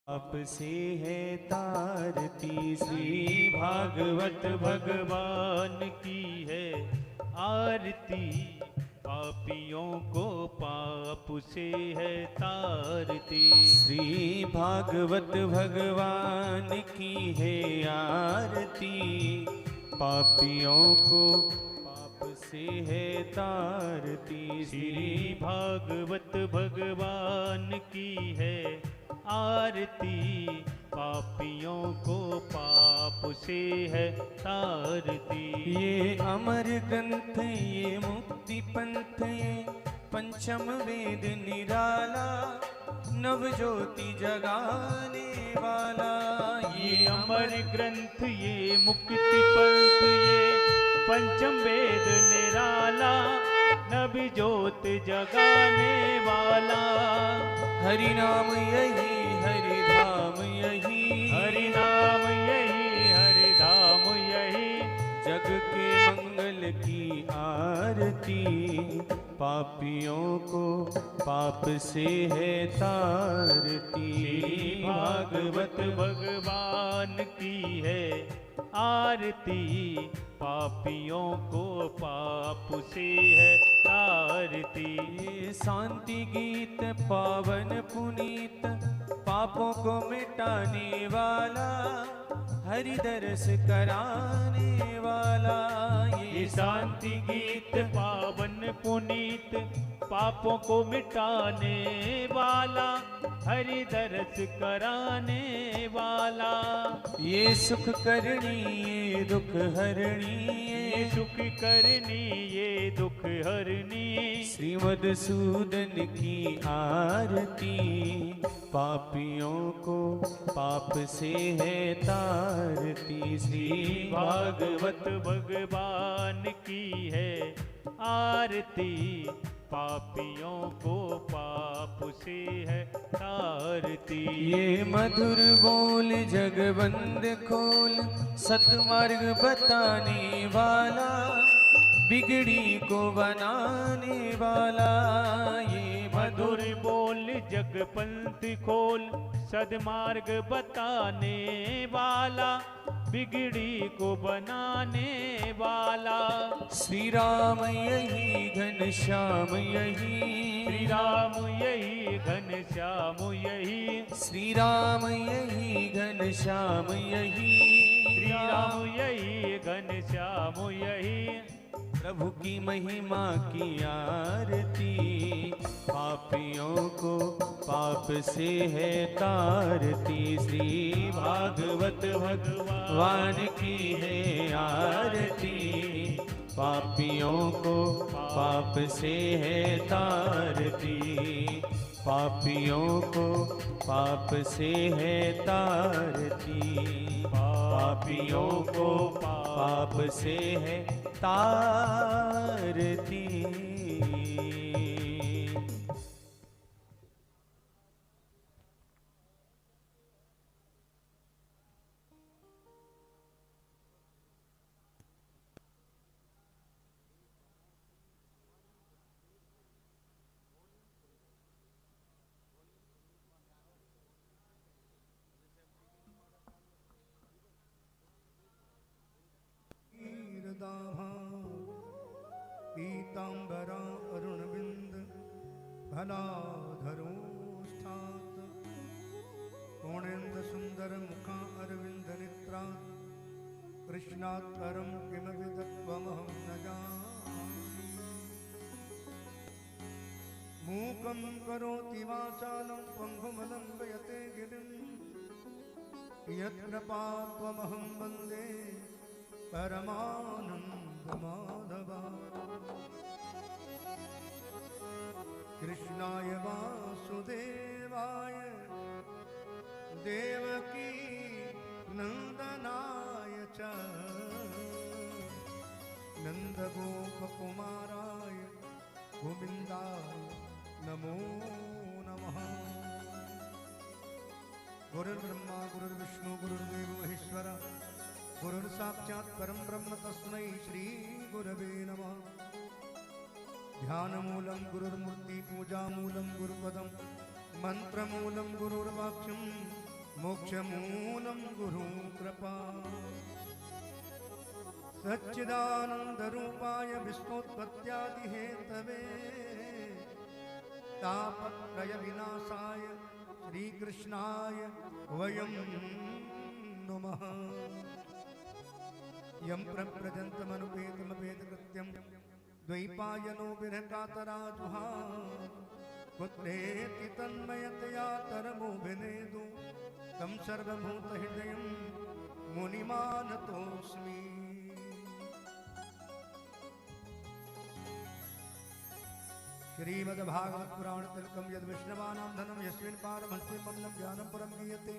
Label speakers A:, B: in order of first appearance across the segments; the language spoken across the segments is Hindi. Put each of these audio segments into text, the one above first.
A: पाप से है तारती। श्री भागवत भगवान की है आरती, पापियों को पाप से है तारती। श्री भागवत भगवान की है आरती, पापियों को पाप से है तारती। श्री भागवत भगवान की है आरती, पापियों को पाप से है तारती। ये अमर ग्रंथ, ये मुक्ति पंथ, ये पंचम वेद निराला, नव ज्योति जगाने वाला। ये अमर ग्रंथ, ये मुक्ति पंथ, ये पंचम वेद निराला, नव ज्योति जगाने वाला। हरि नाम यही, हरि धाम यही, हरि नाम यही, हरि धाम यही, जग के मंगल की आरती, पापियों को पाप से है तारती। भागवत भगवान की है आरती, पापियों को पाप से है तारती। ये शांति गीत पावन पुनीत, पापों को मिटाने वाला, हरि दरस कराने वाला। ये शांति गीत पावन पुनीत, पापों को मिटाने वाला, हरि दरस कराने वाला। ये सुख करनी, ये दुख हरणी, ये सुख करनी, ये दुख हरनी, श्रीमद्सूदन की आरती, पापियों को पाप से है तारती। श्री भागवत भगवान की है आरती, पापियों को पाप से है तारती। ये मधुर बोल जगबंद खोल, सतमार्ग बताने वाला, बिगड़ी को बनाने वाला। ये मधुर बोल जगपंथ खोल, सदमार्ग बताने वाला, बिगड़ी को बनाने वाला। श्री राम यही, घनश्याम यही, श्री राम यही, घनश्याम यही, श्री राम यही, घनश्याम यही, श्री राम यही, घनश्याम यही, प्रभु की महिमा की आरती, पापियों को पाप से है तारती। श्री भागवत भगवान की है आरती, पापियों को पाप से है तारती, पापियों को पाप से है तारती, पापियों को पाप से है तारती।
B: पीतांबरा अरुणबिंद फलाधरो स्थात, पूर्णेन्द्र सुंदर मुखा अरविंद नेत्रा, कृष्णात् परं किमपि तत्त्वमहं न जानामि। मूकं करोति वाचालं पङ्गुं लङ्घयते गिरिं, यत्कृपात्वमहं वन्दे परमानन्दमाधवा। कृष्णाय वासुदेवाय, देवकी नन्दनाय च, नन्दगोपकुमाराय गोविन्दाय नमो नमः। गुरुर्ब्रह्मा गुरुर्विष्णु गुरुर्देवो महेश्वरः, गुरुर्साक्षात् परं ब्रह्म तस्मै श्री गुरवे नमः। ध्यानमूलं गुरुर्मूर्ति, पूजामूलं गुरुपदं, मंत्रमूलं गुरुर्वाक्यं, मोक्षमूलं गुरु कृपा सच्चिदानन्दरूपाय विष्णोत्पत्त्यादिहेतवे तापत्रयविनाशाय श्रीकृष्णाय वयं नुमः यं प्रव्रजन्तमनुपेतमपेतकृत्यं द्वैपायनो विरहकातराजुहा पुत्रेति तन्मयतया तरमोऽभिनेदु तं सर्वभूतहृदयं मुनिमानतोऽस्मि। श्रीमद्भागवत पुराण तिलकम यद वैष्णवानां धनम यस्मिन् पारमहंस्यमन्नं ज्ञानं परं गीयते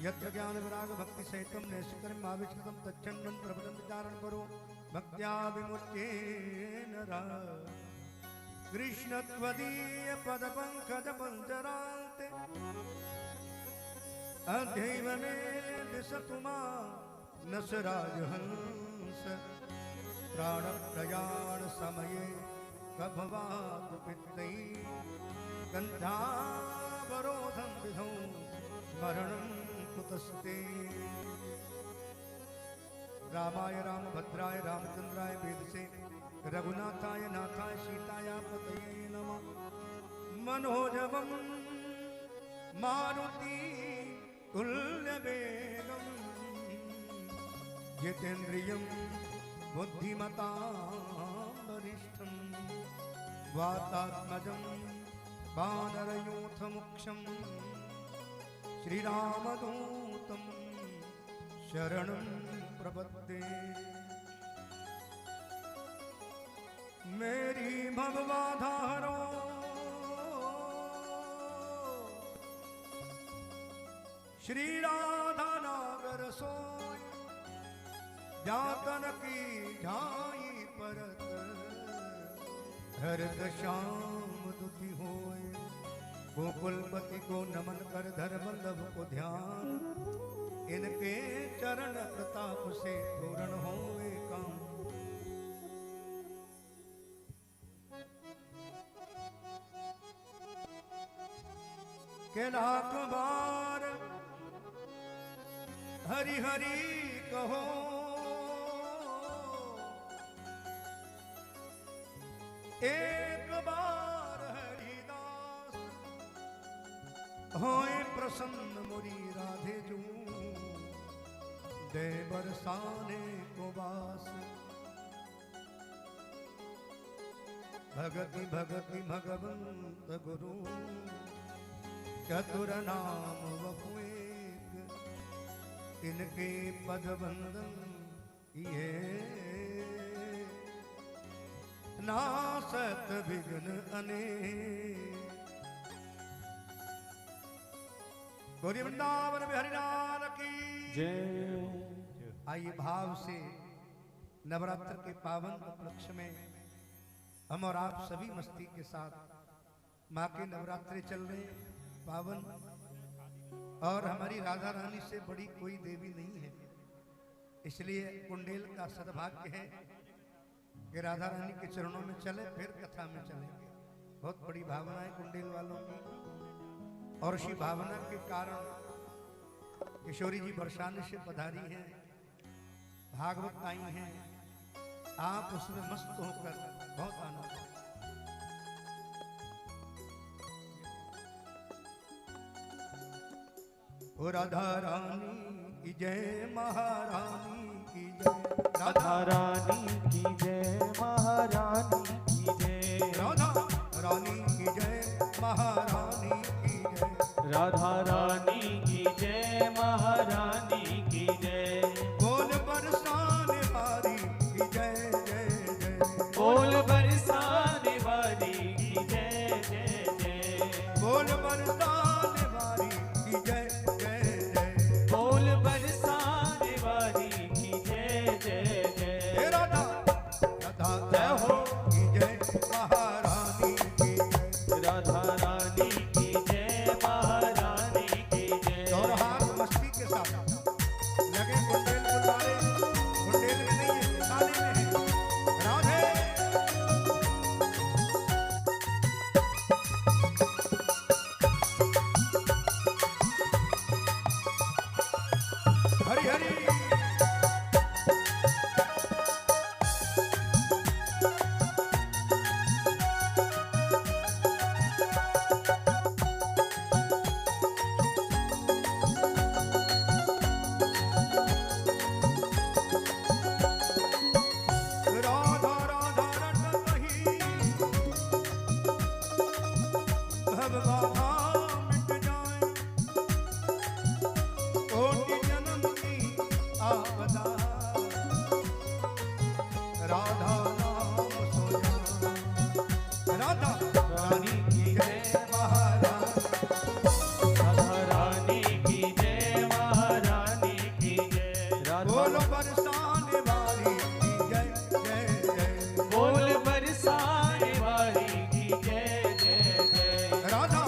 B: यत्र ज्ञान विराग भक्ति सहितं नैष्कर्म्यम् आविष्कृतं तच्छन्नं प्रपदं विचारण करो भक्त्या विमुच्येन कृष्ण त्वदीय पद पंकज पंजरान्ते अध्यैव मे दिशतु मानस राजहंस प्राण प्रयाण समये कभवात पित्तै गन्धावरोधं विधौ स्मरणं कुतस्ते। रामाय रामभद्राय रामचंद्राय वेदसे रघुनाथाय नाथाय सीताय पतये नमः। मनोजवं मारुति तुल्यवेगं जितेन्द्रियं बुद्धिमतां वरिष्ठं वातात्मजं वानरयूथमुख्यं श्रीरामदूतं शरणं प्रपद्ये। मेरी भवबाधा हरो श्री राधा नागर सोय जातन की जाई परत हरत श्याम दुखी होए। गोकुलपति को नमन कर धर वल्लभ को ध्यान इनके चरण प्रताप से पूर्ण होए काम। के लाख बार हरि हरि कहो एक बार हरिदास होए प्रसन्न मुरी राधे जू दे बरसाने को बास। भगति भगति भगवंत गुरु चतुर नाम वपुएक इनके पद बंदन ये नासत विघ्न अनेक। गौरी वृंदावन में हरिलाल की
A: जय।
B: आइए भाव से नवरात्र के पावन उपलक्ष्य में हम और आप सभी मस्ती के साथ माँ के नवरात्रे चल रहे पावन और हमारी राधा रानी से बड़ी कोई देवी नहीं है, इसलिए कुंडेल का सद्भाग्य है कि राधा रानी के चरणों में चले फिर कथा में चलेंगे। बहुत बड़ी भावना है कुंडेल वालों की और उसी भावना के कारण किशोरी जी बरसाने से पधारी हैं, भागवत आई हैं, आप उसमें मस्त होकर बहुत आनंद। ओ राधा रानी की जय महारानी की जय।
A: राधा रानी की जय महारानी की जय।
B: राधा रानी की जय महारानी की जय।
A: राधा रानी की जय महारानी की जय।
B: बोल बरसाने वाली की जय जय जय।
A: बोल बरसाने वाली की जय जय जय।
B: बोल बरसाने वाली की जय जय जय।
A: बोल बरसाने वाली की जय जय जय।
B: राधा राधा जय हो की जय महारानी की जय।
A: राधा रानी की जय महारानी
B: हरि हरि राधा राधा रट कही भगवान मिट जाए कोटि जन्म की आपदा राधा नाम सो जाए राधा रानी की जय महाराज
A: राधा रानी की जय महारानी की जय राधा
B: बोलो बरसाने वाली की जय जय जय
A: बोल बरसाने वाली की जय जय जय
B: राधा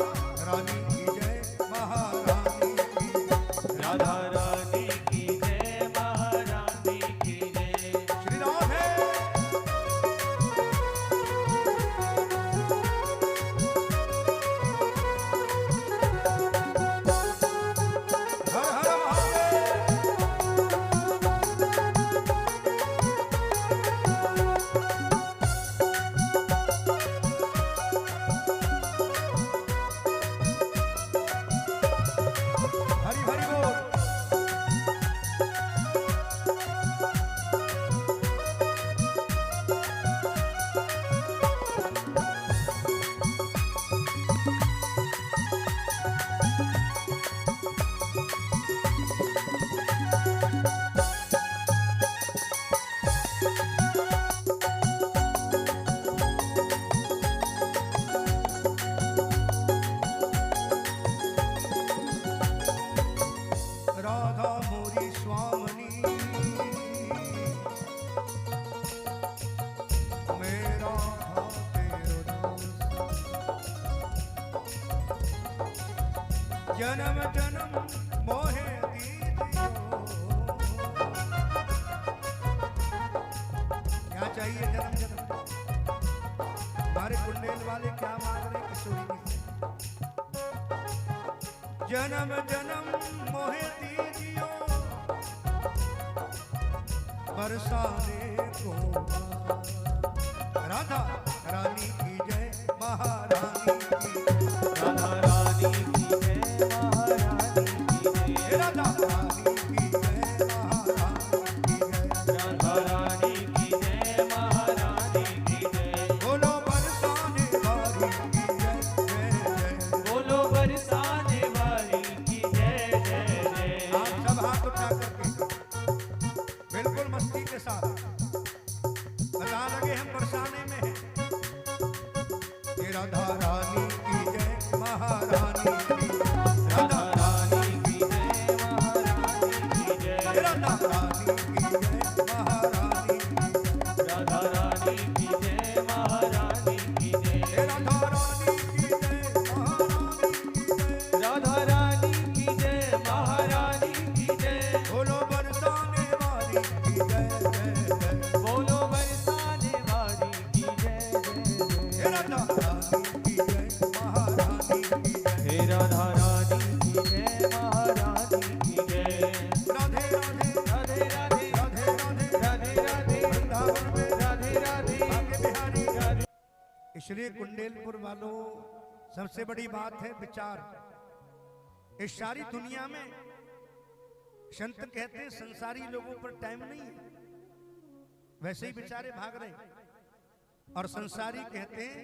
B: रानी की जय महारानी की जय
A: राधा रानी की जय महारानी की जय
B: श्री राधे हर हर महादेव हरि हरि बोल राधा मोरी स्वामनी मेरा तेरो दास जन्म जन्म मोहे दीजियो क्या चाहिए जन्म जन्म हमारे कुंडेल वाले क्या मांग रहे किशोरी जी से जन्म जन्म मोहे दीजियो बरसाने को राधा रानी की जय महारानी की
A: राधा रानी की जय महारानी की जय
B: राधा रानी की जय महारानी की जय
A: राधा रानी की जय महारानी की जय
B: बोलो बरसाने वाली की जय जय जय
A: बोलो बरसाने वाली की जय जय जय
B: आप सब हाथ उठा करके बिल्कुल मस्ती के साथ बता लगे हम बरसाने में हैं ये राधा रानी की जय महारानी की राधा
A: रानी की जय महारानी की जय
B: राधा रानी की जय महारानी की
A: राधा रानी की जय महारानी की जय
B: राधा रानी की जय महारानी की जय
A: राधा रानी की जय महारानी की जय
B: बोलो बरसाने वाली की जय जय जय
A: बोलो बरसाने वाली की जय जय जय
B: राधा रानी की जय महारानी की जय
A: हे राधा रानी की जय महारानी की जय
B: राधे राधे
A: राधे राधे
B: राधे राधे
A: राधे राधे
B: वृंदावन में
A: राधे राधे
B: आगे बिहारी
A: राधे
B: इसलिए कुंडेलपुर वालों सबसे बड़ी बात है विचार इस सारी दुनिया में संत कहते हैं संसारी लोगों पर टाइम नहीं है वैसे ही बेचारे भाग रहे हैं और संसारी कहते हैं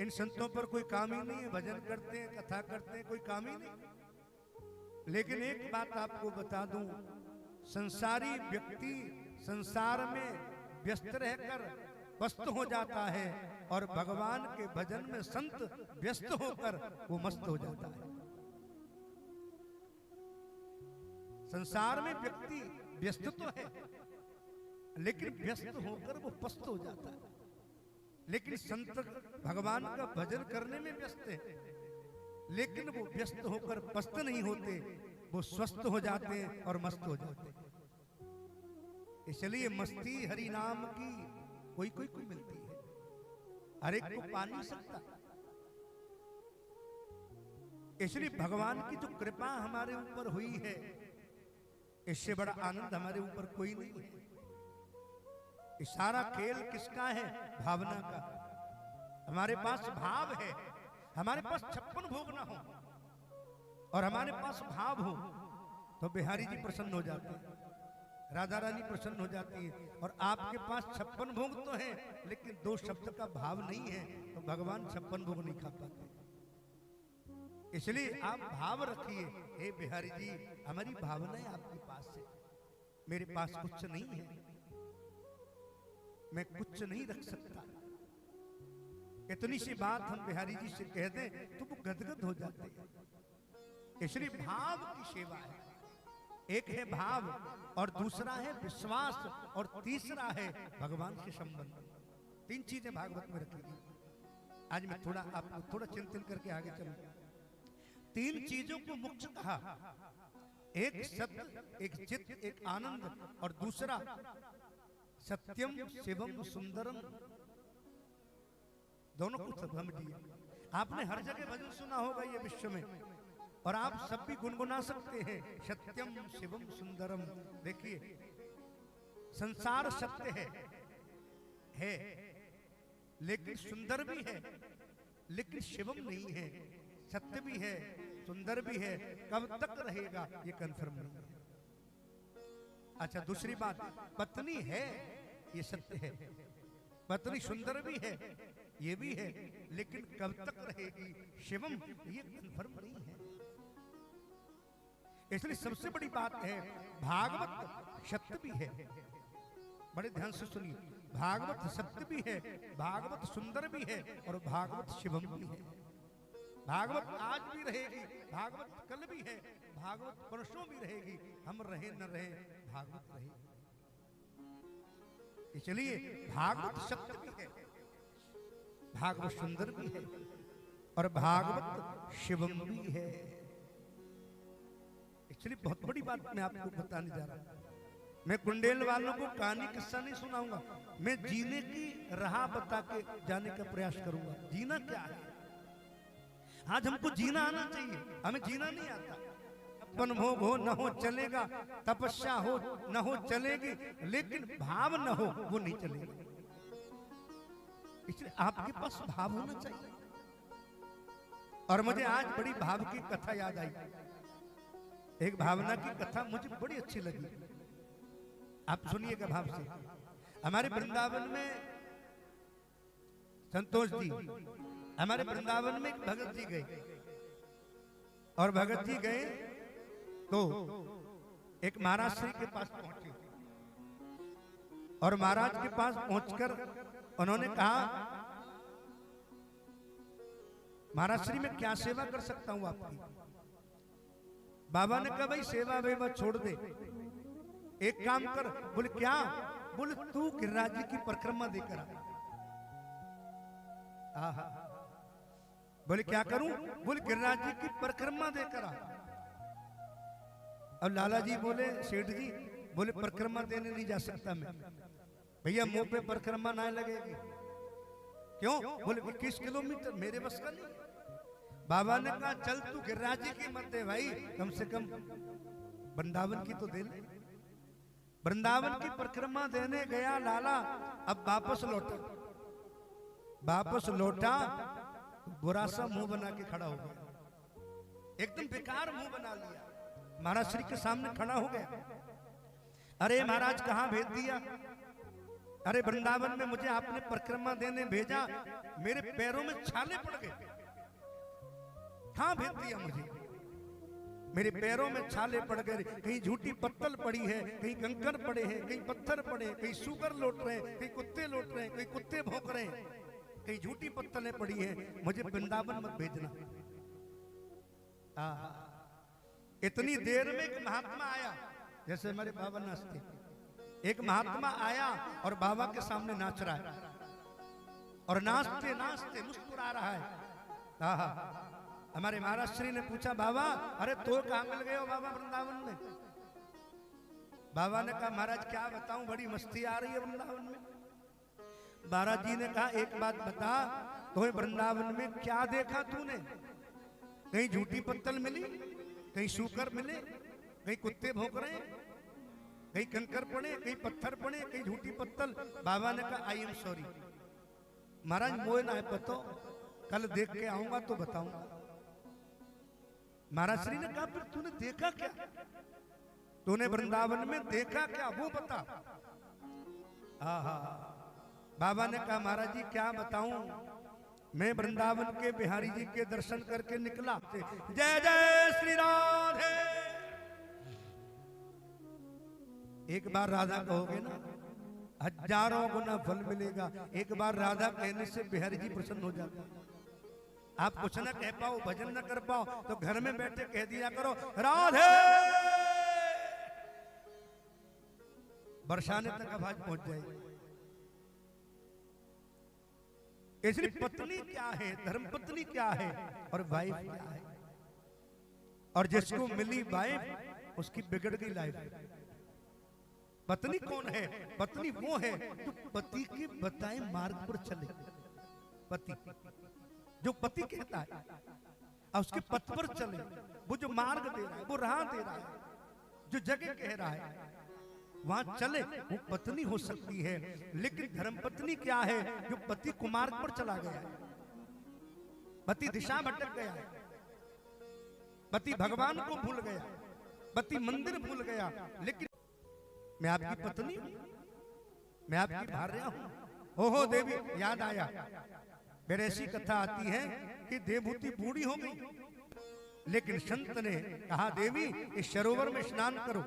B: इन संतों पर कोई काम ही नहीं है भजन करते हैं कथा करते हैं कोई काम ही नहीं लेकिन एक बात आपको बता दूं संसारी व्यक्ति संसार में व्यस्त रहकर मस्त हो जाता है और भगवान के भजन में संत व्यस्त होकर वो मस्त हो जाता है संसार में व्यक्ति व्यस्त तो है लेकिन व्यस्त होकर वो पस्त हो जाता है लेकिन संत भगवान का भजन करने में व्यस्त है लेकिन वो व्यस्त होकर पस्त नहीं होते वो स्वस्थ हो जाते हैं और मस्त हो जाते हैं इसलिए मस्ती हरि नाम की कोई कोई कोई मिलती है हर एक को पा नहीं सकता इसलिए भगवान की जो कृपा हमारे ऊपर हुई है इससे बड़ा आनंद हमारे ऊपर कोई नहीं है। ये सारा खेल किसका है? भावना का। हमारे पास भाव है, हमारे पास 56 भोग ना हो और हमारे पास भाव हो तो बिहारी जी प्रसन्न हो जाते हैं, राधा रानी प्रसन्न हो जाती है। और आपके पास 56 भोग तो हैं लेकिन 2 शब्द का भाव नहीं है तो भगवान 56 भोग नहीं खा पाते। इसलिए आप भाव रखिए, हे बिहारी जी हमारी भावनाएं आपके पास है, मेरे पास कुछ नहीं है, मैं कुछ नहीं रख सकता। इतनी सी बात हम बिहारी जी से कह दें तो वो गदगद हो जाते हैं। इसलिए भाव की सेवा है। एक है भाव और दूसरा है विश्वास और तीसरा है भगवान से संबंध। 3 चीजें भागवत में रखी गई। आज मैं थोड़ा आपको थोड़ा चिंतन करके आगे चलूंगा। 3 चीजों को मुख्य कहा, एक सत्य, एक चित्त, एक आनंद और दूसरा सत्यम शिवम सुंदरम। दोनों को समझिए। आपने हर जगह भजन सुना होगा ये विश्व में और आप सब भी गुनगुना सकते हैं, सत्यम शिवम सुंदरम। देखिए संसार सत्य है लेकिन सुंदर भी है, लेकिन शिवम नहीं है। सत्य भी है, सुंदर भी है, कब तक रहेगा ये कंफर्म नहीं है। अच्छा दूसरी बात, पत्नी है ये सत्य है, पत्नी सुंदर भी है ये भी है, लेकिन कब तक रहेगी शिवम ये कंफर्म नहीं है। इसलिए सबसे बड़ी बात है भागवत सत्य भी है, बड़े ध्यान से सुनिए, भागवत सत्य भी है, भागवत सुंदर भी है और भागवत शिवम भी है। भागवत आज भी रहेगी, भागवत कल भी है, भागवत परसों भी रहेगी, हम रहे न रहे भागवत रहेगी। इसलिए भागवत सत्य भी है, भागवत सुंदर भी है और भागवत शिवम भी है। इसलिए बहुत बड़ी बात मैं आपको बताने जा रहा हूं। मैं कुंडेल वालों को कहानी किस्सा नहीं सुनाऊंगा, मैं जीने की राह बता के जाने का प्रयास करूंगा। जीना क्या है, आज हमको जीना आना चाहिए, हमें जीना नहीं आता। अपन भोग हो न हो चलेगा, तपस्या हो न हो चलेगी, लेकिन भाव न हो वो नहीं चलेगा। इसलिए आपके पास भाव होना चाहिए। और मुझे आज बड़ी भाव की कथा याद आई, एक भावना की कथा मुझे बड़ी अच्छी लगी, आप सुनिएगा भाव से। हमारे वृंदावन में संतोष जी, हमारे वृंदावन में एक भगत जी गए और भगत जी गए तो एक महाराज श्री के पास पहुंचे और महाराज के पास पहुंचकर उन्होंने कहा, महाराज श्री मैं क्या सेवा कर सकता हूं आपकी? बाबा ने कहा भाई सेवा वेवा छोड़ दे, एक काम कर। बोले क्या? बोले तू गिरिराज जी की परिक्रमा देकर आ। बोले क्या करूं? बोले गिरिराज जी की परिक्रमा देकर आ। और लाला जी बोले सेठ जी, बोले परिक्रमा देने नहीं जा सकता मैं, भैया मुंह पे परिक्रमा ना लगेगी। क्यों? बोले 21 किलोमीटर मेरे बस का नहीं। बाबा ने कहा चल तू गिरिराज जी की मत दे भाई, कम से कम वृंदावन की तो दे ले। वृंदावन की परिक्रमा देने गया लाला, अब वापस लौटा, वापस लौटा बुरा सा मुंह बना के खड़ा हो गया, एकदम बेकार मुंह बना लिया। महाराज श्री के सामने खड़ा हो गया, अरे महाराज कहाँ भेज दिया? अरे वृंदावन में मुझे आपने परिक्रमा देने भेजा, मेरे पैरों में छाले पड़ गए। कहाँ भेज दिया मुझे? मेरे पैरों में छाले पड़ गए, कहीं झूठी पत्तल पड़ी है, कहीं कंकड़ पड़े हैं, कहीं पत्थर पड़े, कहीं सुगर लौट रहे हैं, कहीं कुत्ते लौट रहे हैं, कहीं कुत्ते भौंक रहे हैं, कहीं झूठी पत्तलें पड़ी हैं, मुझे वृंदावन मत भेजना। इतनी देर में एक महात्मा आया, जैसे हमारे बाबा नाचते, एक महात्मा आया और बाबा के सामने नाच रहा है और नाचते नाचते मुस्कुरा रहा है। हमारे महाराज श्री ने पूछा, बाबा अरे तो कहाँ मिल गए हो बाबा वृंदावन में? बाबा ने कहा महाराज क्या बताऊं, बड़ी मस्ती आ रही है वृंदावन में। महाराज जी ने कहा एक बात बता, तो वृंदावन में क्या देखा तूने? कहीं झूठी पत्तल मिली, कहीं सूकर मिले, कहीं कुत्ते भौंक रहे हैं, कहीं कंकर पड़े, कहीं पत्थर पड़े, कहीं झूठी पत्तल। बाबा ने कहा आई एम सॉरी महाराज, मोए ना है पतो, कल देख के आऊंगा तो बताऊंगा। महाराज श्री ने कहा फिर तूने देखा क्या, तूने वृंदावन में देखा क्या वो बता। बाबा ने कहा महाराज जी क्या बताऊं, मैं वृंदावन के बिहारी जी के दर्शन करके निकला। जय जय श्री राधे। एक बार राधा कहोगे ना हजारों गुना फल मिलेगा। एक बार राधा कहने से बिहारी जी प्रसन्न हो जाते हैं। आप कुछ ना कह पाओ, भजन ना कर पाओ, तो घर में बैठे कह दिया करो राधे, बरसाने तक आवाज पहुंच जाएगी। इसलिए पत्नी क्या है, धर्म पत्नी क्या है और वाइफ क्या है। और जिसको मिली वाइफ उसकी बिगड़ गई लाइफ। पत्नी कौन है, पत्नी वो है जो पति के बताए मार्ग पर चले। पति जो पति कहता है और उसके पथ पर चले, वो जो मार्ग दे रहा है, वो राह दे रहा है, जो जगह कह रहा है वहां चले, वो पत्नी हो सकती है। लेकिन धर्मपत्नी क्या है, जो पति कुमार्ग पर चला गया है, पति दिशा भटक गया है, पति भगवान को भूल गया, पति मंदिर भूल गया। लेकिन मैं आपकी पत्नी हूं, मैं आपकी भार्या हूं। ओहो देवी, याद आया, मेरे ऐसी कथा आती है कि देवभूति बूढ़ी हो गई, लेकिन संत ने कहा देवी इस सरोवर में स्नान करो।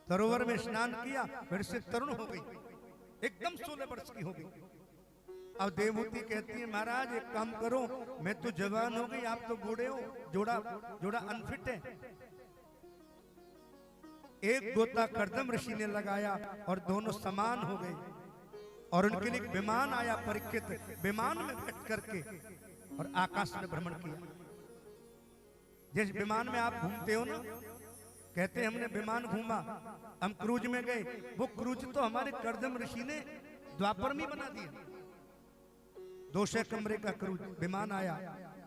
B: सरोवर में स्नान किया, फिर से तरुण हो गई, एकदम 16 वर्ष की हो गई। अब देवभूति कहती है महाराज एक काम करो, मैं तो जवान हो गई, आप तो बूढ़े हो, जोड़ा अनफिट है। एक गोता कर्दम ऋषि ने लगाया और दोनों समान हो गए। और उनके लिए विमान आया परीक्षित, विमान में बैठ करके और आकाश में भ्रमण किया। जिस विमान में आप घूमते हो ना, कहते हैं हमने विमान घूमा, हम क्रूज में गए, वो क्रूज तो हमारे कर्दम ऋषि ने द्वापर में बना दिया। 200 कमरे का क्रूज विमान आया,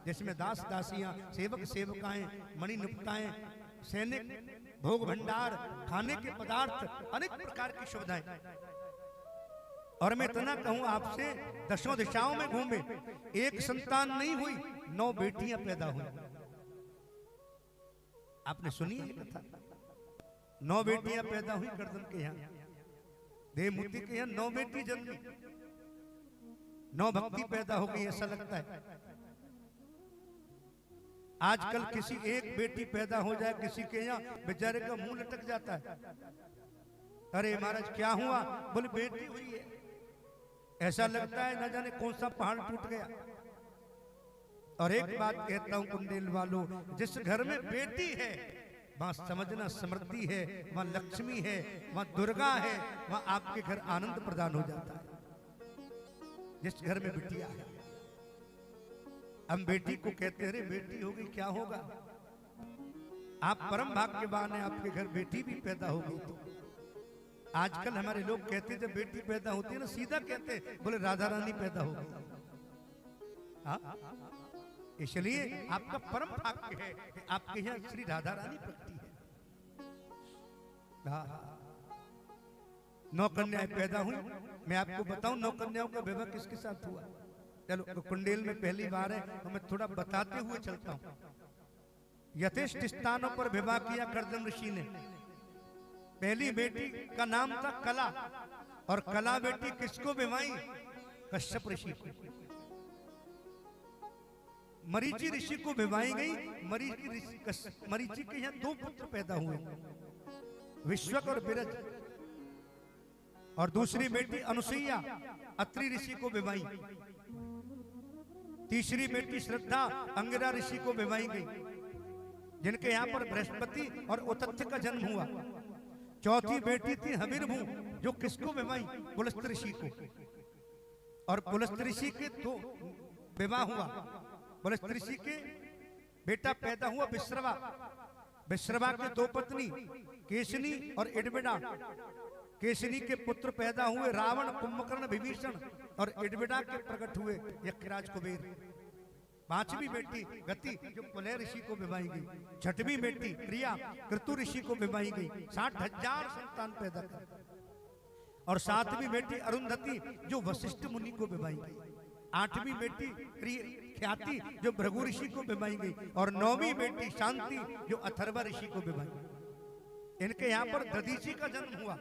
B: जिसमें दास दासियां, सेवक सेवकाएं, मणि नुक्ताएं, सैनिक, भोग भंडार, खाने के पदार्थ, अनेक प्रकार की सुविधाएं। और मैं इतना कहूं आपसे, 10 दिशाओं में घूमे, एक संतान नहीं हुई, 9 बेटियां पैदा हुई। आपने सुनी है कथा? 9 बेटियां पैदा हुई कर्दम के यहाँ, देवमूर्ति के यहाँ 9 बेटी जन्मी, 9 भक्ति पैदा हो गई। ऐसा लगता है आजकल किसी एक बेटी पैदा हो जाए किसी के यहाँ, बेचारे का मुंह लटक जाता है। अरे महाराज क्या हुआ, बोले बेटी हुई है। ऐसा लगता है न जाने कौन सा पहाड़ टूट गया। और एक बात कहता हूं कुंडेल वालों, जिस घर में बेटी है वहां समझना समृद्धि है, वहां लक्ष्मी है, वहां दुर्गा है, वहां आपके घर आनंद प्रदान हो जाता है। जिस घर में बिटिया है, हम बेटी को कहते हैं अरे बेटी होगी क्या होगा, आप परम भाग्यवान हैं, आपके घर बेटी भी पैदा हो गई। तो आजकल हमारे लोग कहते जब बेटी पैदा होती है ना, सीधा कहते बोले राधा रानी पैदा हो गई। इसलिए आपका परम भाग्य है कि आपके यहाँ श्री राधा रानी प्रकटी है। 9 कन्याएं पैदा हुई। मैं आपको बताऊं 9 कन्याओं का विवाह किसके साथ हुआ। चलो तो कुंडेल में पहली बार है तो मैं थोड़ा बताते हुए चलता हूं। यथेष्ट स्थानों पर विवाह किया कर्दम ऋषि ने। पहली बेटी का नाम था कला, और कला बेटी किसको विवाही, कश्यप ऋषि को। मरीचि ऋषि को विवाही गई। मरीचि के यहाँ 2 पुत्र पैदा हुए, विश्वक और विरज। और दूसरी बेटी अनुसुईया अत्रि ऋषि को विवाही। तीसरी बेटी श्रद्धा अंगिरा ऋषि को विवाही गई, जिनके यहाँ पर बृहस्पति और उतथ्य का जन्म हुआ। चौथी बेटी थी हविर्भू, जो किसको विवाही, पुलस्त्य ऋषि को। और पुलस्त्य ऋषि के 2 विवाह हुआ। पुलस्त्य ऋषि के बेटा पैदा हुआ विश्रवा। विश्रवा के 2 पत्नी केशनी और इडविडा। केशनी के पुत्र पैदा हुए रावण, कुंभकर्ण, विभीषण। और इडविडा के प्रकट हुए यक्षराज कुबेर। पांचवी बेटी गति जो कुलय ऋषि को विवाही गई, छठवीं बेटी प्रिया क्रतु ऋषि को विवाही गई, 60,000 संतान पैदा कर, और सातवीं बेटी अरुंधति जो वशिष्ठ मुनि को विवाही गई, आठवीं बेटी ख्याति जो भृगु ऋषि को विवाही गई, और नौवीं बेटी शांति जो अथर्वा ऋषि को विवाही गई। इनके यहाँ पर दधीची का जन्म हुआ।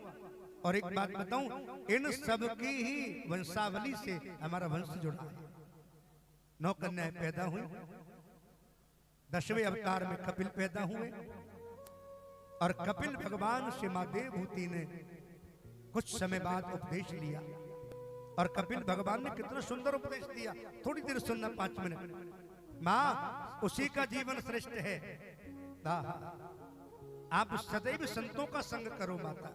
B: और एक बात बताऊं, इन सब की ही वंशावली से हमारा वंश जुड़ा है। 9 कन्याएं पैदा हुई, 10वें अवतार में कपिल पैदा हुए, और कपिल भगवान से मां देवहूति ने कुछ समय बाद उपदेश लिया। और कपिल भगवान ने कितना सुंदर उपदेश दिया, थोड़ी देर सुनना, 5 मिनट। मां उसी का जीवन श्रेष्ठ है। आप सदैव संतों का संग करो माता,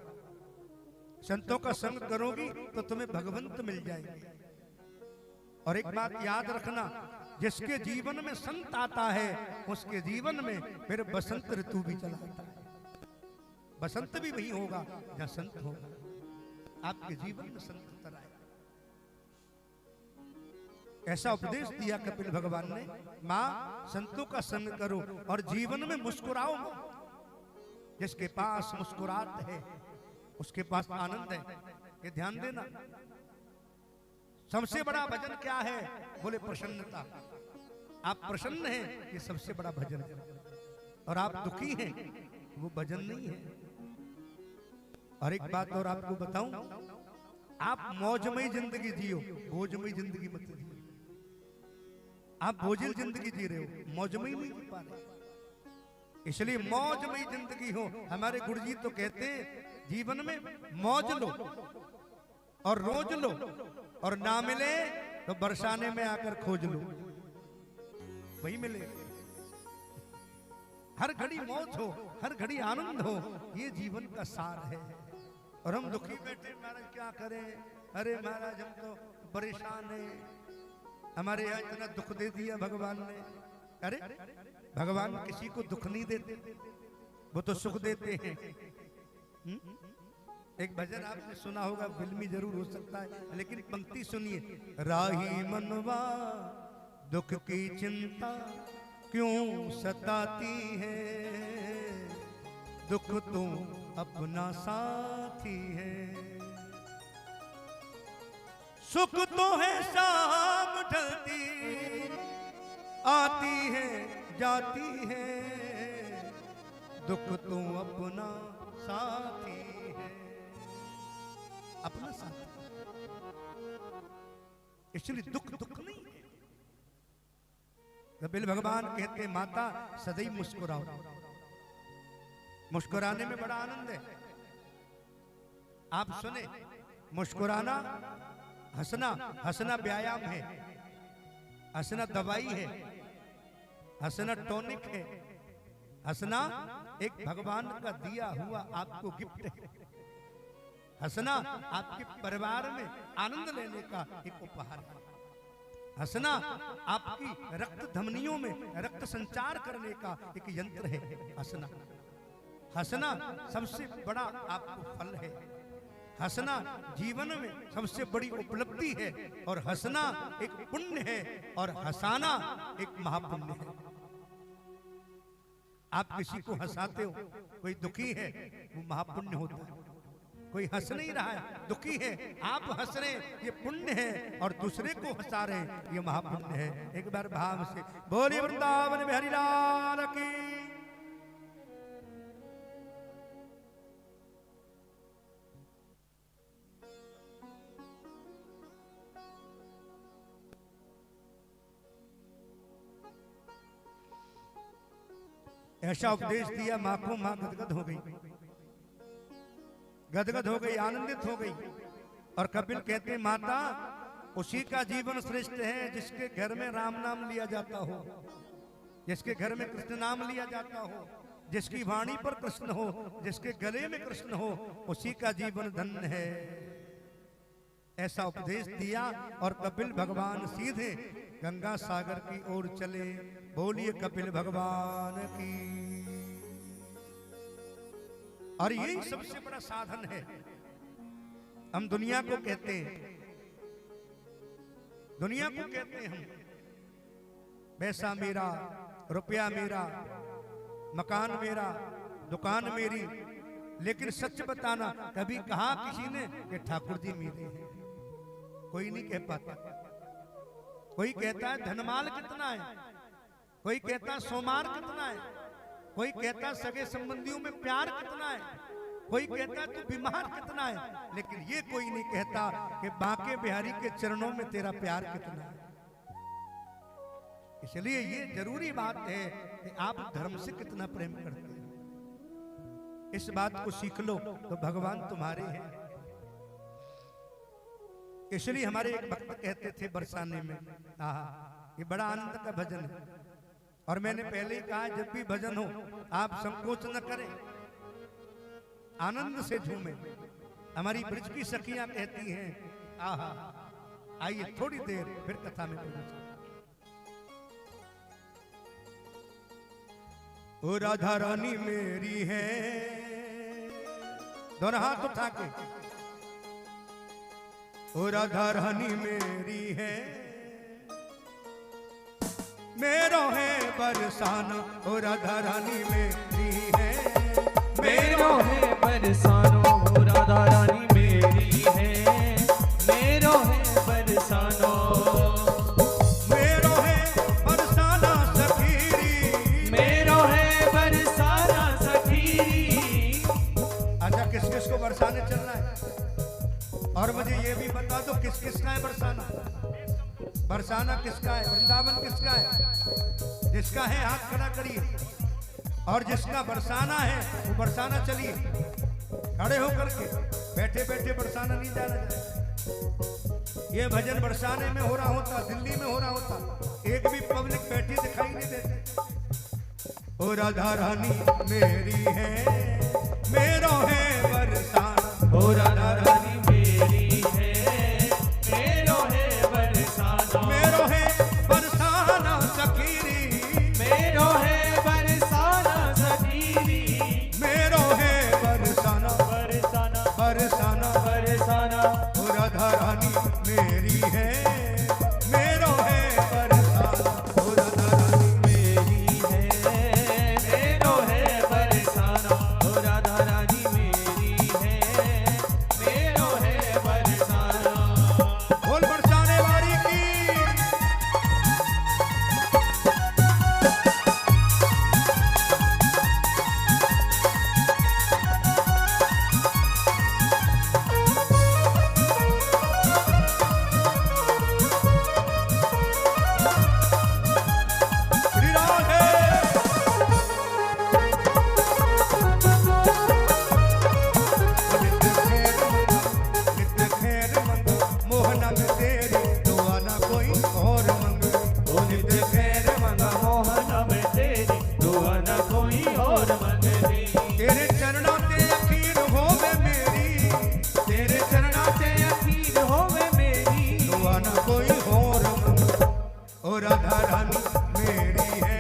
B: संतों का संग करोगी तो तुम्हें भगवंत मिल जाएंगे। और एक बात याद रखना, जिसके जीवन में संत आता है उसके जीवन में फिर बसंत ऋतु भी चला आता है। बसंत भी वही होगा जहां संत होगा। आपके जीवन में संत उतर आए, ऐसा उपदेश दिया कपिल भगवान ने। मां संतों का संग करो और जीवन में मुस्कुराओ। जिसके पास मुस्कुराहट है उसके पास आनंद है, ये ध्यान देना। सबसे बड़ा भजन क्या है? बोले प्रसन्नता। आप प्रसन्न हैं, ये सबसे बड़ा भजन है। और आप दुखी हैं, वो भजन नहीं है। और एक बात और आपको बताऊं, आप मौजमयी जिंदगी जियो, बोझमयी जिंदगी मत जियो। आप बोझिल जिंदगी जी रहे हो, मौजमयी नहीं जी पा रहे। इसलिए मौजमयी जिंदगी हो। हमारे गुरुजी तो कहते हैं जीवन में मौज लो और रोज लो, और ना मिले तो बरसाने में आकर खोज लो, वही मिले। हर घड़ी मौज हो, हर घड़ी आनंद हो, ये जीवन का सार है। और हम दुखी बैठे, महाराज क्या करें, अरे महाराज हम तो परेशान हैं, हमारे यहाँ इतना दुख दे दिया भगवान ने। अरे भगवान किसी को दुख नहीं देते, वो तो सुख देते हैं। एक भजन आपने सुना होगा, फिल्मी जरूर हो सकता है, लेकिन पंक्ति सुनिए। राही मनवा दुख की चिंता क्यों सताती है, दुख तो अपना साथी है। सुख तो है शाम ढलती, आती है जाती है, दुख तो अपना साथी है। अपना साथी, इसलिए दुख दुख नहीं है। कपिल भगवान कहते माता सदैव मुस्कुराओ, मुस्कुराने में बड़ा आनंद है। आप सुने, मुस्कुराना, हंसना, हंसना व्यायाम है, हंसना दवाई है, हंसना टॉनिक है, हंसना एक भगवान का दिया हुआ आपको गिफ्ट है। हंसना आपके परिवार में आनंद लेने का एक उपहार है। हंसना आपकी रक्त धमनियों में रक्त संचार करने का एक यंत्र है। हंसना, हंसना सबसे बड़ा आपको फल है। हंसना जीवन में सबसे बड़ी उपलब्धि है, और हंसना एक पुण्य है, और हंसाना एक महापुण्य है। आप किसी को हंसाते हो, कोई दुखी है, वो महापुण्य होता है। कोई हंस नहीं रहा है, दुखी है, आप हंस रहे हैं, ये पुण्य है, और दूसरे को हंसा रहे हैं, ये महापुण्य है। एक बार भाव से बोलिए वृंदावन बिहारी लाल की। ऐसा उपदेश दिया, मां को मां गदगद हो गई, गदगद हो गई, आनंदित हो गई। और कपिल कहते माता उसी का जीवन श्रेष्ठ है जिसके घर में राम नाम लिया जाता हो, जिसके घर में कृष्ण नाम लिया जाता हो, जिसकी वाणी पर कृष्ण हो, जिसके गले में कृष्ण हो, उसी का जीवन धन्य है। ऐसा उपदेश दिया, और कपिल भगवान सीधे गंगा सागर की ओर चले। बोलिए कपिल भगवान की। और यही सबसे बड़ा साधन है। हम दुनिया को कहते हैं, दुनिया को कहते हैं हम पैसा मेरा, रुपया मेरा, मकान मेरा, दुकान मेरी, लेकिन सच बताना कभी कहा किसी ने कि ठाकुर जी मेरे हैं? कोई नहीं कह पाता। कोई कहता है धनमाल कितना है, कोई कहता है सोमार कितना है, कोई कहता है सगे संबंधियों में प्यार कितना है, कोई कहता है तू बीमार कितना है, लेकिन ये कोई नहीं कहता कि बांके बिहारी के चरणों में तेरा प्यार कितना है। इसलिए ये जरूरी बात है कि आप धर्म से कितना प्रेम करते हैं। इस बात को सीख लो तो भगवान तुम्हारे हैं। इसलिए हमारे एक भक्त कहते थे बरसाने में, ये बड़ा आनंद का भजन है। और मैंने पहले ही कहा जब भी भजन हो आप संकोच न करें, आनंद से झूमें। हमारी ब्रज की सखियां कहती हैं, आहा आइए थोड़ी देर फिर कथा में प्रवेश। ओ राधा रानी मेरी है, दोनों हाथ उठा के, ओ राधा रानी मेरी है, मेरो है बरसाना, ओ राधा रानी मेरी है,
A: मेरो है बरसानो, राधा रानी मेरी है, मेरो है बरसानो,
B: मेरो है बरसाना सखीरी,
A: मेरो है बरसाना सखीरी।
B: अच्छा किस किस को बरसाने चलना है? और मुझे ये भी बता दो किस किस का है बरसाना? बरसाना किसका है? वृंदावन किसका है? जिसका है हाथ खड़ा करिए, और जिसका बरसाना है वो बरसाना चलिए। खड़े होकर के, बैठे बैठे बरसाना नहीं जाना जाए। ये भजन बरसाने में हो रहा होता, दिल्ली में हो रहा होता, एक भी पब्लिक बैठी दिखाई नहीं देती। ओ राधा रानी मेरी है, मेरो है बरसाना,
A: ओ राधा रानी मेरी है, मेरो है बरसाना,
B: मेरो है बरसाना सखीरी,
A: मेरो है बरसाना सखीरी,
B: मेरो है बरसाना
A: बरसाना
B: बरसाना,
A: बरसाना,
B: ओ राधा रानी मेरी है, मेरो है बरसाना, ओ राधा रानी
A: मेरी है, मेरो है बरसाना, ओ राधा रानी मेरी है, मेरो है बरसाना।
B: बोल बरसाने वाली की। श्री राधे। नित्य खैर मंगो, मोहना में तेरी दुआ ना कोई और मंगो।
A: ओ नित्य खैर मंगा मोहन में तेरी, दुआ न कोई और मंगनी।
B: तेरे चरणों ते अखीर होवे मेरी,
A: तेरे चरणा से अखीर होवे मेरी,
B: दुआ ना कोई और मंगो। ओ राधा रानी मेरी है,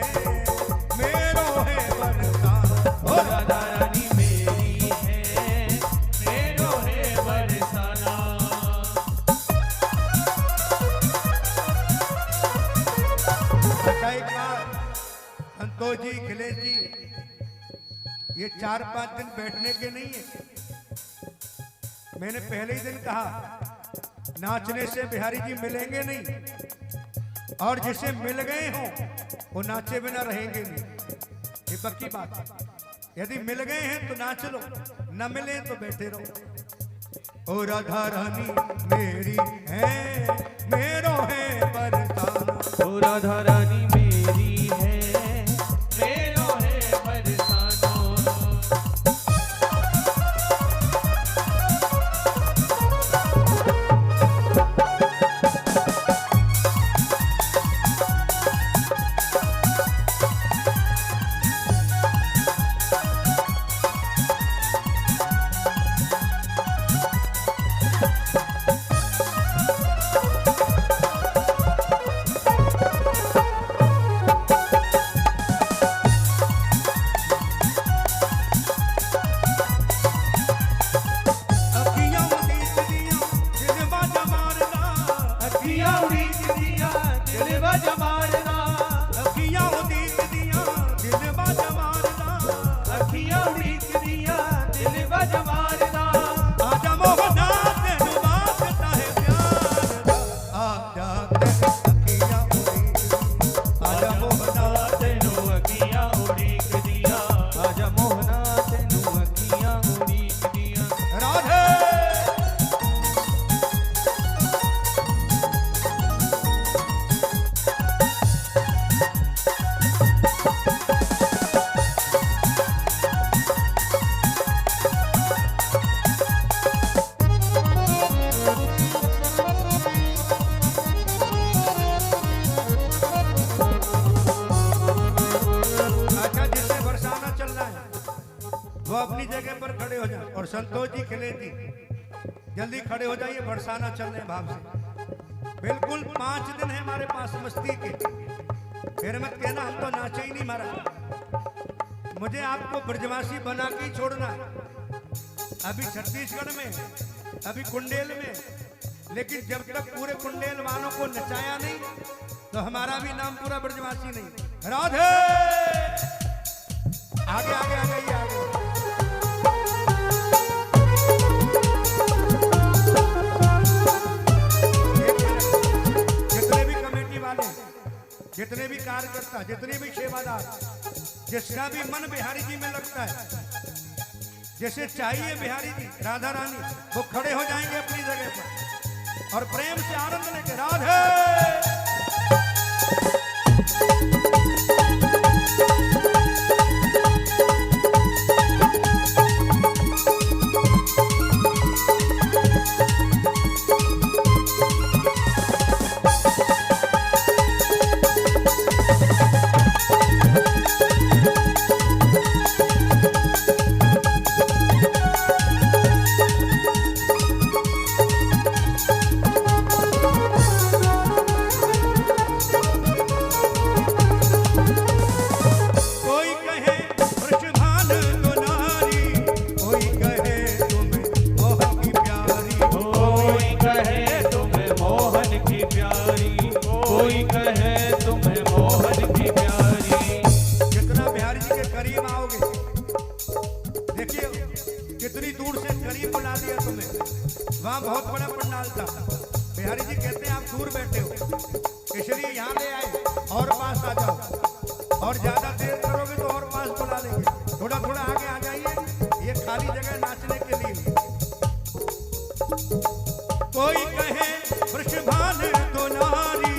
B: मेरो है बरसाना,
A: ओ राधा रानी मेरी है, मेरो है बरसाना।
B: अच्छा एक बात, संतोष जी, खिलेश जी, ये 4-5 दिन बैठने के नहीं है। मैंने पहले ही दिन कहा नाचने से बिहारी जी मिलेंगे नहीं, और जिसे मिल गए हों वो नाचे बिना रहेंगे नहीं, ये पक्की बात है। यदि मिल गए हैं तो नाच लो, न मिले तो बैठे रहो। ओ राधा रानी मेरी है, मेरो है बरसाना,
A: ओ राधा रानी मेरी है, मेरो है बरसाना।
B: जगह पर खड़े हो जाए। और संतोष जी, खिलेश जी, जल्दी खड़े हो जाइए, बरसाना चल रहे भाव से। बिल्कुल 5 दिन है हमारे पास मस्ती के, फिर मत कहना हम तो नाचे ही नहीं महाराज। मुझे आपको ब्रजवासी बना के ही छोड़ना है। अभी छत्तीसगढ़ में, अभी कुंडेल में, लेकिन जब तक पूरे कुंडेल वालों को नचाया नहीं तो हमारा भी नाम पूरा ब्रजवासी नहीं। राधे आगे आगे आ जाइए, आगे। जितने भी कमेटी वाले, जितने भी कार्यकर्ता, जितने भी सेवादार, जिसका भी मन बिहारी जी में लगता है, जैसे चाहिए बिहारी जी, राधा रानी, वो खड़े हो जाएंगे अपनी जगह पर और प्रेम से आनंद लेके राधे। कितनी दूर से करीब बुला दिया तुम्हें। वहाँ बहुत बड़ा पंडाल था। बिहारी जी कहते हैं आप दूर बैठे हो, इसलिए यहाँ ले आए और पास आ जाओ, और ज्यादा देर करोगे तो और पास बुला लेंगे। थोड़ा थोड़ा आगे आ जाइए, ये खाली जगह नाचने के लिए। कोई कहे वृषभान तो नारी,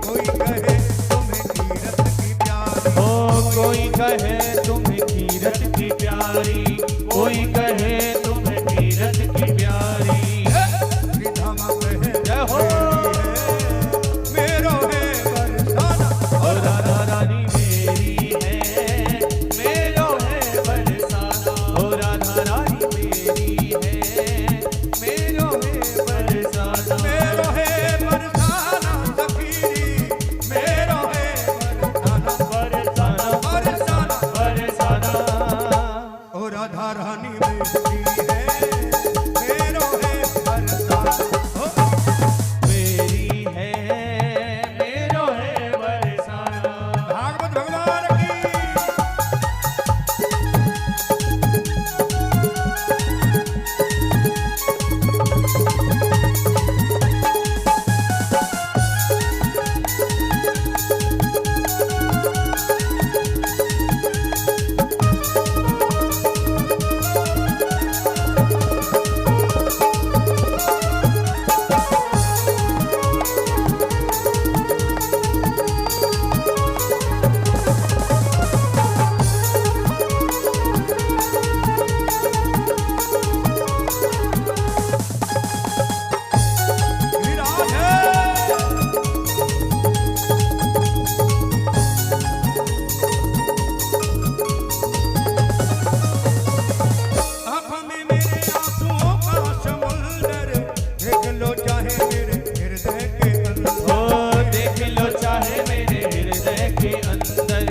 B: कोई कहे तुम्हें कीरत की प्यारी।
A: ओ कोई कहे तुम्हें कीरत की प्यारी, कोई कहे तुम्हें कीरत की प्यारी।
B: श्रीधामा कहे
A: जय हो
B: मेरो है बरसाना।
A: और राधा रानी मेरी है, मेरो है बरसाना। और राधा रानी मेरी है, मेरो है बरसाना।
B: मेरो है बरसाना सखीरी, मेरो है बरसाना,
A: बरसाना
B: बरसाना
A: बरसाना।
B: ओ राधा रानी मेरी है, मेरो है बरसाना। ओ
A: मेरी है, मेरो है बरसाना।
B: भागवत भगवान की। आँखों में मेरे आंसुओं का समुंदर, देख लो चाहे मेरे हृदय के अंदर।
A: ओ देख लो चाहे मेरे हृदय के अंदर,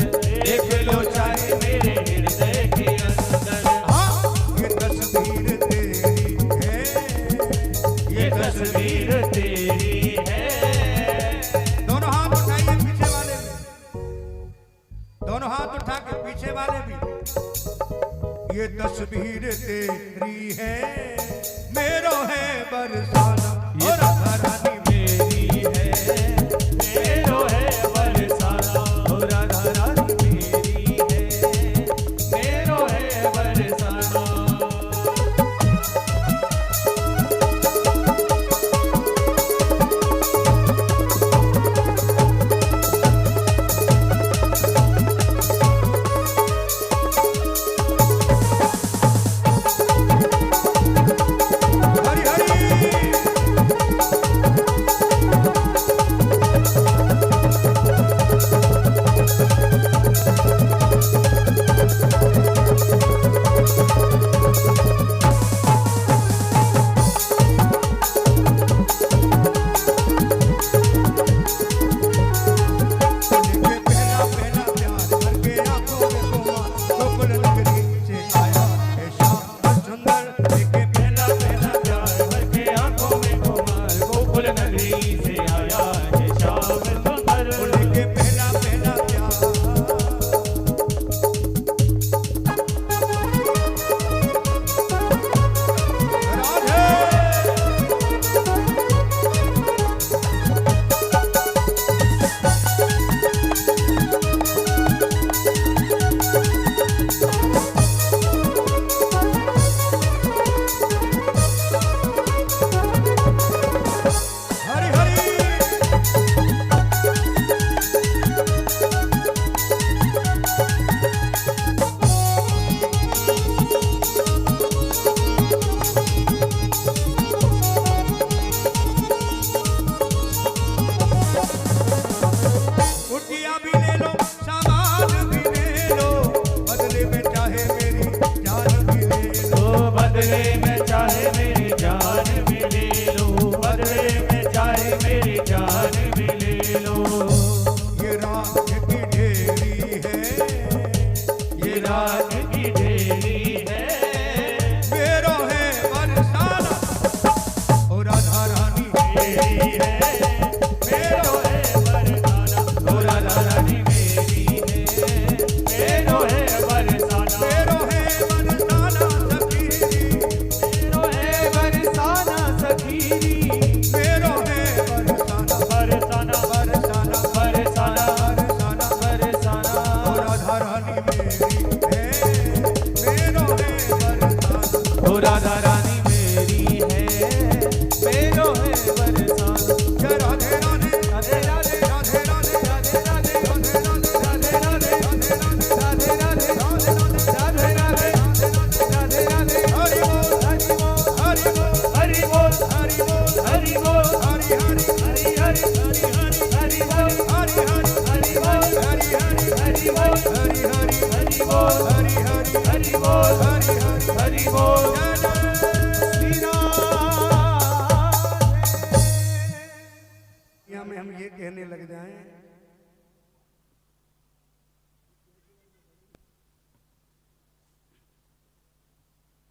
A: देख लो चाहे मेरे हृदय के अंदर।
B: हाँ, ये तस्वीर तेरी है,
A: ये तस्वीर तेरी है।
B: दोनों हाथ उठाइए पीछे वाले भी, दोनों हाथ उठा के पीछे वाले भी। ये तस्वीर तेरी है, मेरो है बरसाना।
A: ये
B: और राधा रानी
A: मेरी है, मेरो है बरसाना। और राधा रानी मेरी है, मेरो है बरसाना।
B: हरि हरि।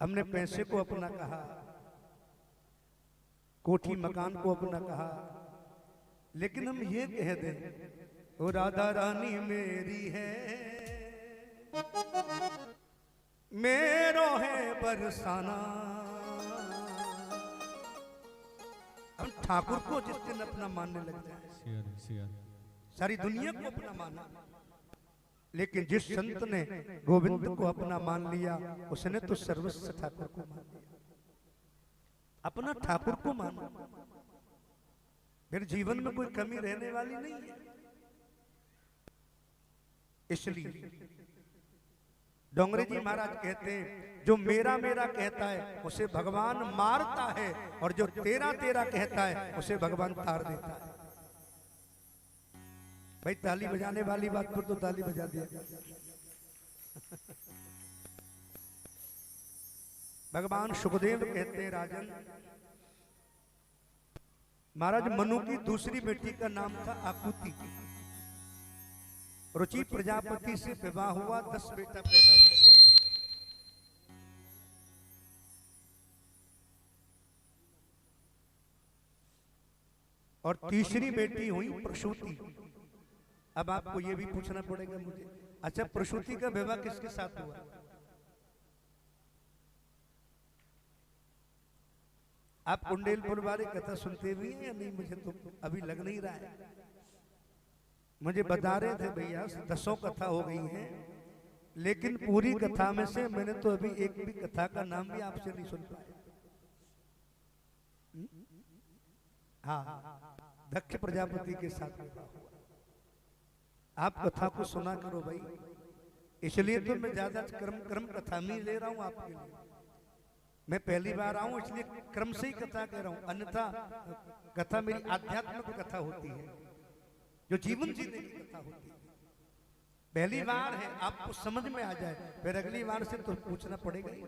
B: हमने पैसे को अपना कहा, कोठी मकान को अपना कहा, लेकिन हम ये कह दें ओ राधा रानी मेरी है, मेरो है बरसाना। हम ठाकुर को जिस दिन अपना मानने लग जाए, सारी दुनिया को अपना माना, लेकिन जिस संत ने गोविंद को अपना मान लिया, उसने तो सर्वस्व ठाकुर को मान लिया। अपना ठाकुर को मानो, फिर जीवन में कोई कमी रहने वाली नहीं है। इसलिए डोंगरे जी महाराज कहते हैं, जो मेरा मेरा कहता है उसे भगवान मारता है, और जो तेरा तेरा कहता है उसे भगवान तार देता है। भाई ताली बजाने वाली बात पर तो ताली बजा दिया। भगवान सुखदेव कहते हैं, राजन महाराज मनु की दूसरी बेटी का नाम था आकुति। रुचि प्रजापति से विवाह हुआ, 10 बेटा पैदा हुआ। और तीसरी बेटी हुई प्रसूति। अब आपको यह भी पूछना पड़ेगा मुझे, अच्छा प्रसूति का विवाह किसके साथ हुआ? आप कुंडेलपुर वाली कथा सुनते भी हैं या नहीं? मुझे तो अभी लग नहीं रहा है। मुझे बता रहे थे भैया 10 कथा हो गई हैं, लेकिन पूरी कथा में से मैंने तो अभी एक भी कथा का नाम भी आपसे नहीं सुन पाया। हाँ, दक्ष प्रजापति के साथ आप कथा को सुना करो भाई। इसलिए तो मैं ज्यादा क्रम कथा में ले रहा हूं आपके लिए। मैं पहली बार आऊं इसलिए क्रम से ही कथा कह रहा हूं, अन्यथा कथा मेरी आध्यात्मिक कथा होती है, जो जीवन जीने की कथा होती है। पहली बार है, आपको समझ में आ जाए, फिर अगली बार से तो पूछना पड़ेगा ही।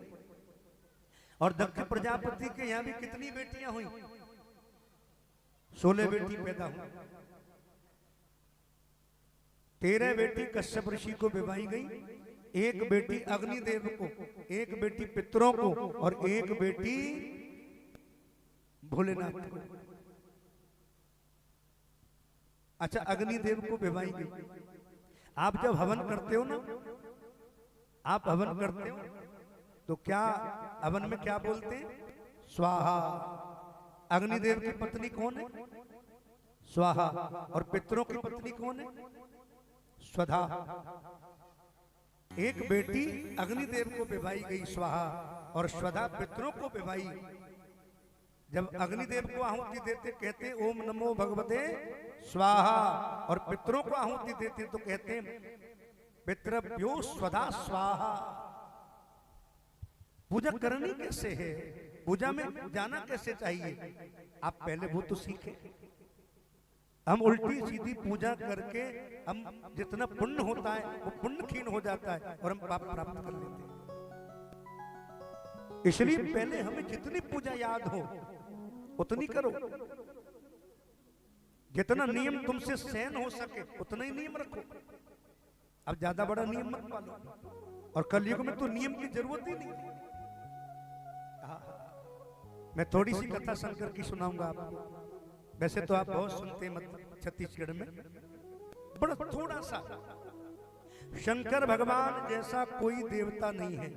B: और दक्ष प्रजापति के यहाँ भी कितनी बेटियां हुई? 16 बेटी पैदा हुई। 13 बेटी कश्यप ऋषि को विवाही गई, एक बेटी अग्निदेव को, एक बेटी पितरों को और एक बेटी भोलेनाथ को। अच्छा, अग्निदेव को विवाही गई। आप जब हवन करते हो ना, आप हवन करते हो तो क्या हवन में क्या बोलते हैं? स्वाहा। अग्निदेव की पत्नी कौन है? स्वाहा। और पितरों की पत्नी कौन है? स्वधा। एक बेटी अग्निदेव को विवाही गई स्वाहा, और स्वधा पितरों को विवाही। जब अग्निदेव को आहुति देते कहते ओम नमो भगवते स्वाहा, और पितरों को आहुति देते तो कहते पितृभ्यो स्वधा स्वाहा। पूजा करनी कैसे है, पूजा में जाना कैसे चाहिए, आप पहले वो तो सीखें। हम उल्टी सीधी पूजा करके हम जितना पुण्य होता है वो पुण्य क्षीण हो जाता है और हम पाप प्राप्त कर लेते हैं। इसलिए पहले हमें जितनी पूजा याद हो उतनी करो। जितना नियम तुमसे सहन हो सके उतना ही नियम रखो। अब ज्यादा बड़ा नियम मत पालो, और कलयुग में तो नियम की जरूरत ही नहीं। मैं थोड़ी सी कथा शंकर की सुनाऊंगा आपको। वैसे तो आप बहुत सुनते मत छत्तीसगढ़ में, बड़ा थोड़ा सा। शंकर भगवान जैसा कोई देवता नहीं है।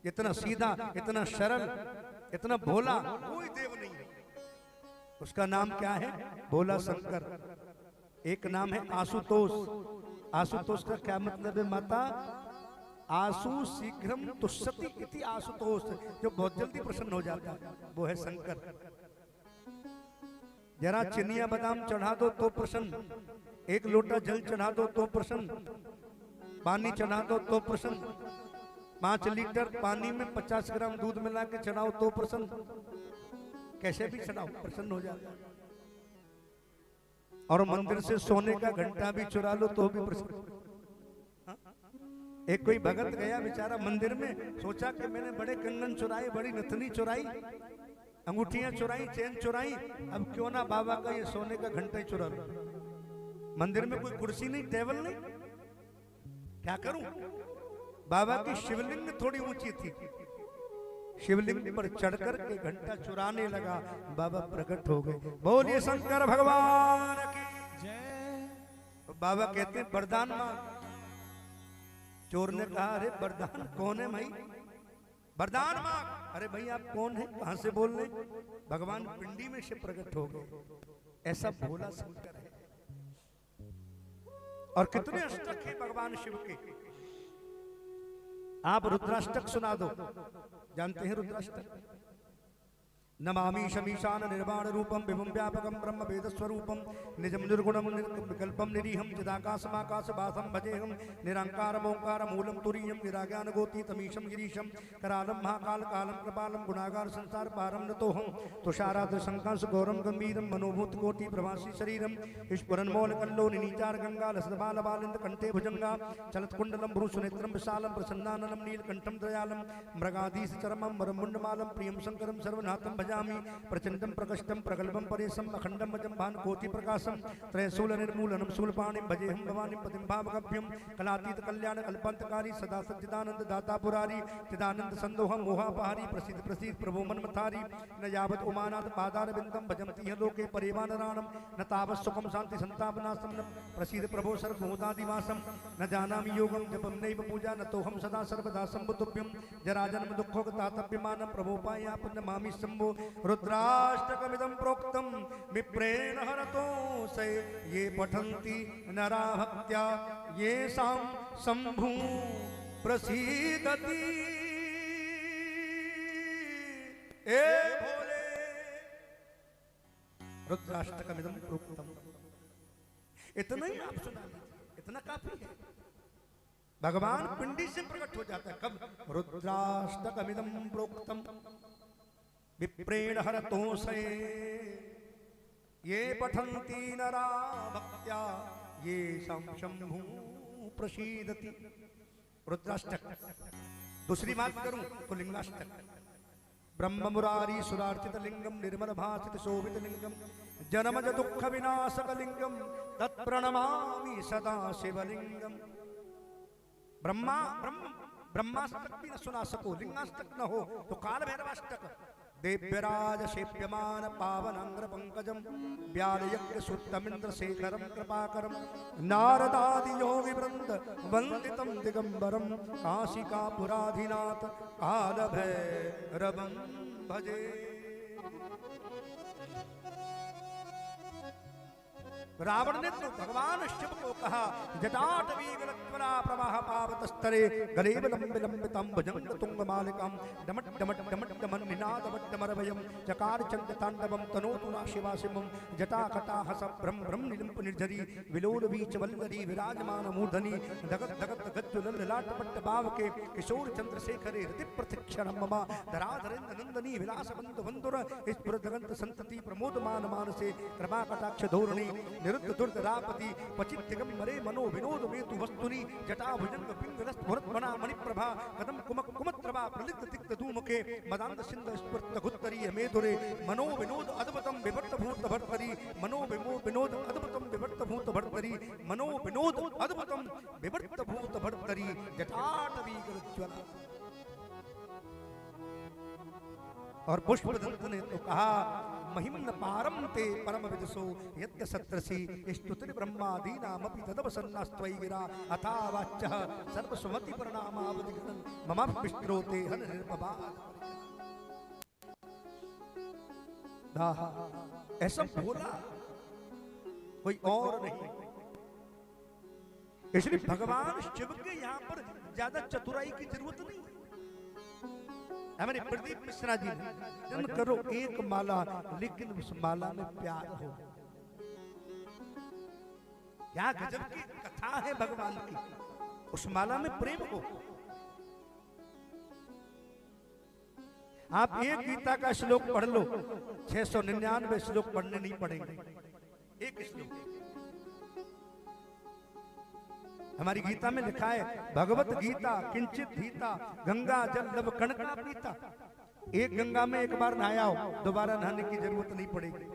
B: इतना सीधा, इतना सरल, इतना भोला कोई देव नहीं है। उसका नाम क्या है? भोला शंकर। एक नाम है आशुतोष। आशुतोष का क्या मतलब है माता? आशु शीघ्रम तुष्यति इति आशुतोष, जो बहुत जल्दी प्रसन्न हो जाता है, वो है शंकर। जरा चिनिया बादाम चढ़ा दो तो प्रसन्न, एक लोटा जल चढ़ा दो तो प्रसन्न, पानी चढ़ा दो तो प्रसन्न, 5 लीटर पानी में 50 ग्राम दूध मिला के चढ़ाओ तो प्रसन्न। कैसे भी चढ़ाओ प्रसन्न हो जाता है। और मंदिर से सोने का घंटा भी चुरा लो तो भी प्रसन्न। एक कोई भगत गया बेचारा मंदिर में, सोचा कि मैंने बड़े कंगन चुराए, बड़ी नथनी चुराई, अंगूठियां चुराई, चेन चुराई, अब क्यों ना बाबा का ये सोने का घंटा ही चुरा लो। मंदिर में कोई कुर्सी नहीं, टेबल नहीं, क्या करूं? बाबा की शिवलिंग थोड़ी ऊंची थी, शिवलिंग पर चढ़कर के घंटा चुराने लगा। बाबा प्रकट हो गए। बोलिए शंकर भगवान की जय। बाबा कहते हैं वरदान मांग। चोर ने कहा अरे वरदान कौन है भाई? वरदान मांग। अरे भाई आप कौन है, कहां से बोल रहे? भगवान पिंडी में से प्रकट हो गए। ऐसा भोला शंकर है। और कितने अष्टक है भगवान शिव के। आप रुद्राष्टक सुना दो। जानते हैं रुद्राष्टक? नमामि शमीशान निर्वाण रूपम विभुम व्यापकम ब्रह्म वेद स्वरूपम निजम निर्गुणम विकल्पम निरीहम चिदाकाशमाकाश वासम भजेहम निरंकारम ओंकार मूलम तुरीयम निराज्ञान गोतीतमीशम गिरीशम करालम महाकाल कालम कृपालम गुणागार संसार पारम नतोहम तुषाराद्र शंकाश गौरम गंभीरम मनोभूत कोटि प्रवासी शरीरम ईश्वरन मौल कल्लो नीचार गंगा लसबाल बालिंद कंठे भुजंगा चलत कुंडलम भ्रूसुनेत्रम विशालम प्रसन्नाननम नीलकंठम दयालम मृगाधीश चरमम वरमुंडमालम प्रियम शंकरम सर्वनाथम भजामि प्रचंडम प्रकष्टम प्रगल्भम परेशम अखंडम अजंभान कोटि प्रकाशम त्रयशूल निर्मूलनम शूलपाणिम भजेहम भवानी पतिम भावगभ्यम कलातीत कल्याण कल्पांतकारी सदा सच्चिदानंद दाता पुरारी चिदानंद संदोहम मोहापहारी प्रसिद्ध प्रसिद्ध प्रभु मनमथारी न यावत उमानाथ पादार बिंदम भजमति ह लोके परिवानराणम न तावत् सुखम शांति संतापनाशम न प्रसिद्ध प्रभो सर्वभूतादिवासम न जानामि योगम जपम नैव पूजा न तोहम सदा सर्वदा शंभुतुभ्यम जरा जन्म दुःखोगतातप्यमानं प्रभोपायापन्न नमामि शंभो रुद्राष्टकमिदं प्रोक्तं विप्रेण हरतो से ये पठन्ति नरा भक्त्या येषां शंभु प्रसीदति। ए भोले रुद्राष्टकमिदं प्रोक्तं। इतना ही आप सुना लीजिए, इतना काफी है। भगवान पिंडी से प्रकट हो जाता है कब? रुद्राष्टकमिदं प्रोक्तं विप्रेण हरतो से ये पठन्ति नरा भक्त्या ये शंभु प्रसीदति। रुद्राष्टक दूसरी बात करूं तो लिंगाष्टक, ब्रह्म मुरारी सुरार्चित लिंगम निर्मल भासित शोभित लिंगम जन्मज दुख विनाशक लिंगम तत्प्रणमामि सदा शिवलिंगम। ब्रह्माष्टक भी न सुना सको, लिंगाष्टक न हो तो काल भैरवाष्टक। देव्यराज शेप्यमान पावन अंग्र पंकजम व्याल यज्ञ सुत्तमिंद्र शेखरम कृपाकरम नारदादि योगी वृंद वंदितम दिगंबरम काशिकापुराधिनाथ काल भैरवम भजे। रावण ने तो भगवान शिव को कहा, जटाटवीगलत्वरा प्रवाह पावतस्तरे गले लंबे लंबितम भुजंग तुंग मालिकम डमट डमट डमट डमन निनाद वट्टमरवयम चकार चंद तांडवम तनोतुना शिवाशिवम जटा कटा हस भ्रम भ्रम निलिंप निर्झरी विलोल बीच वल्लरी विराजमान मूर्धनि धगत धगत गज्जुल लाट पट्ट बाव के किशोर चंद्रशेखरे हृदय प्रतीक्षण ममा धराधरेन्द्र नंदनी विलास बंधु बंधुर स्फुर जगंत संतति प्रमोदमान मानसे कृपा कटाक्ष धोरणी निरुद्ध दुर्धरापति पचित दिगंबरे मनो विनोद मेतु वस्तुनि जटा भुजंग पिंगलस भरतमणा मणिप्रभा कदम कुमक कुमत्रभा प्रलित तिक्त धूमके मदांत सिंध स्फुरत गुत्तरी मेधुरे मनो विनोद अद्भुतम विवर्त भूत भर्तरी मनो विनोद अद्भुतम विवर्त भूत भर्तरी मनो विनोद अद्भुतम विवर्त भूत भर्तरी जटाटवीगलज्वला। और पुष्पदंत ने तो कहा, महिम्न पारम ते परम विदसो यद्य सत्रसी स्तुति ब्रह्मादीनामपि तदवसन्नास्त्वयि गिरा अथा वाच्यः सर्वसुमति परिणामावधिगणं मम विष्णोते हन निर्भवाद। ऐसा बोला कोई और नहीं। इसलिए भगवान शिव के यहाँ पर ज्यादा चतुराई की जरूरत नहीं। हमारे प्रदीप मिश्रा जी ने जन्म करो एक माला लेकिन उस माला में प्यार हो। क्या गजब की कथा है भगवान की, उस माला में प्रेम हो। आप एक गीता का श्लोक पढ़ लो, 699 श्लोक पढ़ने नहीं पड़ेंगे, एक श्लोक। हमारी गीता में लिखा है, भगवत गीता किंचित गीता गंगा जल लब कणका पीता। एक गंगा में एक बार नहाया हो, दोबारा नहाने की जरूरत नहीं पड़ेगी।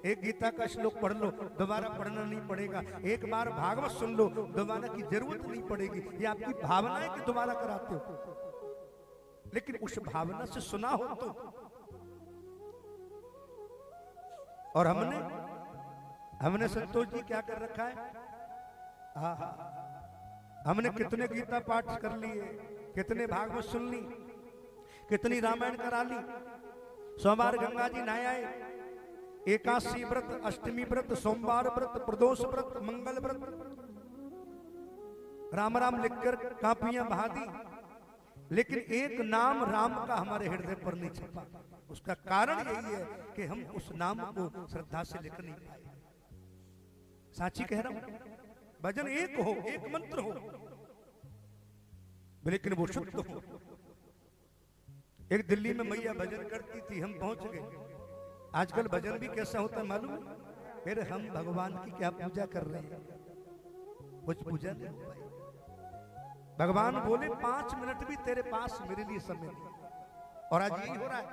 B: एक गीता का श्लोक पढ़ लो, दोबारा पढ़ना नहीं पड़ेगा। एक बार भागवत सुन लो, दोबारा की जरूरत नहीं पड़ेगी। ये आपकी भावना है कि दोबारा कराते हो, लेकिन उस भावना से सुना हो तो। और हमने संतोष जी क्या कर रखा है, हमने कितने गीता पाठ कर लिए, कितने भागवत सुन ली, कितनी रामायण करा ली। सोमवार गंगा जी नहाए आए, एकादशी व्रत, अष्टमी व्रत, सोमवार व्रत, प्रदोष व्रत, मंगल व्रत, राम राम लिखकर कापियां बहा दी, लेकिन एक नाम राम का हमारे हृदय पर नहीं छपा। उसका कारण यही है कि हम उस नाम को श्रद्धा से लिख नहीं पाए। साची कह रहा हूं, भजन एक हो, एक मंत्र हो, लेकिन वो शुद्ध हो। एक दिल्ली में मैया भजन करती थी, हम पहुंच गए। आजकल भजन भी कैसा होता है मालूम? फिर हम भगवान की क्या पूजा कर रहे हैं, कुछ पूजा नहीं हो पाई। भगवान बोले 5 मिनट भी तेरे पास मेरे लिए समय नहीं। और आज यही हो रहा है,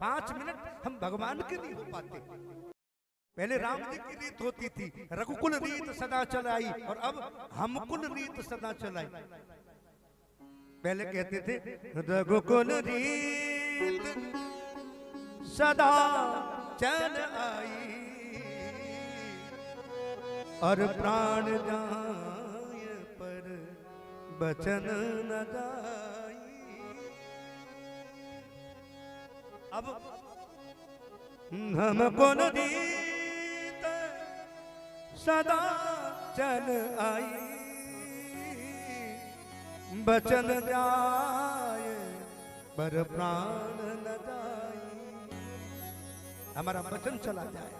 B: 5 मिनट हम भगवान के लिए हो पाते। पहले राम जी की रीत होती थी, रघुकुल रीत सदा चलाई, और अब हमकुल रीत सदा चलाई। पहले कहते थे रघुकुल रीत सदा चल आई, और प्राण जाए पर बचन न जाई। अब हमको रीत सदा चल आई, बचन जाए पर प्राण न जाए। हमारा वचन चला जाए,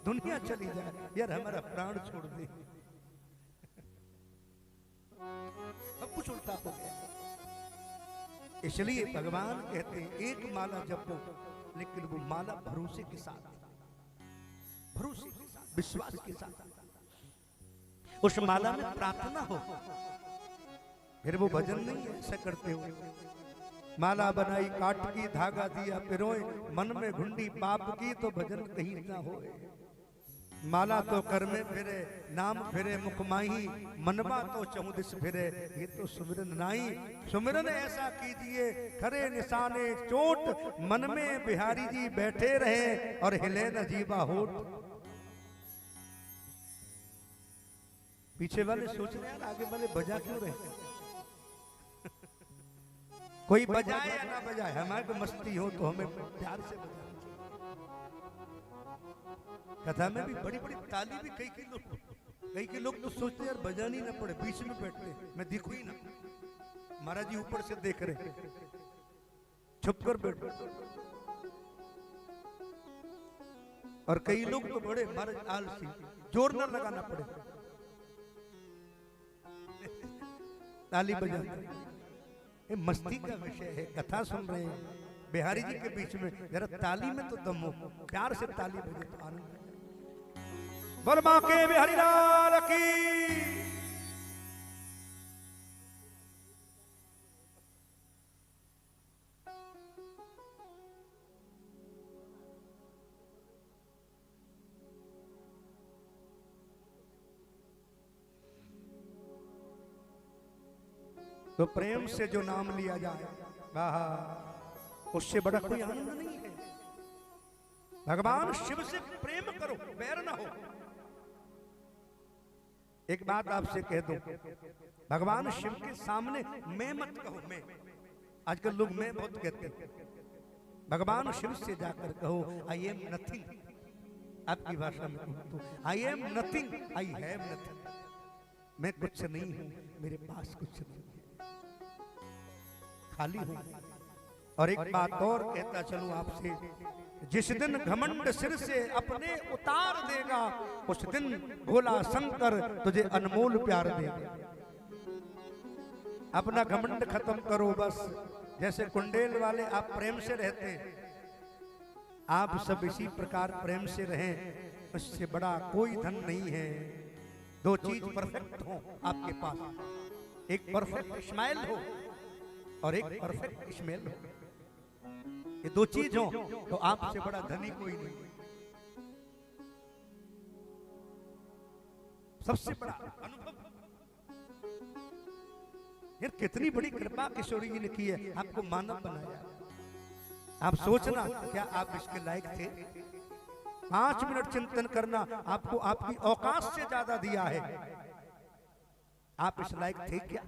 B: दुनिया चली जाए, यार हमारा प्राण छोड़ दे। अब कुछ उल्टा हो गया। इसलिए भगवान कहते हैं एक माला जपो, लेकिन वो माला भरोसे के साथ, भरोसे के साथ, विश्वास के साथ। उस माला में प्रार्थना हो, फिर वो भजन नहीं है ऐसा करते हो। माला बनाई काट की धागा दिया पिरोए, मन में घुंडी पाप की तो भजन कहीं ना होए। माला तो कर में फिरे नाम फिरे मुखमाही, मनवा तो चहुदिस फिरे ये तो सुमिरन नाई। सुमिरन ऐसा कीजिए खरे निशाने चोट, मन में बिहारी जी बैठे रहे और हिले न जीवा होठ। पीछे वाले सोच रहे हैं आगे वाले बजा क्यों रहे। कोई बजाए या ना बजाए, हमारे को मस्ती हो तो हमें प्यार से बजाए। कथा में भी बड़ी बड़ी ताली भी कई के लोग तो सोचते यार बजानी ना पड़े, बीच में बैठते मैं दिखू ही ना, महाराज जी ऊपर से देख रहे छुप कर बैठ। और कई लोग तो बड़े महाराज आलसी, जोर न लगाना पड़े ताली बजाते। ये मस्ती का विषय है, कथा सुन रहे हैं बिहारी जी के बीच में, जरा ताली में तो दम हो, प्यार से ताली बजे तो आनंद। बलमा के बिहारी लाल की। तो प्रेम से जो नाम लिया जाए उससे बड़ा कोई आनंद नहीं है। भगवान शिव से प्रेम करो, बैर ना हो। एक बात आपसे कह दूं, भगवान शिव के सामने मैं मत कहो। मैं आजकल लोग मैं बहुत कहते हैं, भगवान शिव से जाकर कहो आई एम नथिंग। आपकी भाषा में तो I am nothing, I have nothing. मैं कुछ नहीं हूं, मेरे पास कुछ नहीं है, खाली हूं। और एक बात और कहता चलूं आपसे, जिस दिन घमंड सिर से अपने उतार देगा, उस दिन भोला शंकर तुझे अनमोल प्यार देगा। अपना घमंड खत्म करो बस। जैसे कुंडेल वाले आप प्रेम से रहते हैं, आप सब इसी प्रकार प्रेम से रहें, उससे बड़ा कोई धन नहीं है। दो चीज परफेक्ट हो आपके पास, एक परफेक्ट स्माइल हो और एक परफेक्ट स्मेल हो। ये दो चीज हो तो आपसे बड़ा धनी कोई नहीं। सबसे बड़ा अनुभव यार, कितनी बड़ी कृपा किशोरी जी ने की है, आपको मानव बनाया। आप सोचना क्या आप इसके लायक थे? 5 मिनट चिंतन करना, आपको आपकी औकात से ज्यादा दिया है। आप इस लायक थे क्या?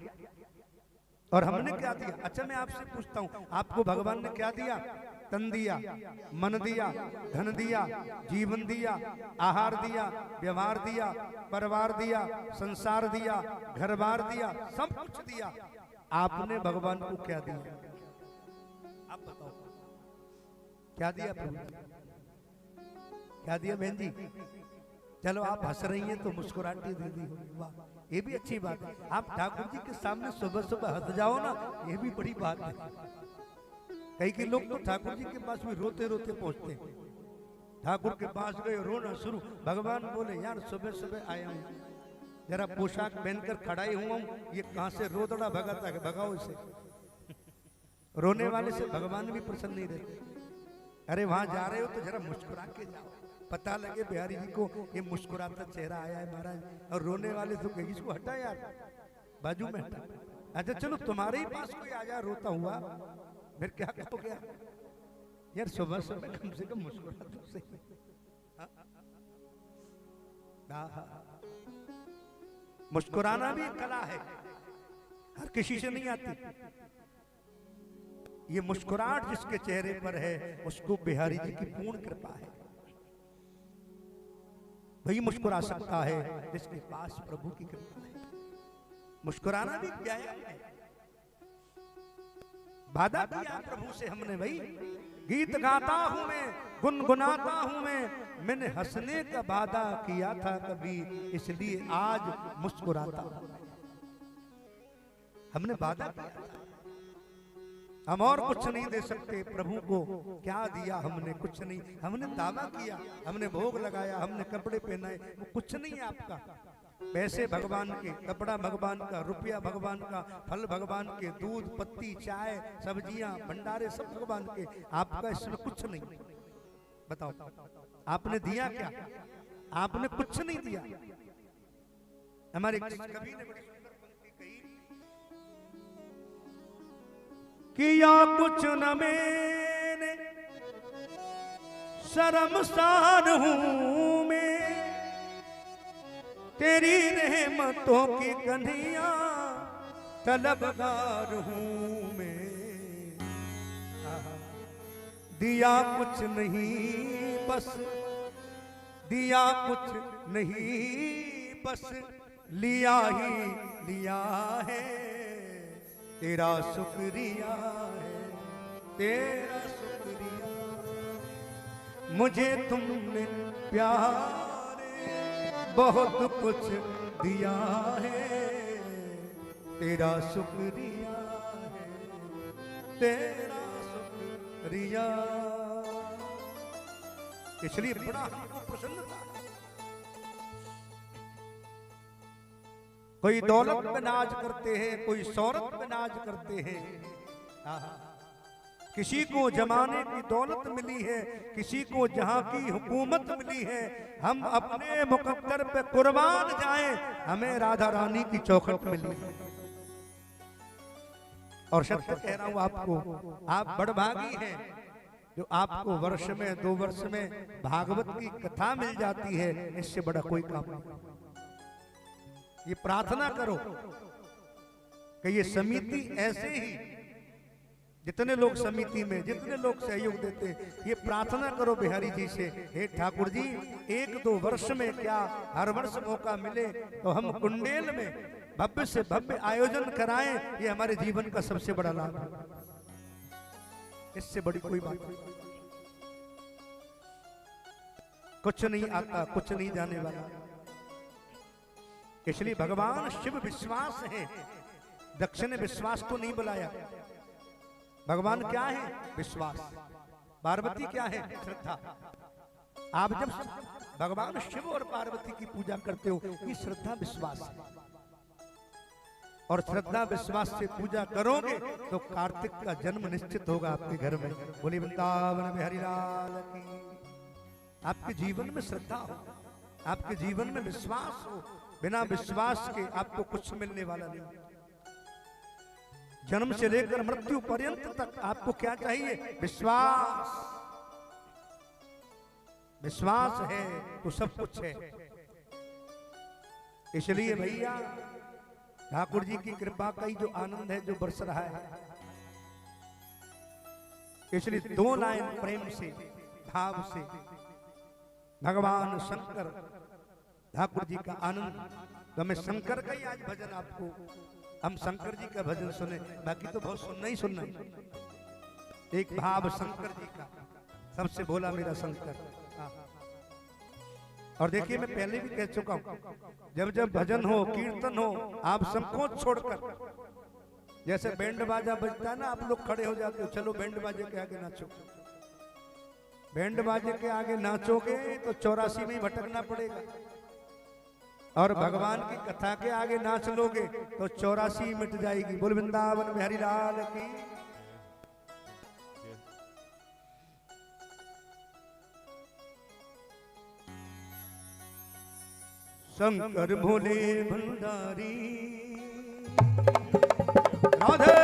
B: और हमने क्या दिया? अच्छा मैं आपसे पूछता हूं, आपको भगवान ने क्या दिया? तन दिया, मन दिया, धन दिया, जीवन दिया, आहार दिया, व्यवहार दिया, परिवार दिया, संसार दिया, घर बार दिया, सब कुछ दिया। आपने भगवान को क्या दिया? आप बताओ क्या दिया प्रभु? क्या दिया बहन जी? चलो आप हंस रही हैं तो मुस्कुराहट दे दी, वाह ये भी अच्छी बात है। आप ठाकुर जी के सामने सुबह सुबह हंस जाओ ना, ये भी बड़ी बात है। कई लोग तो ठाकुर जी के पास भी रोते रोते पहुंचते हैं। ठाकुर के पास गए, रोना शुरू। भगवान बोले यार सुबह सुबह आया हूँ, जरा पोशाक पहनकर खड़ा ही हुआ हूँ, ये कहां से रो दौड़ा भगाता है, भगाओ इसे। रोने वाले से भगवान भी प्रसन्न नहीं रहते। अरे वहां जा रहे हो तो जरा मुस्कुरा के जाओ, पता लगे बिहारी जी को ये मुस्कुराता चेहरा आया है महाराज। और रोने वाले तो कहीं इसको हटा यार, बाजू में हटा। अच्छा चलो तुम्हारे ही पास कोई आ जाए रोता हुआ, फिर क्या कहोगे यार? सुबह सुबह कम से कम मुस्कुरा तो सही। मुस्कुराना भी एक कला है, हर किसी से नहीं आती। ये मुस्कुराहट जिसके चेहरे पर है उसको बिहारी जी की पूर्ण कृपा है। वही मुस्कुरा सकता है जिसके पास प्रभु की कृपा है। मुस्कुराना भी व्यायाम है। वादा किया प्रभु से हमने, भाई गीत गाता हूं मैं, गुनगुनाता हूं मैंने हंसने का वादा किया था कभी, इसलिए आज मुस्कुराता हूं। हमने वादा किया था, हम और कुछ नहीं दे सकते प्रभु को। क्या दिया हमने? कुछ नहीं। हमने दावा किया, हमने भोग लगाया, हमने कपड़े पहनाए, वो कुछ नहीं है आपका। पैसे भगवान के, कपड़ा भगवान का, रुपया भगवान का, फल भगवान के, दूध पत्ती चाय सब्जियां भंडारे सब भगवान के। आपका इसमें कुछ नहीं। बताओ आपने दिया क्या? आपने कुछ नहीं दिया। हमारे कवि ने बड़ी सुंदर पंक्ति कही, किया कुछ न मैंने शर्मसार हूं मैं, तेरी रहमतों की कन्हैया तलबगार हूं मैं। दिया कुछ नहीं बस, दिया कुछ नहीं बस, लिया ही लिया है, तेरा शुक्रिया है, तेरा शुक्रिया। मुझे तुमने प्यारे बहुत कुछ दिया है, तेरा शुक्रिया है, तेरा शुक्रिया। इसलिए बड़ा हमको प्रसन्नता। कोई दौलत में नाज करते हैं, कोई शौहरत में नाज करते हैं। किसी को जमाने की दौलत मिली है, किसी को जहां की हुकूमत मिली है। हम अपने मुकद्दर पे कुर्बान जाएं, हमें राधा रानी की चौखट मिली है। और सत्य कह रहा हूं आपको, आप बड़भागी हैं जो आपको वर्ष में 2 वर्ष में भागवत की कथा मिल जाती है। इससे बड़ा कोई काम नहीं। ये प्रार्थना करो कि ये समिति ऐसे ही, जितने लोग समिति में, जितने लोग सहयोग देते हैं, ये प्रार्थना करो बिहारी जी से, हे ठाकुर जी 1-2 वर्ष में क्या हर वर्ष मौका मिले तो हम कुंडेल में भव्य से भव्य आयोजन कराएं। ये हमारे जीवन का सबसे बड़ा लाभ है। इससे बड़ी कोई बात नहीं। कुछ नहीं आता, कुछ नहीं जाने वाला। इसलिए भगवान शिव विश्वास है, दक्ष ने विश्वास को नहीं बुलाया। भगवान क्या है? विश्वास। पार्वती क्या है? श्रद्धा। आप जब भगवान शिव और पार्वती की पूजा करते हो, ये श्रद्धा विश्वास है। और श्रद्धा विश्वास से पूजा करोगे तो कार्तिक का जन्म निश्चित होगा आपके घर में। बोली वृंदावन में हरि लाल की। आपके जीवन में श्रद्धा हो, आपके जीवन में विश्वास हो। बिना विश्वास के आपको कुछ मिलने वाला नहीं। जन्म से लेकर मृत्यु पर्यंत तक आपको क्या चाहिए? विश्वास। विश्वास है तो सब कुछ है। इसलिए भैया ठाकुर जी की कृपा का ही जो आनंद है, जो बरस रहा है। इसलिए 2 लाइन प्रेम से, भाव से भगवान शंकर ठाकुर जी का आनंद। तो हमें शंकर का ही आज भजन, आपको हम शंकर जी का भजन सुने, बाकी तो बहुत सुनना ही सुनना है। एक भाव शंकर जी का, सबसे भोला मेरा शंकर। और देखिए मैं पहले भी कह चुका हूं, जब जब भजन हो, कीर्तन हो, आप संकोच छोड़कर, जैसे बैंड बाजा बजता है ना, आप लोग खड़े हो जाते हो, चलो बैंड बाजे के आगे नाचो। बैंड बाजे के आगे नाचोगे तो 84 में भटकना पड़ेगा। और भगवान की कथा के आगे नाच लोगे तो 84 मिट जाएगी। बोल वृंदावन में हरि लाल की। शंकर भोले भंडारी राधे।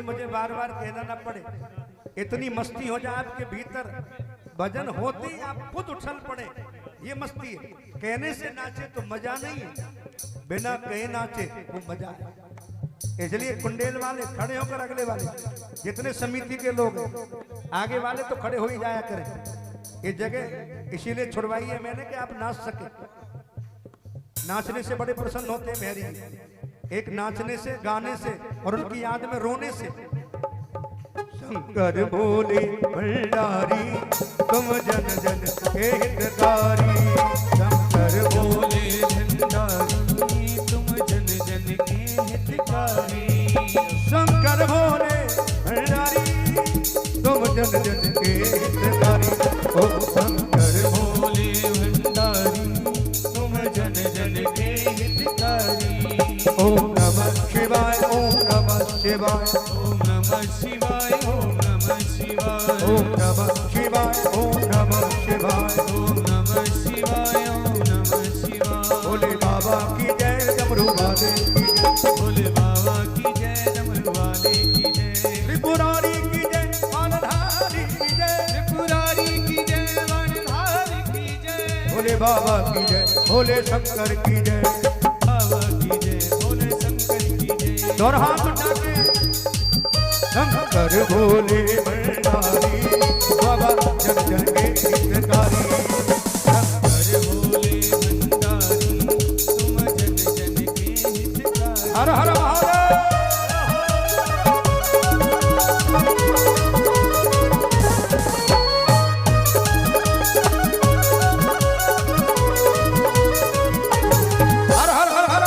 B: मुझे बार बार कहना ना पड़े, इतनी मस्ती हो जाए आपके भीतर, भजन होते ही आप खुद उछल पड़े। ये मस्ती है। कहने से नाचे तो मजा नहीं है, बिना कहे नाचे वो मजा है। इसलिए कुंडेल वाले खड़े होकर, अगले वाले जितने समिति के लोग हैं, आगे वाले तो खड़े हो ही जाया करें। ये जगह इसीलिए छुड़वाई है मैंने कि आप नाच सके। नाचने से बड़े प्रसन्न होते हैं मेहरी, एक नाचने से, गाने से और उनकी याद में रोने से। शंकर बोले भंडारी तुम जन जन के हितकारी, शंकर बोले
A: भंडारी तुम जन जन के हितकारी,
B: शंकर भोले भंडारी तुम जन जन के हितकारी। ओ शंकर
A: भोले भंडारी तुम जन जन के हितकारी।
B: ओम नमः शिवाय, ओम नमः शिवाय,
A: ओम नमः शिवाय, ओम नमः शिवाय,
B: ओम नमः शिवाय, ओम नमः शिवाय,
A: ओम नमः शिवाय, ओम नमः शिवाय।
B: भोले बाबा की जय, डमरू वाले की जय,
A: भोले बाबा की जय, डमरू वाले की जय,
B: त्रिपुरारी की जय, मानधारी की जय,
A: त्रिपुरारी की जय, वाणधारी की जय,
B: भोले बाबा की जय, भोले शंकर की जय,
A: बाबा की जय, भोले शंकर की जय।
B: दोनों हाथ उठा के शंकर भोले भंडारी बाबा जन जन के हितकारी,
A: शंकर भोले भंडारी तुम जन जन के हितकारी।
B: हर हर महादेव। हर हर हर हर।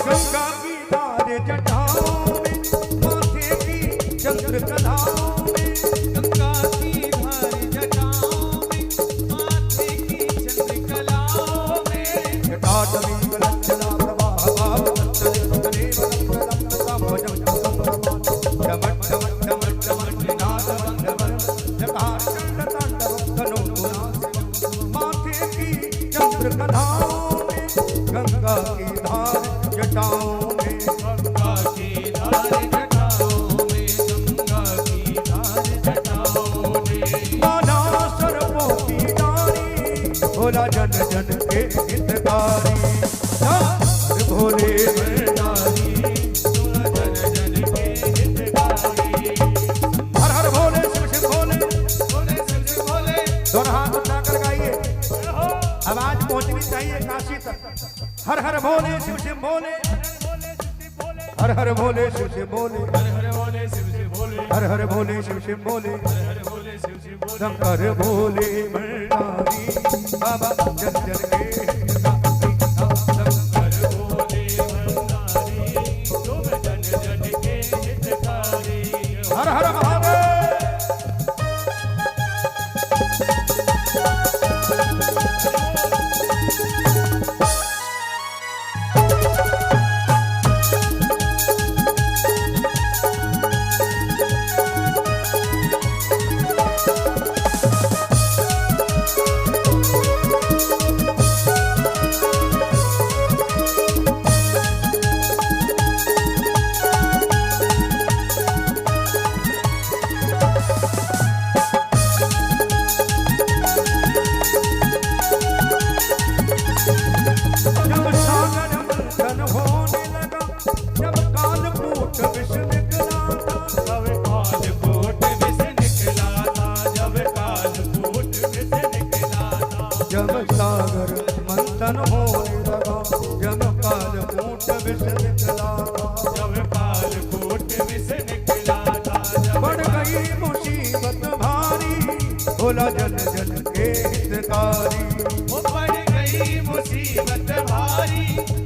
B: गंगा की धार जटाओं में, माथे की चंद्रकलाओं में,
A: गंगा की धार जटाओं में, माथे की चंद्रकलाओं में,
B: जटाटवी कलंचला प्रवाह भाव तत्तरे भगने वलंबरम भजम संभ्रम, डमट डमट डमट डमट नाद बंधवन, जटाचंड तांडव धनो गुणासिम, माथे की चंद्रकलाओं में, गंगा की धार जटाओं में,
A: गंगा की धार जटाओं में, गंगा की धार जटाओं में,
B: माना सर्पों की डाली, भोला जन जन के हितकारी, शंकर भोले
A: भंडारी तुम जन जन के हितकारी।
B: हर हर भोले शिव शिव भोले,
A: भोले शिव शिव भोले,
B: दोनों हाथ उठाकर गाइए, आवाज पहुंचनी चाहिए काशी तक। हर हर भोले शिव शिव भोले, हर हर भोले शिव शिव भोले,
A: हर हर भोले शिव शिव भोले,
B: हर हर भोले शिव शिव भोले,
A: हर हर भोले शिव शिव भोले,
B: शंकर भोले भंडारी बाबा जन जन के हितकारी,
A: शंकर भोले भंडारी तुम जन जन के हितकारी।
B: हर हर महादेव। जब सागर मंथन होने लगा, जब काल कूट विष निकला था,
A: जब काल कूट विष निकला था, जब काल कूट विष निकला था,
B: जब सागर मंथन होने लगा, जब काल कूट विष निकला था,
A: जब काल कूट विष निकला था, जब
B: बढ़ गई मुसीबत भारी, भोला जन जन के हितकारी,
A: वो बढ़ गई मुसीबत भारी,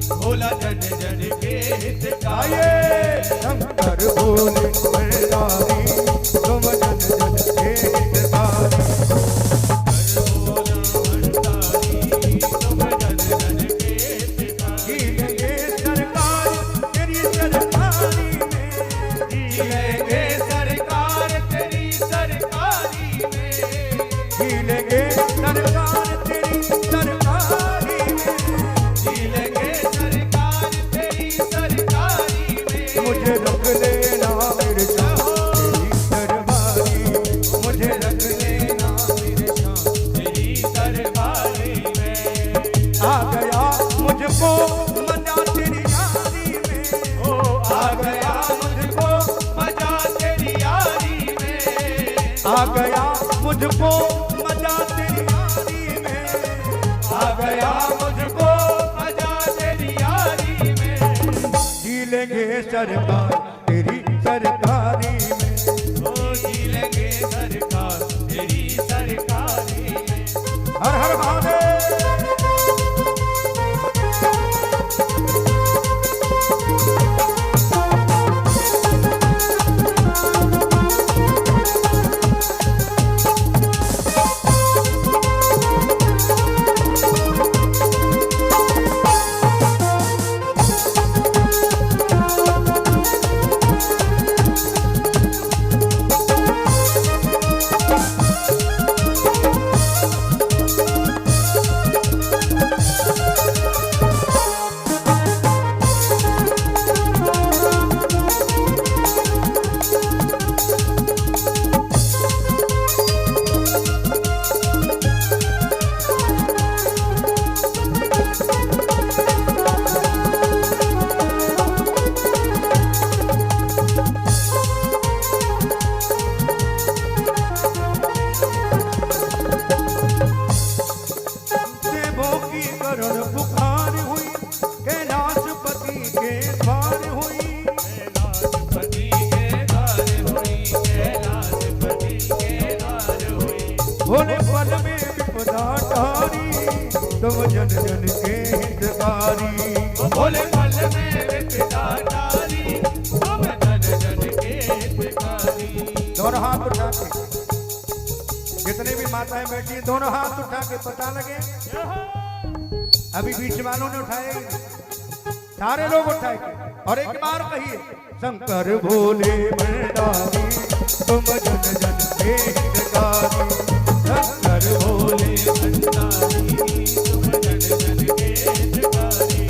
A: भोला जन जन के हितकारी।
B: आइए शंकर भोले भंडारी तुम जन जन के हितकारी,
A: भोला भंडारी तुम जन जन के हितकारी।
B: की लेंगे सरकार तेरी सरकारी में,
A: जी
B: आ गया मुझको मजा तेरी यारी में,
A: ओ आ गया मुझको मजा तेरी यारी में,
B: आ गया मुझको मजा तेरी यारी में,
A: आ गया मुझको मजा तेरी यारी में।
B: जी लेंगे सरकार तेरी सरकारी में,
A: ओ जी लेंगे सरकार तेरी सरकारी में।
B: हर हर महादेव। बुखार हुई कैलाशपति के द्वार हुई,
A: कैलाशपति के द्वार हुई, कैलाशपति के द्वार हुई।
B: भोले पल में विपदा टारी तुम जन जन के हितकारी,
A: भोले पल में विपदा टारी तुम जन जन के हितकारी।
B: दोनों हाथ उठा के, जितने भी माताएं बैठी हैं दोनों हाथ उठा के पता लगे। अभी बीच वालों ने उठाए, सारे लोग उठाए और एक बार कहिए शंकर भोले भंडारी तुम जन जन के हितकारी, शंकर भोले
A: भंडारी तुम जन जन के हितकारी।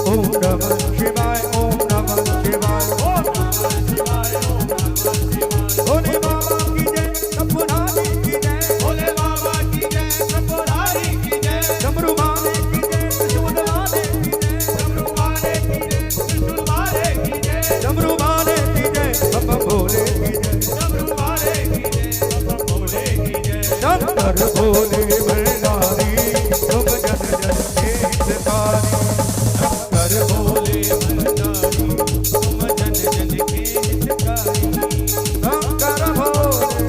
B: ओम नमः शिवाय, ओम नमः शिवाय,
A: ओम नमः शिवाय, ओम नमः शिवाय।
B: भोले बाबा की जय, त्रिपुरारी की जय,
A: भोले बाबा की जय, त्रिपुरारी की जय,
B: डमरू वाले की जय, त्रिशूल वाले की जय,
A: डमरू वाले की जय, त्रिशूल वाले की जय,
B: डमरू वाले की जय, बाबा भोले की जय,
A: डमरू वाले की जय, बाबा भोले की जय।
B: शंकर भोले भंडारी तुम जन जन के हितकारी, शंकर भोले
A: भंडारी तुम जन जन के हितकारी।
B: शंकर भोले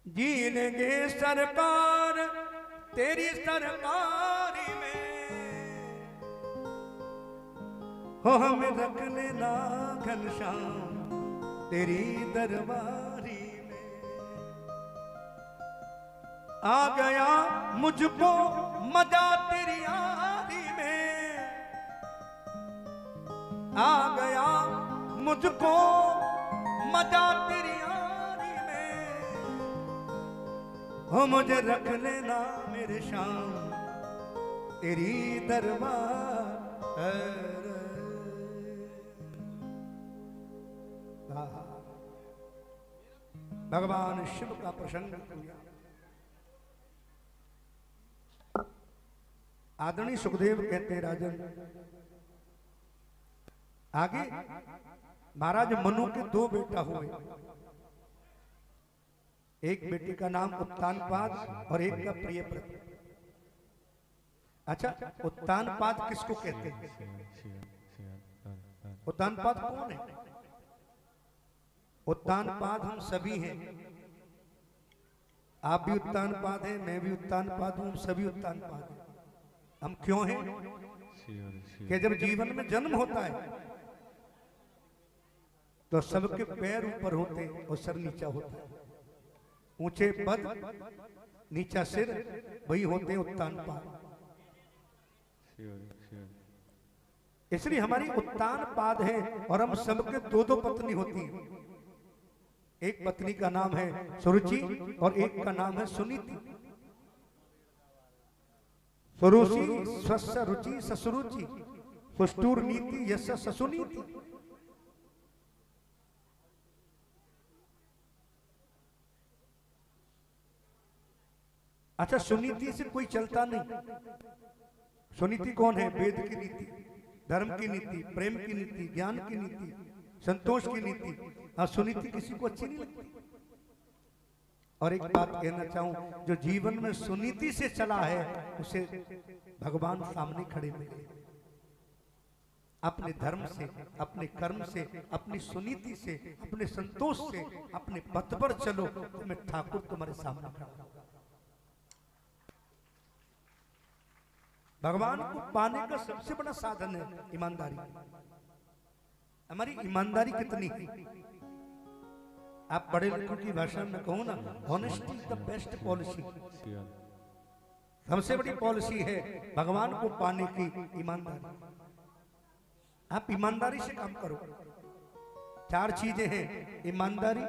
B: जी लेंगे सरकार तेरी सरकारी में, हो हमें रख लेना घनश्याम तेरी दरबारी में, आ गया मुझको मजा तेरी यारी में, आ गया मुझको मजा तेरी यारी में, हो मुझे रख लेना मेरे शाम तेरी दरबार। भगवान शिव का प्रसंग किया। आदरणीय सुखदेव कहते हैं राजन, आगे महाराज मनु के दो बेटा हुए, एक बेटे का नाम उत्तानपाद और एक का प्रियव्रत। अच्छा, उत्तानपाद किसको कहते हैं? उत्तानपाद कौन है? उत्तानपाद हम सभी हैं, आप भी उत्तानपाद हैं, मैं भी उत्तानपाद हूं, हम सभी उत्तानपाद हैं। हम क्यों हैं? कि जब जीवन में जन्म होता है तो सबके पैर ऊपर होते हैं और सर नीचा होता है, ऊंचे पद नीचा सिर, वही होते हैं उत्तानपाद। इसलिए हमारी उत्तान पाद है और हम सबके दो दो पत्नी होती है। एक पत्नी का नाम है सुरुचि और एक का नाम है सुनीति। सुरुचि स्वस्य रुचि ससुरुचि सुष्टुर नीति यस्य ससुनीति। अच्छा, सुनीति से कोई चलता नहीं। सुनीति कौन है? वेद की नीति, धर्म की नीति, प्रेम की नीति, ज्ञान की नीति, संतोष की नीति। और सुनीति किसी को अच्छी नहीं लगती। और एक बात कहना चाहूं, जो जीवन में सुनीति से चला है उसे भगवान सामने खड़े मिले। अपने धर्म से, अपने कर्म से, अपनी सुनीति से, अपने संतोष से, अपने पथ पर चलो, तुम्हें ठाकुर तुम्हारे सामने खड़ा होगा। भगवान को पाने का सबसे बड़ा साधन है ईमानदारी। हमारी ईमानदारी कितनी है? आप बड़े लोगों की भाषा में कहूं ना, honesty is the best policy. सबसे बड़ी पॉलिसी है भगवान को पाने की ईमानदारी। आप ईमानदारी से काम करो। चार चीजें हैं: ईमानदारी,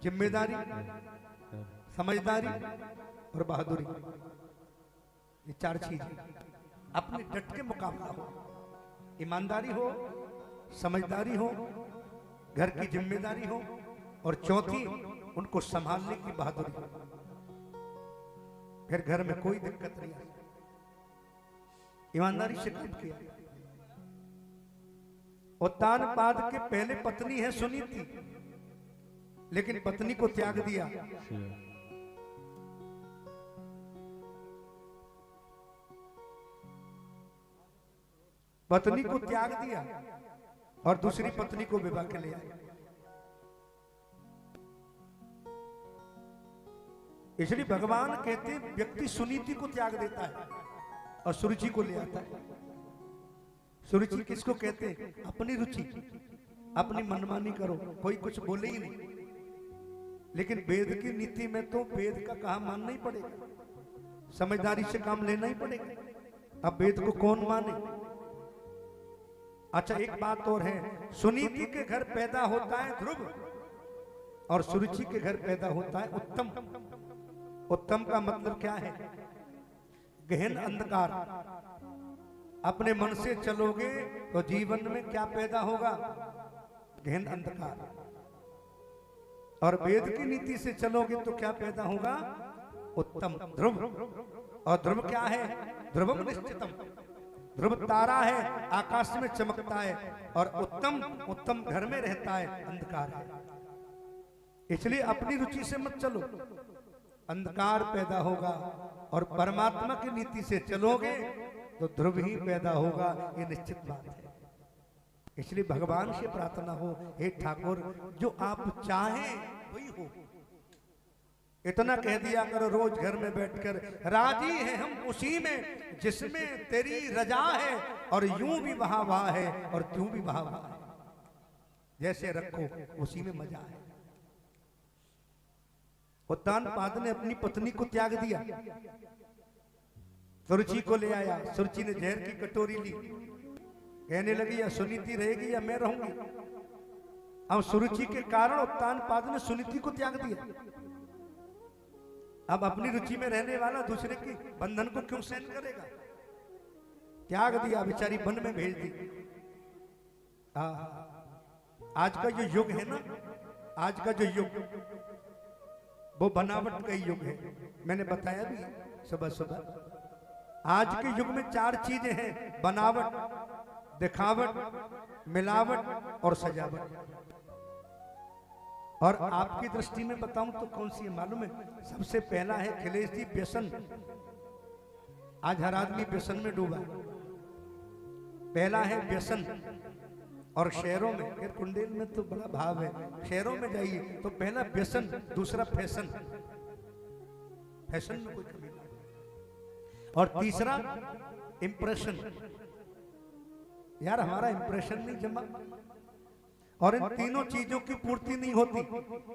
B: जिम्मेदारी, समझदारी और बहादुरी। ये चार चीज अपने डट के मुकाबला हो। ईमानदारी हो, समझदारी हो, घर की जिम्मेदारी हो और चौथी उनको संभालने की बहादुरी हो। फिर घर में कोई दिक्कत नहीं आती। ईमानदारी से काम किया। उत्तान पाद के पहले पत्नी है सुनीति, लेकिन पत्नी को त्याग दिया। पत्नी को त्याग दिया और दूसरी पत्नी को विवाह के ले आया। इसलिए भगवान कहते हैं व्यक्ति सुनीति को त्याग देता है और सुरुचि को ले आता है। सुरुचि किसको कहते हैं? अपनी रुचि, अपनी मनमानी करो, कोई कुछ बोले ही नहीं। लेकिन वेद की नीति में तो वेद का कहा मानना ही पड़ेगा, समझदारी से काम लेना ही पड़ेगा। अब वेद को कौन माने? अच्छा, एक बात और है, सुनीति के घर पैदा होता है ध्रुव और सुरुचि के घर पैदा होता है उत्तम। उत्तम का मतलब क्या है? गहन अंधकार। अपने मन से चलोगे तो जीवन में क्या पैदा होगा? गहन अंधकार। और वेद की नीति से चलोगे तो क्या पैदा होगा? उत्तम, ध्रुव। और ध्रुव क्या है? ध्रुवम निश्चितम। ध्रुव तारा है, आकाश में चमकता है। और उत्तम, उत्तम घर में रहता है, अंधकार है। इसलिए अपनी रुचि से मत चलो, अंधकार पैदा होगा। और परमात्मा की नीति से चलोगे तो ध्रुव ही पैदा होगा, ये निश्चित बात है। इसलिए भगवान से प्रार्थना हो, हे ठाकुर जो आप चाहें वही हो। इतना कह दिया करो रोज घर में बैठकर, राजी हैं हम उसी में जिसमें तेरी रजा है, और यूं भी वहां वहां है और तू भी वहां वहां है। जैसे रखो उसी में मजा है। उत्तान पाद ने अपनी पत्नी को त्याग दिया, सुरुचि को ले आया। सुरुचि ने जहर की कटोरी ली, कहने लगी या सुनीति रहेगी या मैं रहूंगी। अब सुरुचि के कारण उत्तान पाद ने सुनीति को त्याग दिया। अब अपनी रुचि में रहने वाला दूसरे की बंधन को क्यों सहन करेगा? त्याग दिया, बेचारी वन में भेज दी। आज का जो युग है ना, आज का जो युग वो बनावट का युग है। मैंने बताया भी सुबह सुबह। आज के युग में चार चीजें हैं: बनावट, दिखावट, मिलावट और सजावट। और आपकी दृष्टि में बताऊं तो कौन सी है मालूम है? सबसे पहला है खिलेश जी, व्यसन। आज हर आदमी व्यसन में डूबा है। पहला है व्यसन। और शहरों में, फिर कुंडेल में तो बड़ा भाव है, शहरों में जाइए तो पहला व्यसन, दूसरा फैशन। फैशन में कोई कमी नहीं। और तीसरा इंप्रेशन। यार हमारा इंप्रेशन नहीं जमा। और इन तीनों चीजों की पूर्ति नहीं होती,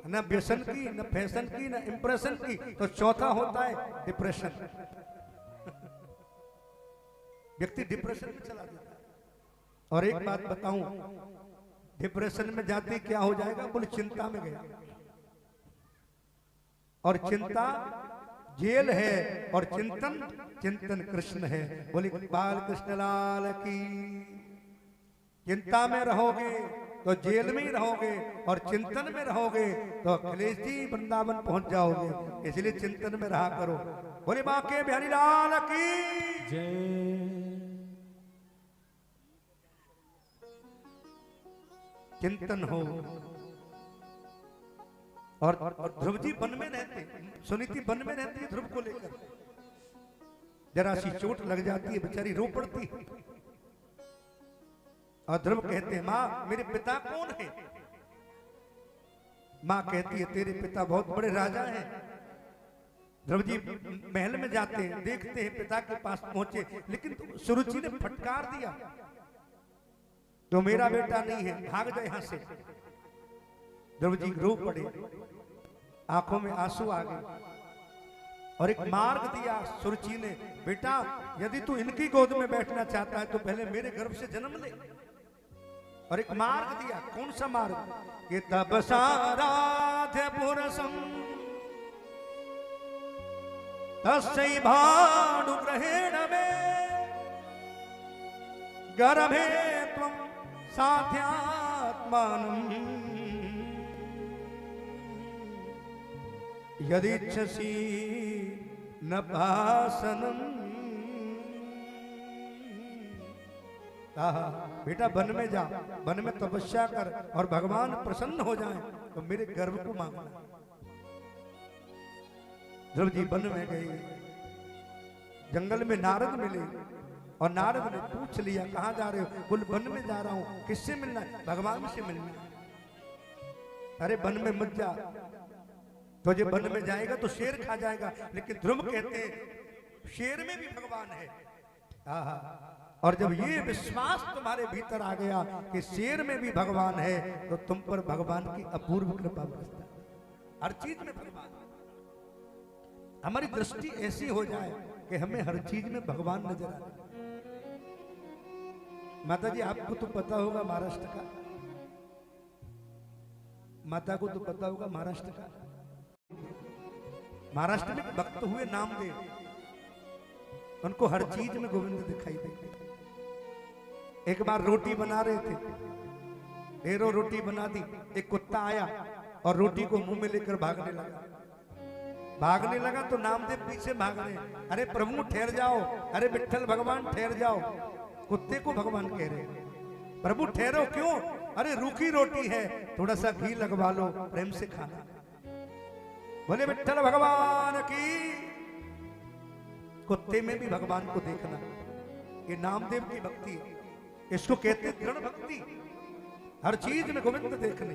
B: न व्यसन की, न फैशन की, न इंप्रेशन की, तो चौथा होता है डिप्रेशन। व्यक्ति डिप्रेशन में चला जाता है। और एक बात बताऊं, डिप्रेशन में जाते क्या हो जाएगा? बोले चिंता में गया, और चिंता जेल है, और चिंतन चिंतन कृष्ण है। बोले बाल कृष्ण लाल की। चिंता में रहोगे तो जेल में ही रहोगे, और चिंतन में रहोगे तो अखिलेश जी वृंदावन पहुंच जाओगे। इसलिए चिंतन में रहा करो। बोले बांके बिहारी लाल की
A: जय।
B: चिंतन हो। और ध्रुव जी वन में रहते, सुनीति वन में रहती है ध्रुव को लेकर। जरा सी चोट लग जाती है, बेचारी रो पड़ती है। और ध्रुव कहते हैं माँ मेरे पिता कौन है? माँ कहती है तेरे पिता बहुत बड़े राजा हैं। ध्रुव जी महल में जाते हैं, देखते हैं पिता के पास पहुंचे, लेकिन सुरुचि ने फटकार दिया, तो मेरा बेटा नहीं है, भाग जाए यहां से। ध्रुव जी रो पड़े, आंखों में आंसू आ गए, और एक मार्ग दिया सुरुचि ने, बेटा यदि तू इनकी गोद में बैठना चाहता है तो पहले मेरे गर्भ से जन्म ले। और एक मार्ग दिया, कौन सा मार्ग? कि तब साराध्य पुरसम तस्यै भानुग्रहेण मे गर्भे त्वं साध्यात्मानम् यदिच्छसि न पासनम्। बेटा वन में जा, वन में तपस्या कर, और भगवान प्रसन्न हो जाएं तो मेरे गर्भ को मांगना। ध्रुव जी वन में गए, जंगल में नारद मिले, और नारद ने पूछ लिया कहां जा रहे हो? बोल वन में जा रहा हूं। किससे मिलना है? भगवान से मिलना। अरे वन में मत जा, तो जो वन में जाएगा तो शेर खा जाएगा। लेकिन ध्रुव कहते हैं शेर में भी भगवान है। और जब ये विश्वास तुम्हारे भीतर आ गया कि शेर में भी भगवान है, तो तुम पर भगवान की अपूर्व कृपा बरसता है। हर चीज में भगवान, हमारी दृष्टि ऐसी हो जाए कि हमें हर चीज में भगवान नजर आए। माता जी आपको तो पता होगा महाराष्ट्र का, माता को तो पता होगा महाराष्ट्र का। महाराष्ट्र में भक्त हुए नामदेव, उनको हर चीज में गोविंद दिखाई देते। एक बार रोटी बना रहे थे, ढेरों रोटी बना दी, एक कुत्ता आया और रोटी को मुंह में लेकर भागने लगा। भागने लगा तो नामदेव पीछे भाग रहे, अरे प्रभु ठहर जाओ, अरे विठ्ठल भगवान ठहर जाओ। कुत्ते को भगवान कह रहे, प्रभु ठहरो, क्यों? अरे रूखी रोटी है, थोड़ा सा घी लगवा लो, प्रेम से खाना। बोले विठ्ठल भगवान की। कुत्ते में भी भगवान को देखना, ये नामदेव की भक्ति है। इसको कहते दृढ़ भक्ति, हर चीज में गोविंद देखने।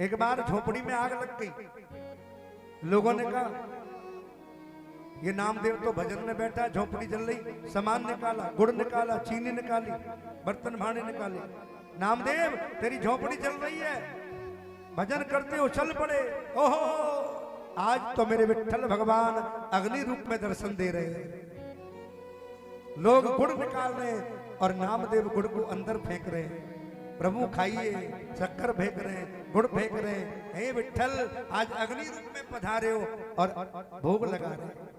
B: एक बार झोपड़ी में आग लग गई, लोगों ने कहा ये नामदेव तो भजन में बैठा, झोपड़ी जल रही। सामान निकाला, गुड़ निकाला, चीनी निकाली, बर्तन भांडे निकाले। नामदेव तेरी झोपड़ी जल रही है, भजन करते हो, चल पड़े। ओहो आज तो मेरे विठ्ठल भगवान अग्नि रूप में दर्शन दे रहे हैं। लोग गुड़ निकाल रहे हैं और नामदेव गुड़ को अंदर फेंक रहे हैं। प्रभु खाइए, शक्कर फेंक रहे हैं, गुड़ फेंक रहे हैं। हे विठ्ठल आज अग्नि रूप में पधारे हो और भोग लगा रहे हैं।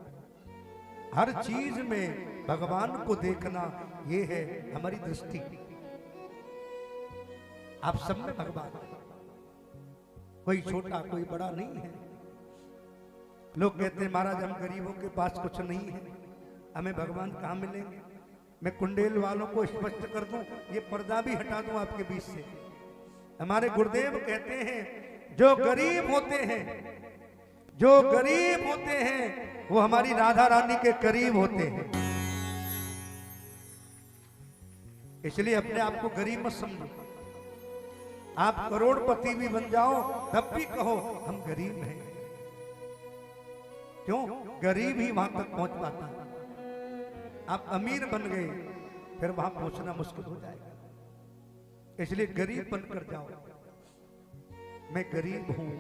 B: हर चीज में भगवान को देखना, ये है हमारी दृष्टि। आप सब में भगवान, कोई छोटा कोई बड़ा नहीं है। लोग कहते हैं महाराज हम गरीबों के पास कुछ नहीं है, हमें भगवान कहाँ मिलेंगे। मैं कुंडेल वालों को स्पष्ट कर दूं, ये पर्दा भी हटा दूं आपके बीच से। हमारे गुरुदेव कहते हैं जो गरीब होते हैं, जो गरीब होते हैं वो हमारी राधा रानी के करीब होते हैं। इसलिए अपने आप को गरीब मत समझो। आप करोड़पति भी बन जाओ तब भी कहो हम गरीब हैं। क्यों? गरीब ही वहां तक पहुंच पाता है। आप अमीर बन गए फिर वहां पहुंचना मुश्किल हो जाएगा। इसलिए गरीब बनकर जाओ। मैं गरीब हूं,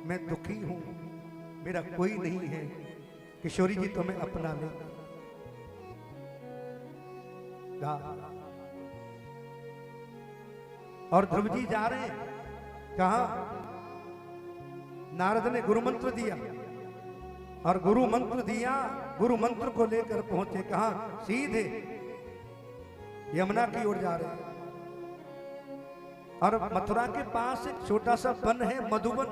B: मैं दुखी हूं, मेरा कोई नहीं है, किशोरी जी तुम्हें अपना ले। गा। और ध्रुव जी जा रहे हैं कहा? नारद ने गुरु मंत्र दिया और गुरु मंत्र दिया, गुरु मंत्र को लेकर पहुंचे कहा? सीधे यमुना की ओर जा रहे हैं। और मथुरा के पास एक छोटा सा वन है मधुवन,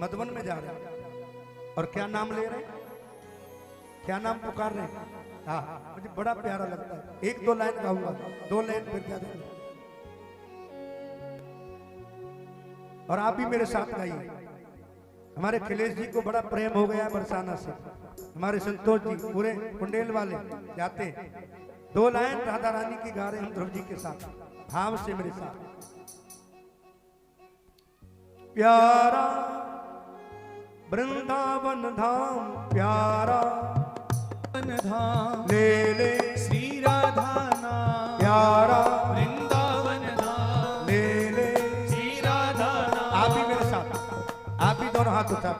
B: मधुवन में जा रहे हैं। और क्या नाम ले रहे हैं, क्या नाम पुकार रहे हैं? हाँ, मुझे बड़ा प्यारा लगता है। एक दो लाइन गाऊंगा, दो लाइन फिर क्या देंगे। और आप भी मेरे साथ गाइए। हमारे अखिलेश जी को बड़ा प्रेम हो गया बरसाना से। हमारे संतोष जी पूरे कुंडेल वाले जाते हैं। दो लाइन राधा रानी की गा रहे हम ध्रुव जी के साथ, भाव से मेरे साथ। प्यारा वृंदावन धाम, प्यारा
A: धाम
B: ले ले
A: श्री राधा नाम,
B: प्यारा
A: वृंदावन धाम
B: ले ले।
A: श्री राधा नाम।
B: आप भी मेरे साथ, आप भी दोनों हाथ उठा।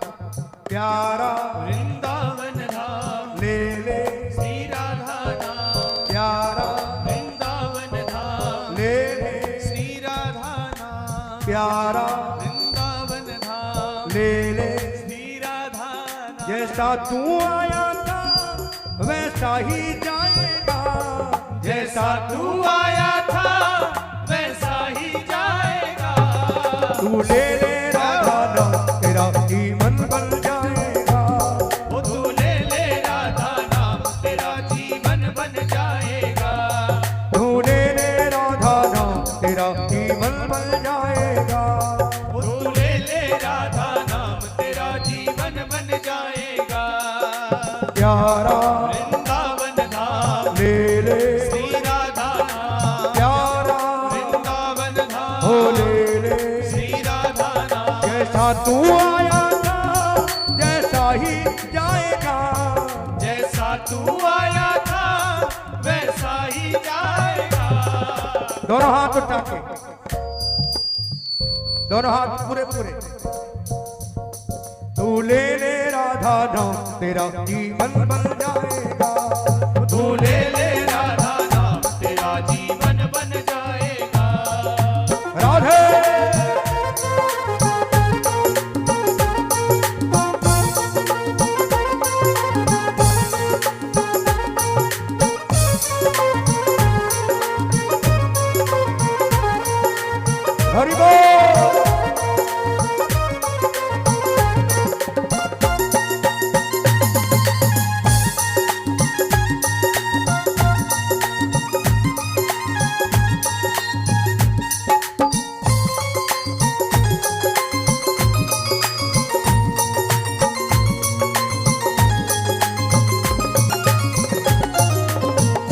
B: प्यारा
A: वृंदावन धाम
B: ले ले
A: श्री राधा नाम,
B: प्यारा
A: वृंदावन धाम
B: ले ले
A: श्री राधा नाम,
B: प्यारा
A: वृंदावन धाम
B: ले ले।
A: श्री राधा नाम।
B: जैसा तू आया था वैसा ही जाएगा,
A: जैसा तू आया था वैसा ही जाएगा।
B: तू ले ले राधा नाम, तेरा जीवन बन जाएगा।
A: वो तू ले ले राधा नाम, तेरा जीवन बन जाएगा।
B: तू ले ले राधा नाम, तेरा जीवन बन जाएगा।
A: वो तू ले ले राधा नाम, तेरा जीवन बन जाएगा।
B: प्यारा
A: वृंदावन धाम
B: ले ले
A: श्री राधा नाम,
B: प्यारा
A: वृंदावन धाम
B: हो ले ले।
A: श्री राधा नाम।
B: जैसा तू आया था जैसा ही जाएगा,
A: जैसा तू आया था वैसा ही जाएगा।
B: दोनों हाथ उठा के, दोनों हाथ पूरे पूरे। तू ले ले राधा नाम, तेरा जीवन बन जाएगा।
A: तू ले ले राधा नाम, तेरा जीवन बन जाएगा।
B: राधे हरि बोल।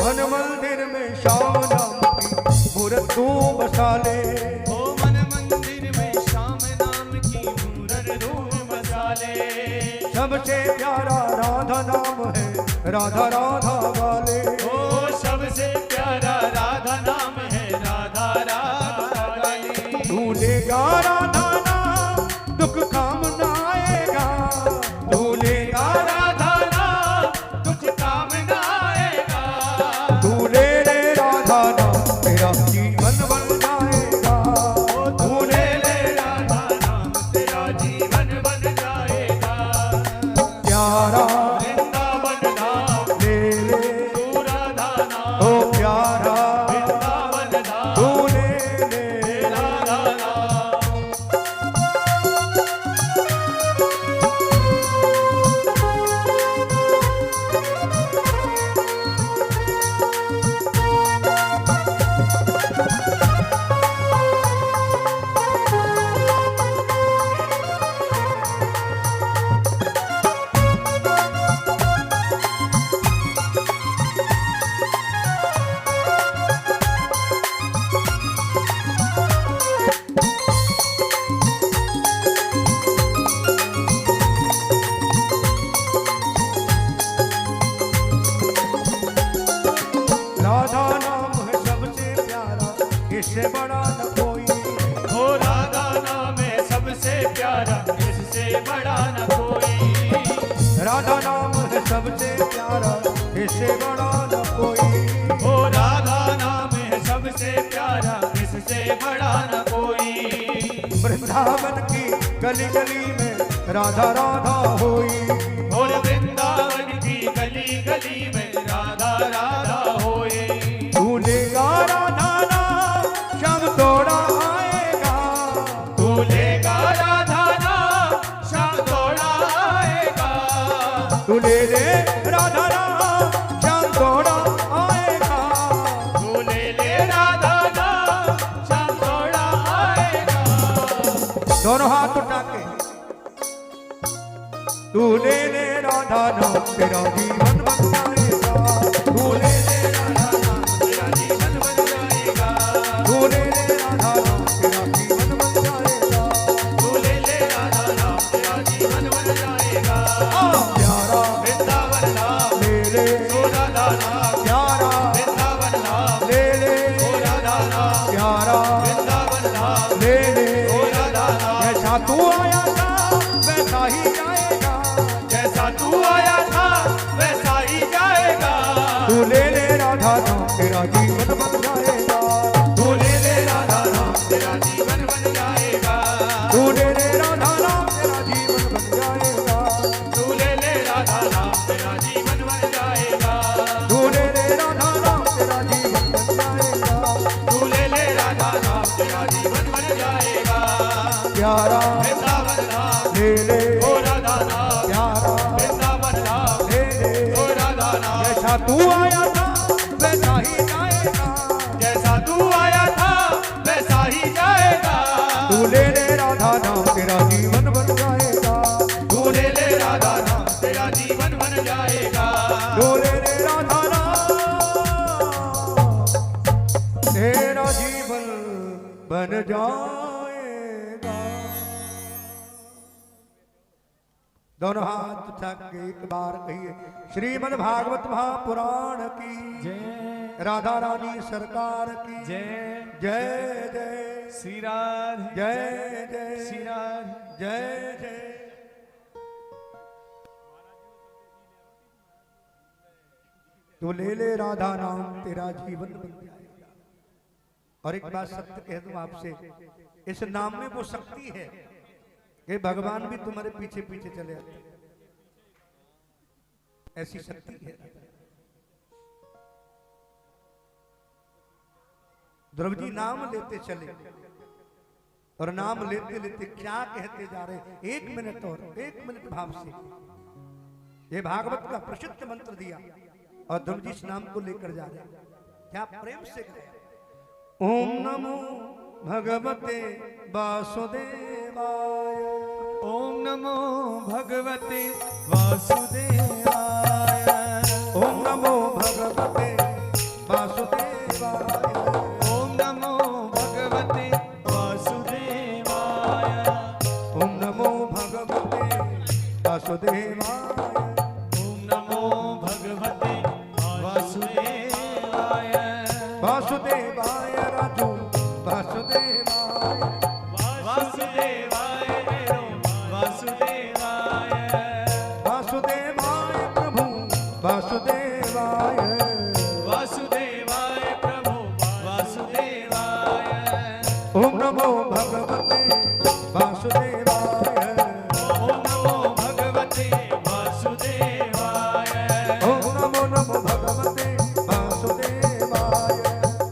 B: मन मंदिर में श्याम नाम की मूरत तू बसा ले।
A: ओ मन मंदिर में श्याम नाम की मूरत रूप बसा ले।
B: सबसे प्यारा राधा नाम है, राधा राधा वाले।
A: ओ सबसे प्यारा राधा नाम है, राधा राधा वाले।
B: तू लेगा राधा नाम, दुख काम न आएगा। तू लेगा
A: राधा नाम, दुख काम न आएगा।
B: तू ले ले राधा नाम, तेरा जीवन बन जाएगा।
A: ओ तू ले ले राधा नाम, तेरा जीवन बन जाएगा।
B: प्यारा
A: वृंदावन धाम
B: ले ले
A: तू राधा नाम,
B: ओ प्यारा
A: वृंदावन धाम
B: तू ले ले।
A: राधा नाम।
B: राधा नाम है सबसे प्यारा, इससे बड़ा न कोई।
A: हो राधा नाम है सबसे प्यारा, इससे बड़ा न कोई।
B: राधा नाम है सबसे प्यारा, इससे बड़ा न कोई।
A: हो राधा
B: गली गली में राधा राधा होई।
A: और वृंदावन की गली गली में राधा राधा होए।
B: भूलेगा राधा नाम श्याम थोड़ा आएगा।
A: भूलेगा राधा नाम श्याम थोड़ा आएगा।
B: तू ले ले राधा नाम श्याम थोड़ा आएगा।
A: भूले ले राधा नाम श्याम थोड़ा आएगा।
B: दोनों हाथ उठा के तू ले ले राधा नाम तेरा जीवन बन जाएगा। तू ले ले राधा नाम
A: तेरा जीवन बन जाएगा।
B: तू ले ले राधा नाम तेरा जीवन बन जाएगा।
A: भूले ले राधा नाम तेरा जीवन बन जाएगा।
B: प्यारा
A: वृंदावन नाम
B: ले ले
A: ओ राधा नाम।
B: प्यारा
A: वृंदावन नाम
B: ले ले
A: ओ राधा नाम।
B: प्यारा
A: वृंदावन नाम
B: ले ले
A: ओ राधा नाम।
B: जैसा तू आया था वैसा ही जाएगा।
A: जैसा तू आया था वैसा ही जाएगा।
B: तू ले ले राधा नाम तेरा जीवन बन जाएगा।
A: तू ले ले राधा नाम तेरा जीवन बन जाएगा।
B: तू ले ले राधा नाम तेरा जीवन बन जाएगा।
A: तू ले ले राधा नाम तेरा जीवन बन जाएगा।
B: तू ले ले राधा नाम तेरा जीवन बन जाएगा।
A: तू ले ले राधा नाम तेरा जीवन बन जाएगा।
B: प्यारा
A: वृंदावन नाम
B: ले ले
A: ओ राधा नाम।
B: प्यारा
A: वृंदावन नाम
B: ले ले
A: ओ राधा नाम।
B: जैसा तू आया था वैसा ही जाएगा।
A: जैसा तू आया था वैसा ही जाएगा।
B: तू ले ले राधा नाम तेरा जीवन बन जाएगा।
A: तू ले ले राधा नाम तेरा जीवन बन जाएगा।
B: तू ले ले राधा नाम तेरा जीवन बन जाएगा। दोनों हाथ उठा के एक बार कहिए श्रीमद् भागवत महापुराण की
A: जय
B: राधा रानी सरकार की
A: जय
B: जय जय
A: श्री राधे
B: जय जय
A: श्री राधे
B: जय जय। तो ले ले राधा नाम तेरा जीवन बन जाएगा। और एक बात सत्य कह दूं आपसे, इस नाम में वो शक्ति है कि भगवान भी तुम्हारे पीछे पीछे चले आते हैं। ऐसी शक्ति है। ध्रुव जी नाम लेते चले और नाम लेते लेते क्या कहते जा रहे, एक मिनट और एक मिनट भाव से ये भागवत का प्रसिद्ध मंत्र दिया और ध्रुव जी इस नाम को लेकर जा रहे हैं। क्या प्रेम से गाया, ओम नमो भगवते वासुदेवाय।
A: ओम नमो भगवते वासुदेवाय।
B: ओम नमो भगवते वासुदेवाय।
A: ओम नमो भगवते वासुदेवाय।
B: ओम नमो भगवते वासुदेवाय।
A: ओम नमो भगवते वासुदेवाय।
B: वासुदेवाय राजू वासुदेवाय।
A: वासुदेवाय मेरो वासुदेवाय।
B: वासुदेवाय प्रभु वासुदेवाय।
A: वासुदेवाय प्रभु वासुदेवाय।
B: ओम नमो भगवते वासुदेवाय।
A: ओम नमो भगवते वासुदेवाय।
B: ओम नमो नमो भगवते वासुदेवाय।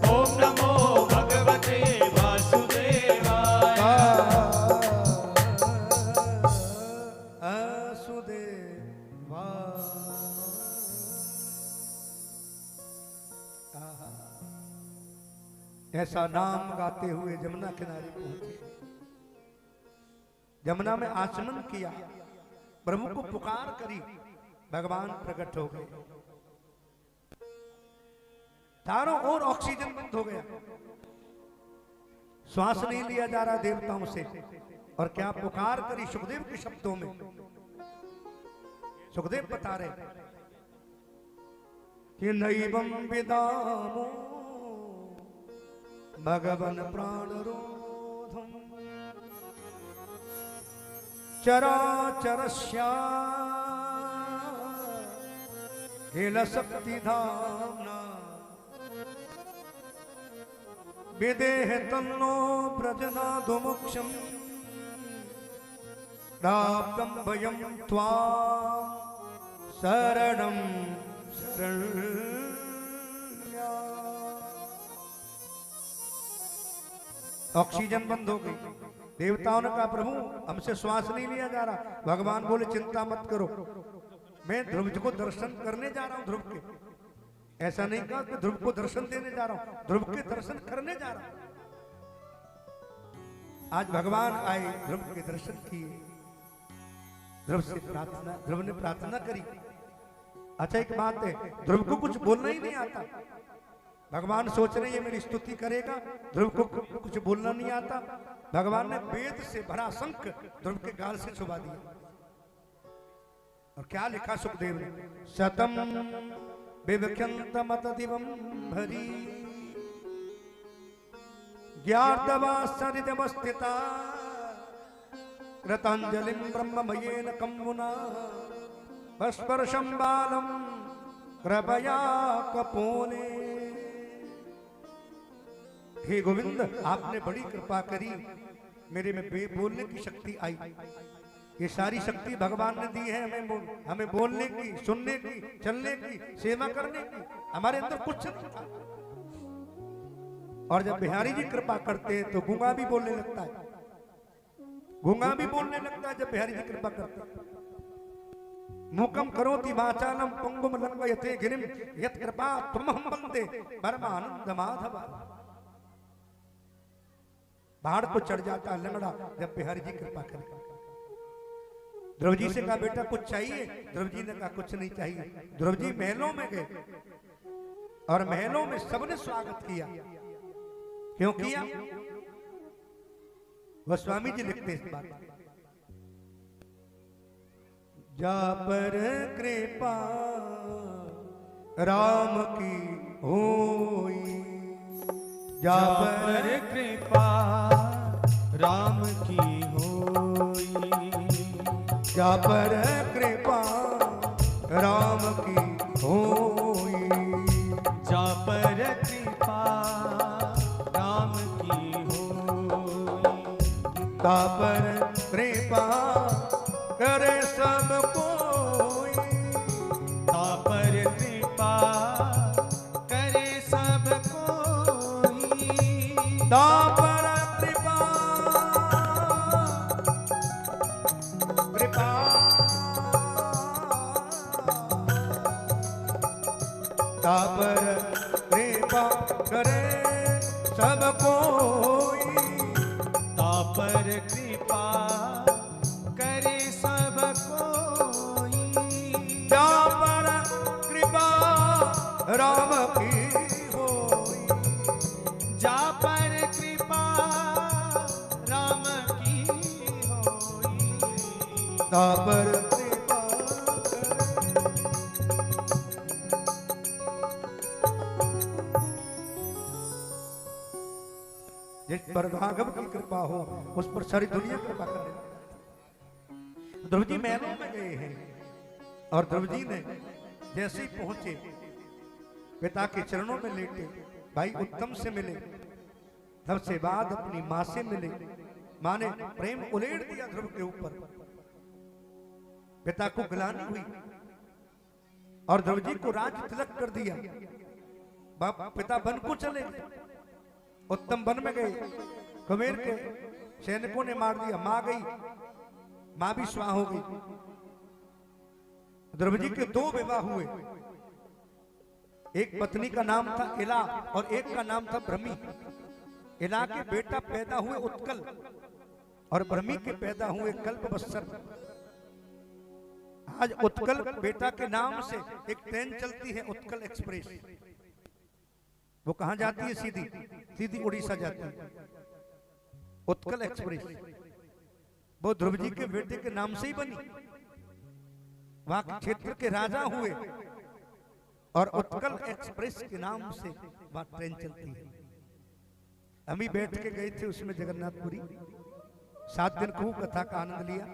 A: ओम नमो भगवते वासुदेवाय।
B: ऐसा नाम गाते हुए जमुना किनारे पहुंचे। जमुना में आचमन किया, प्रभु को पुकार करी, भगवान प्रकट हो गए। चारों ओर ऑक्सीजन बंद हो गया, श्वास नहीं लिया जा रहा देवताओं से। और क्या पुकार करी सुखदेव के शब्दों में। सुखदेव बता रहे कि नैवं विदामो भगवन प्राण रोधम चराचरस्या किल शक्ति धाम्ना विदेह तन्नो प्रजनादुमुक्षम प्राप्तं वयं त्वां शरणं शरण्या। ऑक्सीजन बंद हो गई। देवताओं ने कहा प्रभु हमसे श्वास नहीं लिया जा रहा। भगवान बोले चिंता मत करो, मैं ध्रुव को दर्शन करने जा रहा हूं। ध्रुव के ऐसा नहीं कहा कि ध्रुव को दर्शन देने जा रहा हूं, ध्रुव के दर्शन करने जा रहा हूं। आज भगवान आए, ध्रुव के दर्शन किए, ध्रुव से प्रार्थना, ध्रुव ने प्रार्थना करी। अच्छा एक बात है, ध्रुव को कुछ बोलना ही नहीं आता। भगवान सोच रहे हैं मेरी स्तुति करेगा, ध्रुव को कुछ बोलना नहीं आता। भगवान ने वेद से भरा शंख ध्रुव के गाल से छुपा दिया। और क्या लिखा सुखदेव ने, शतम विवक्षंतमत दिवं भरी ज्ञातवा सरिदवस्थिता कृतांजलिं ब्रह्ममयेन कम्मुना स्पर्शं बालं कृपया कपोले। हे गोविंद आपने बड़ी कृपा करी, मेरे में बोलने की शक्ति आई। ये सारी शक्ति भगवान ने दी है हमें बोलने की, सुनने की, चलने की, सेवा करने की। हमारे अंदर कुछ नहीं था। और जब बिहारी जी कृपा करते हैं तो गूंगा भी बोलने लगता है। गूंगा भी बोलने लगता है जब बिहारी जी कृपा करते हैं। मूकम करोति वाचालम पंगुम लंघयते गिरिम यत् कृपा त्वमहं वन्दे परमानंद माधव। पहाड़ को चढ़ जाता लंगड़ा जब बिहारी जी कृपा करे। ध्रुव जी से कहा बेटा कुछ चाहिए? ध्रुव जी ने कहा कुछ नहीं चाहिए। ध्रुव जी महलों में गए और महलों में सबने स्वागत किया। क्यों किया? गोस्वामी जी लिखते इस बात, जा पर कृपा राम की होई,
A: जा पर कृपा राम की होई,
B: जा पर कृपा राम की होई,
A: जा पर कृपा राम की होई,
B: ता पर कृपा करे सब कोई,
A: ता पर कृपा करे सब कोई,
B: ता पर कृपा कृपा ता पर कृपा करे सब कोई,
A: ता पर कृपा करे सब कोई,
B: जा पर कृपा राम की होई,
A: जा पर कृपा राम की होई,
B: ता पर कृपा जिस पर राघव की कृपा हो उस पर सारी दुनिया कृपा कर देती। ध्रुव जी महलों में गए हैं और ध्रुव जी ने जैसे ही पहुंचे पिता के चरणों में लेटे, भाई उत्तम से मिले, तब से बाद अपनी मां से मिले। मां ने प्रेम उलेड़ दिया ध्रुव के ऊपर, पिता को गिलानी हुई और ध्रुव जी को राज तिलक कर दिया। बाप पिता वन को चले गए, उत्तम वन में गए, कुबेर के सैनिकों ने मार दिया, मां गई, मां भी स्वाह हो गई। ध्रुव जी के दो विवाह हुए, एक पत्नी का नाम था इला और एक का नाम था ब्रह्मी। इला के बेटा पैदा हुए उत्कल और ब्रह्मी के पैदा हुए कल्पवत्सर। आज उत्कल बेटा के नाम से एक ट्रेन चलती है, उत्कल एक्सप्रेस। वो कहां जाती है? सीधी सीधी उड़ीसा जाती है, उत्कल एक्सप्रेस। वो ध्रुव जी के बेटे के नाम से ही बनी। वहां के क्षेत्र के राजा हुए और उत्कल एक्सप्रेस के नाम से वहां ट्रेन चलती है। हम ही बैठ के गए थे उसमें जगन्नाथपुरी, 7 दिन खूब कथा का आनंद लिया।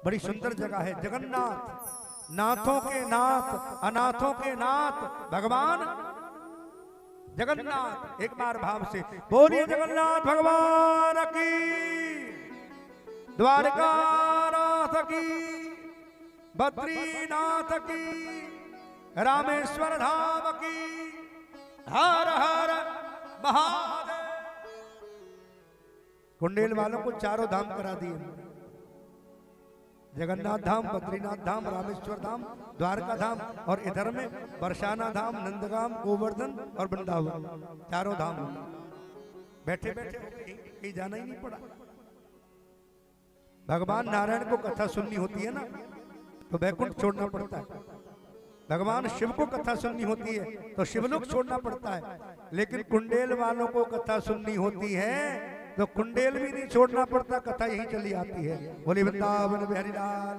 B: बड़ी सुंदर जगह है जगन्नाथ, नाथों के नाथ, अनाथों के नाथ भगवान जगन्नाथ। एक बार भाव से बोलिए जगन्नाथ भगवान की। द्वारकानाथ की, बद्रीनाथ की, रामेश्वर धाम की। हर हर महादेव। कुंडेल वालों को चारों धाम करा दिए, जगन्नाथ धाम, बद्रीनाथ धाम, रामेश्वर धाम, द्वारका धाम, और इधर में बरसाना धाम, नंदगाम, गोवर्धन और वृंदावन, चारों धाम। बैठे बैठे कहीं जाना ही नहीं पड़ा। भगवान नारायण को कथा सुननी होती है ना, तो बैकुंठ छोड़ना पड़ता है। भगवान शिव को कथा सुननी होती है तो शिवलोक छोड़ना पड़ता है। लेकिन कुंडेल वालों को कथा सुननी होती है तो कुंडेल भी नहीं छोड़ना पड़ता, कथा यहीं चली आती है। बोली वृंदावन बिहारी लाल।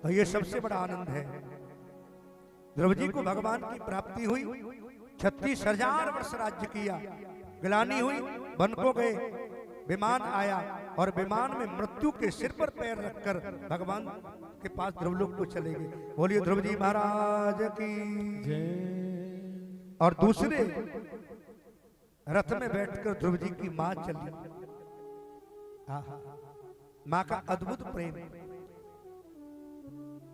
B: तो ये सबसे बड़ा आनंद है। ध्रुव जी को भगवान की प्राप्ति हुई, 36,000 वर्ष राज्य किया, गिलानी हुई, वन को गए, विमान आया और विमान में मृत्यु के सिर पर पैर रखकर भगवान के पास ध्रुवलोक को चले गए। बोलिए ध्रुव जी महाराज की जय। और दूसरे रथ में बैठकर ध्रुव जी की मां चली। मां का अद्भुत प्रेम।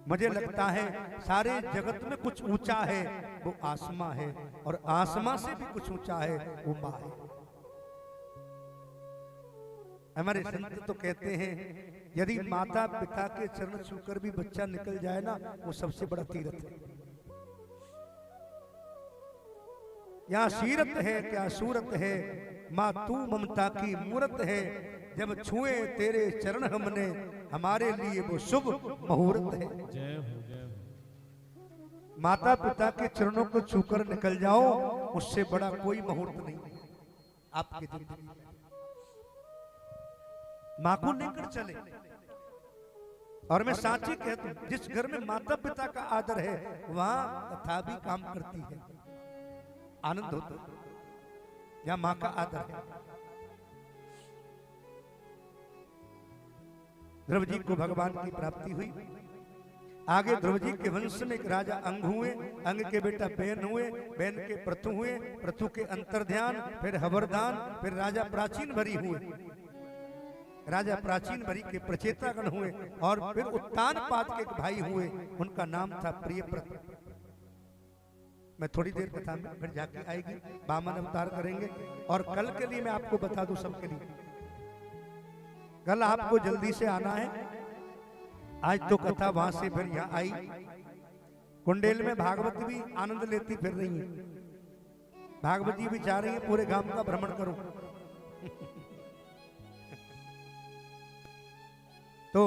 B: मुझे लगता है सारे जगत में कुछ ऊंचा है वो आसमां है, और आसमां से भी कुछ ऊंचा है वो मां है। हमारे संत तो कहते हैं यदि माता पिता के चरण छूकर भी बच्चा निकल जाए ना, वो सबसे बड़ा तीर्थ है। यहाँ सीरत है क्या सूरत है, माँ तू ममता की मूरत है। जब छुए तेरे चरण हमने, हमारे लिए वो शुभ मुहूर्त है।
A: जय हो जय हो।
B: माता पिता के चरणों को छूकर निकल जाओ, उससे बड़ा कोई मुहूर्त नहीं आपकी जिंदगी में। मां को लेकर चले। और मैं साची कहता हूं, जिस घर में माता पिता का आदर है वहां कथा भी काम करती है, आनंद होता है। जहां मां का आदर है। ध्रुव जी को भगवान की प्राप्ति हुई। आगे ध्रुव जी के वंश में एक राजा अंग हुए, अंग के बेटा बैन हुए, बैन के प्रथु हुए, प्रथु के अंतर्ध्यान, फिर हवरदान, फिर राजा प्राचीन भरी हुए। राजा प्राचीन भरी के प्रचेतागण हुए, और फिर उत्तानपाद के एक भाई हुए, उनका नाम था प्रियव्रत। मैं थोड़ी देर कथा में फिर जाके आएगी, वामन अवतार करेंगे। और कल के लिए मैं आपको बता दूं सबके लिए, कल आपको जल्दी से आना है। आज तो कथा वहां से फिर यहाँ आई। कुंडेल में भागवत भी आनंद लेती फिर रही है। भागवत जी भी चाह रही है पूरे गांव का भ्रमण करूं। तो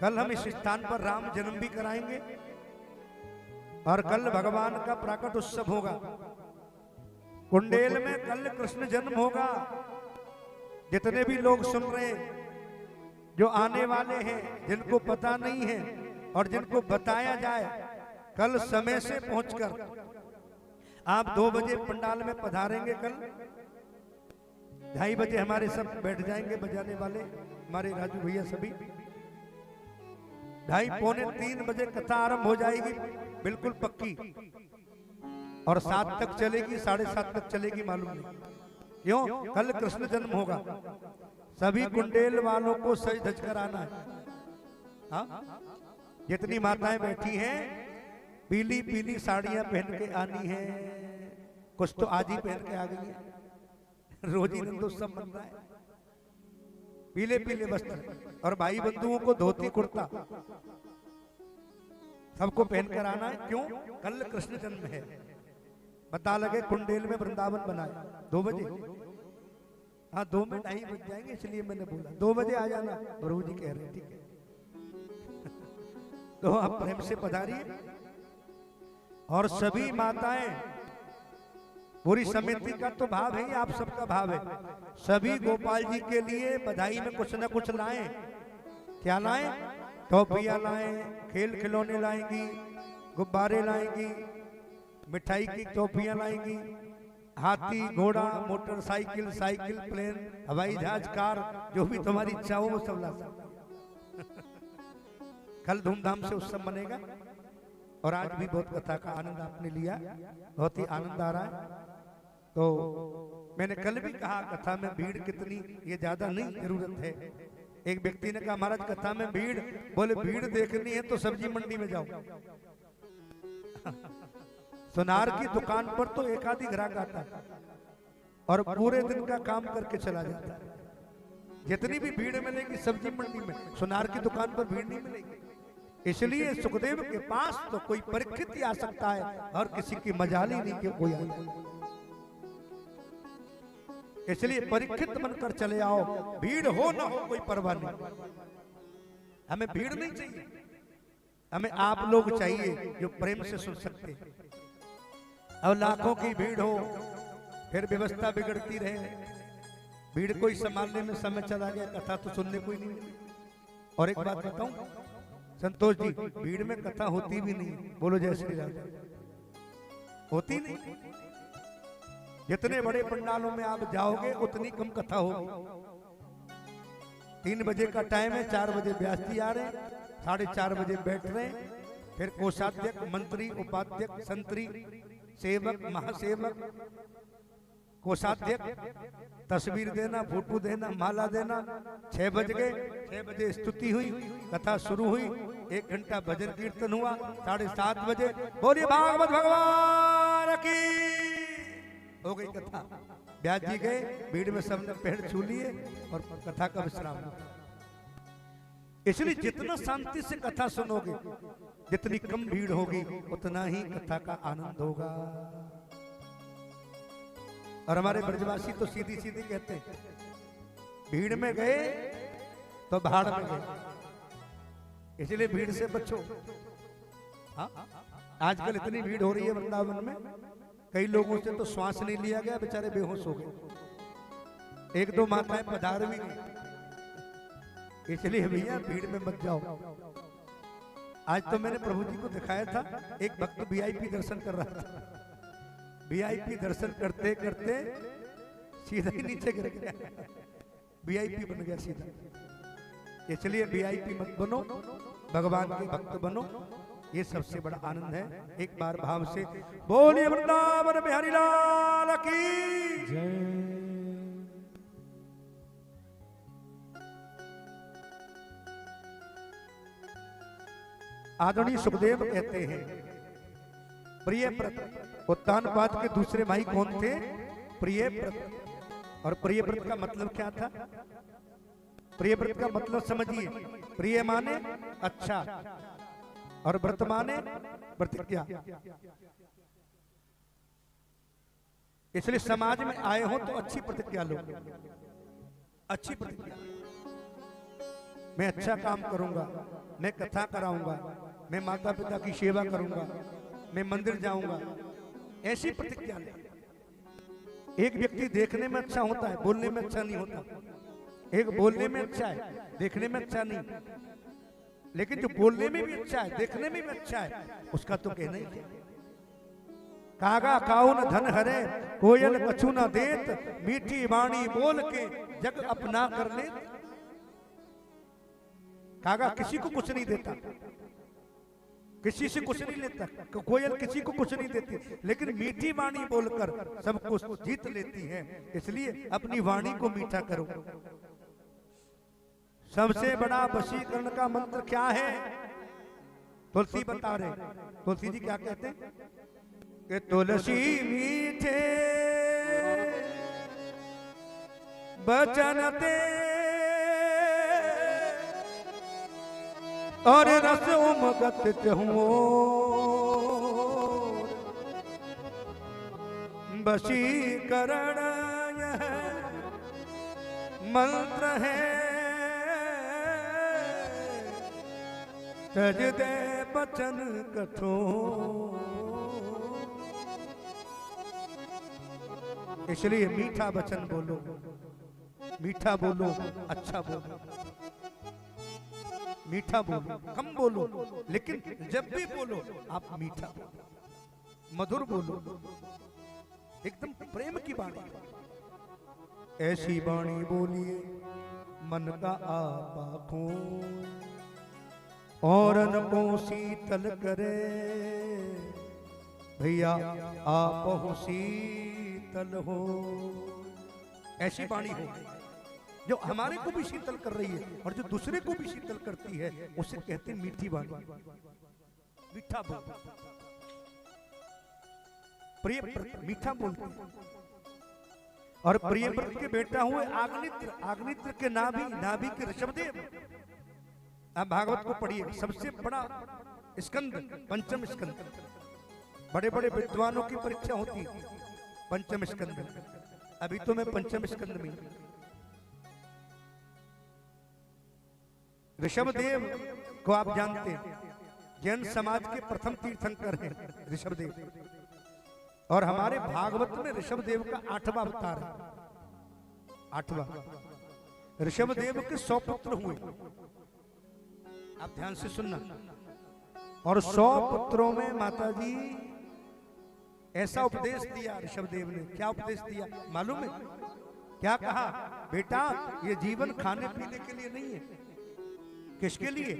B: कल हम इस स्थान पर राम जन्म भी कराएंगे, और कल भगवान का प्राकट उत्सव होगा। कुंडेल में कल कृष्ण जन्म होगा। जितने भी लोग सुन रहे, जो आने वाले हैं, जिनको पता नहीं है और जिनको बताया जाए, कल समय से पहुंचकर आप 2 बजे पंडाल में पधारेंगे। कल 2:30 बजे हमारे सब बैठ जाएंगे बजाने वाले, हमारे राजू भैया सभी। 2:30 पौने 3 बजे कथा आरंभ हो जाएगी, बिल्कुल पक्की, और 7 तक चलेगी, 7:30 तक चलेगी, मालूम नहीं क्यों। कल कृष्ण जन्म होगा। सभी कुंडेल वालों को सज धज कर आना है। हाँ? जितनी माताएं बैठी हैं, पीली पीली साड़ियां पहन के आनी है। कुछ तो आज ही पहन के आ गई है, रोजी नंदोत्सव बन रहा है। पीले पीले वस्त्र, और भाई बंधुओं को धोती कुर्ता सबको पहन कर आना है। क्यों? कल कृष्ण जन्म है। पता लगे कुंडेल में वृंदावन बनाए 2 बजे। हाँ, 2 में 2:30 बज जाएंगे, इसलिए मैंने बोला 2 बजे आ जाना। प्रभु जी कह रहे हैं, ठीक है। तो आप प्रेम से पधारिए। और सभी माताएं, पूरी समिति का तो भाव है, आप सबका भाव है। सभी गोपाल जी के लिए बधाई में कुछ न कुछ लाएं। क्या लाएं? टॉफियां लाएं, खेल खिलौने लाएंगी, गुब्बारे लाएंगी, मिठाई की टॉफियां लाएंगी, हाथी, घोड़ा, मोटरसाइकिल, साइकिल, प्लेन, हवाई जहाज, कार, जो भी तुम्हारी इच्छा हो वो सब ला सकते। कल धूमधाम से उत्सव बनेगा। और आज भी बहुत कथा का आनंद आपने लिया, बहुत ही आनंद आ रहा है। तो मैंने कल भी कहा कथा में भीड़ कितनी, ये ज्यादा नहीं जरूरत है। एक व्यक्ति ने कहा महाराज कथा में भीड़, बोले भीड़ देखनी है तो सब्जी मंडी में जाओ। सुनार की दुकान पर तो एक आधी ग्राहक आता है और पूरे दिन का काम करके चला जाता है। जितनी भी भीड़ मिलेगी सब्जी मंडी में, सुनार की दुकान पर भीड़ नहीं मिलेगी। इसलिए सुखदेव के पास तो कोई परीक्षित ही आ सकता है और किसी की मजाल ही नहीं कि कोई आए। इसलिए परीक्षित बनकर चले आओ, भीड़ हो ना हो कोई परवाह नहीं। हमें भीड़ नहीं चाहिए, हमें आप लोग चाहिए जो प्रेम से सुन सकते। और लाखों की भीड़ हो फिर व्यवस्था बिगड़ती रहे, भीड़ कोई संभालने में समय चला गया, कथा तो सुनने कोई नहीं मिली। और एक बात बताऊं संतोष जी, भीड़ में कथा होती भी नहीं, बोलो जय श्री राम, होती नहीं। जितने बड़े पंडालों में आप जाओगे उतनी कम कथा होगी। 3 बजे का टाइम है, 4 बजे व्यास जी आ रहे हैं, 4:30 बजे बैठ रहे हैं, फिर कोषाध्यक्ष, मंत्री, उपाध्यक्ष, संतरी, सेवक, महासेवक, कोषाध्यक्ष तस्वीर देना, फोटो देना, माला देना। 6 बज गए, 6 बजे स्तुति हुई, कथा शुरू हुई, 1 घंटा भजन कीर्तन हुआ, 7:30 बजे बोलिए भागवत भगवान की, हो गई कथा। ब्यास जी गए, भीड़ में सबने पैर छू लिए और कथा का विश्राम हुआ। इसलिए जितना शांति से कथा सुनोगे, जितनी कम भीड़ होगी, उतना ही कथा का आनंद होगा। और हमारे ब्रजवासी तो सीधी सीधी कहते हैं, भीड़ में गए तो भाड़ में गए। इसलिए भीड़ से बचो। हाँ, आजकल इतनी भीड़ हो रही है वृंदावन में, कई लोगों से तो श्वास नहीं लिया गया, बेचारे बेहोश हो गए। 1-2 माताएं पधार भी गई। इसलिए भैया भीड़ में मत जाओ। आज तो मैंने प्रभु जी को दिखाया था, एक भक्त वीआईपी दर्शन कर रहा था। वीआईपी दर्शन करते करते सीधा ही नीचे गिर गया, वीआईपी बन गया सीधा। इसलिए वीआईपी मत बनो, भगवान के भक्त बनो, ये सबसे बड़ा आनंद है। एक बार भाव से बोलिए वृंदावन बिहारी लाल की जय। आदरणीय सुखदेव कहते हैं, प्रियव्रत उत्तानपाद के दूसरे भाई कौन थे? प्रियव्रत। और प्रियव्रत का मतलब क्या था? प्रियव्रत का मतलब समझिए, प्रिय माने अच्छा और व्रत माने प्रतिज्ञा। इसलिए समाज में आए हो तो अच्छी प्रतिज्ञा लो, अच्छी प्रतिज्ञा। मैं अच्छा काम करूंगा, मैं कथा कराऊंगा, मैं माता पिता की सेवा करूंगा, मैं मंदिर जाऊंगा, ऐसी प्रतिज्ञा ले। एक व्यक्ति देखने में अच्छा होता है, बोलने में अच्छा नहीं होता। एक बोलने में अच्छा है, देखने में अच्छा नहीं, लेकिन जो बोलने में भी अच्छा है, देखने में भी अच्छा है, उसका तो कहना ही है। कागा काऊ न धन हरे, कोयल कछु न देत, मीठी वाणी बोल के जग अपना कर ले। कागा किसी को कुछ नहीं देता, किसी से कुछ नहीं लेता, कोयल किसी को कुछ नहीं देती, लेकिन मीठी वाणी बोलकर सब कुछ जीत लेती है। इसलिए अपनी वाणी को मीठा करो। सबसे बड़ा वशीकरण का मंत्र क्या है? तुलसी बता रहे, तुलसी जी क्या कहते हैं कि तुलसी मीठे बचन दे और रस उमगत चहुओ, वशीकरण यह मंत्र है, तज दे बचन कठोर। इसलिए मीठा वचन बोलो, मीठा बोलो, अच्छा बोलो, मीठा बोलो, कम बोलो, लेकिन जब भी बोलो आप मीठा बोलो, मधुर बोलो, एकदम प्रेम की वाणी। ऐसी वाणी बोलिए मन का आपा खोए, औरन को शीतल करे, भैया आप हो शीतल हो। ऐसी वाणी हो जो हमारे को भी शीतल कर रही है और जो दूसरे को भी शीतल करती है, उसे कहते हैं मीठी वाणी, मीठा बोल, प्रिय मीठा बोलते हैं। और प्रियव्रत के बेटा हुए आग्नित्र, आग्नित्र के नाभि के ऋषभदेव। आप भागवत को पढ़िए, सबसे बड़ा स्कंद पंचम स्कंद, बड़े बड़े विद्वानों की परीक्षा होती है पंचम स्कंद। अभी तो मैं पंचम स्कंद में। ऋषभदेव को आप जानते हैं, जैन समाज के प्रथम तीर्थंकर हैं ऋषभदेव। और हमारे भागवत में ऋषभदेव का 8वां अवतार है, 8वां। ऋषभदेव के 100 पुत्र हुए, आप ध्यान से सुनना। और 100 पुत्रों में माता जी ऐसा उपदेश दिया ऋषभदेव ने। क्या उपदेश दिया मालूम है? क्या कहा? बेटा, ये जीवन खाने पीने के लिए नहीं है। किसके लिए?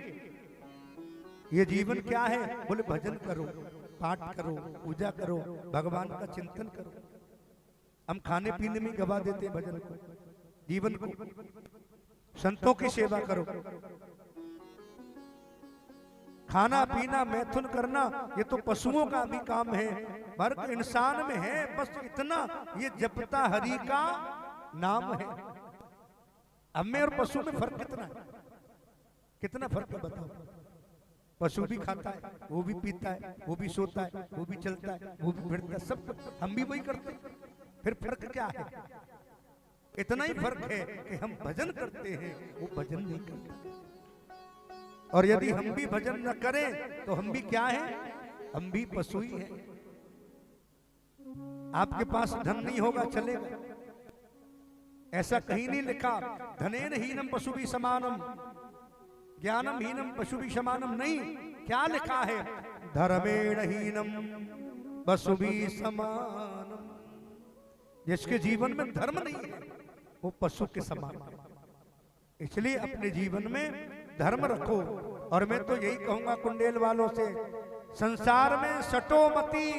B: ये जीवन क्या है? बोले भजन करो, पाठ करो, पूजा करो, भगवान का चिंतन करो। हम खाने पीने में गवा देते हैं भजन को, जीवन को। संतों की सेवा करो, खाना पीना मैथुन करना ये तो पशुओं का भी काम है, फर्क इंसान में है बस इतना, ये जपता हरि का नाम है। अब में और पशु में फर्क कितना है? कितना फर्क है बताओ? पशु भी खाता है, वो भी पीता है, वो भी सोता है, वो भी चलता है, वो भी फिरता है, सब हम भी वही करते हैं। फिर फर्क क्या है? इतना ही फर्क है कि हम भजन करते हैं, वो भजन नहीं करते। और यदि हम भी भजन न करें तो हम भी क्या हैं? हम भी पशु ही हैं। आपके पास धन नहीं होगा चलेगा, ऐसा कहीं नहीं लिखा। धनेन हीनम पशु भी समानम, ज्ञानम हीनम पशु भी समानम। नहीं, क्या लिखा है? धर्मेण हीनम पशु भी समानम। जिसके जीवन में धर्म नहीं है वो पशु के समान है। इसलिए अपने जीवन में धर्म रखो। और मैं तो यही कहूंगा कुंडेल वालों से, संसार में सटो मती,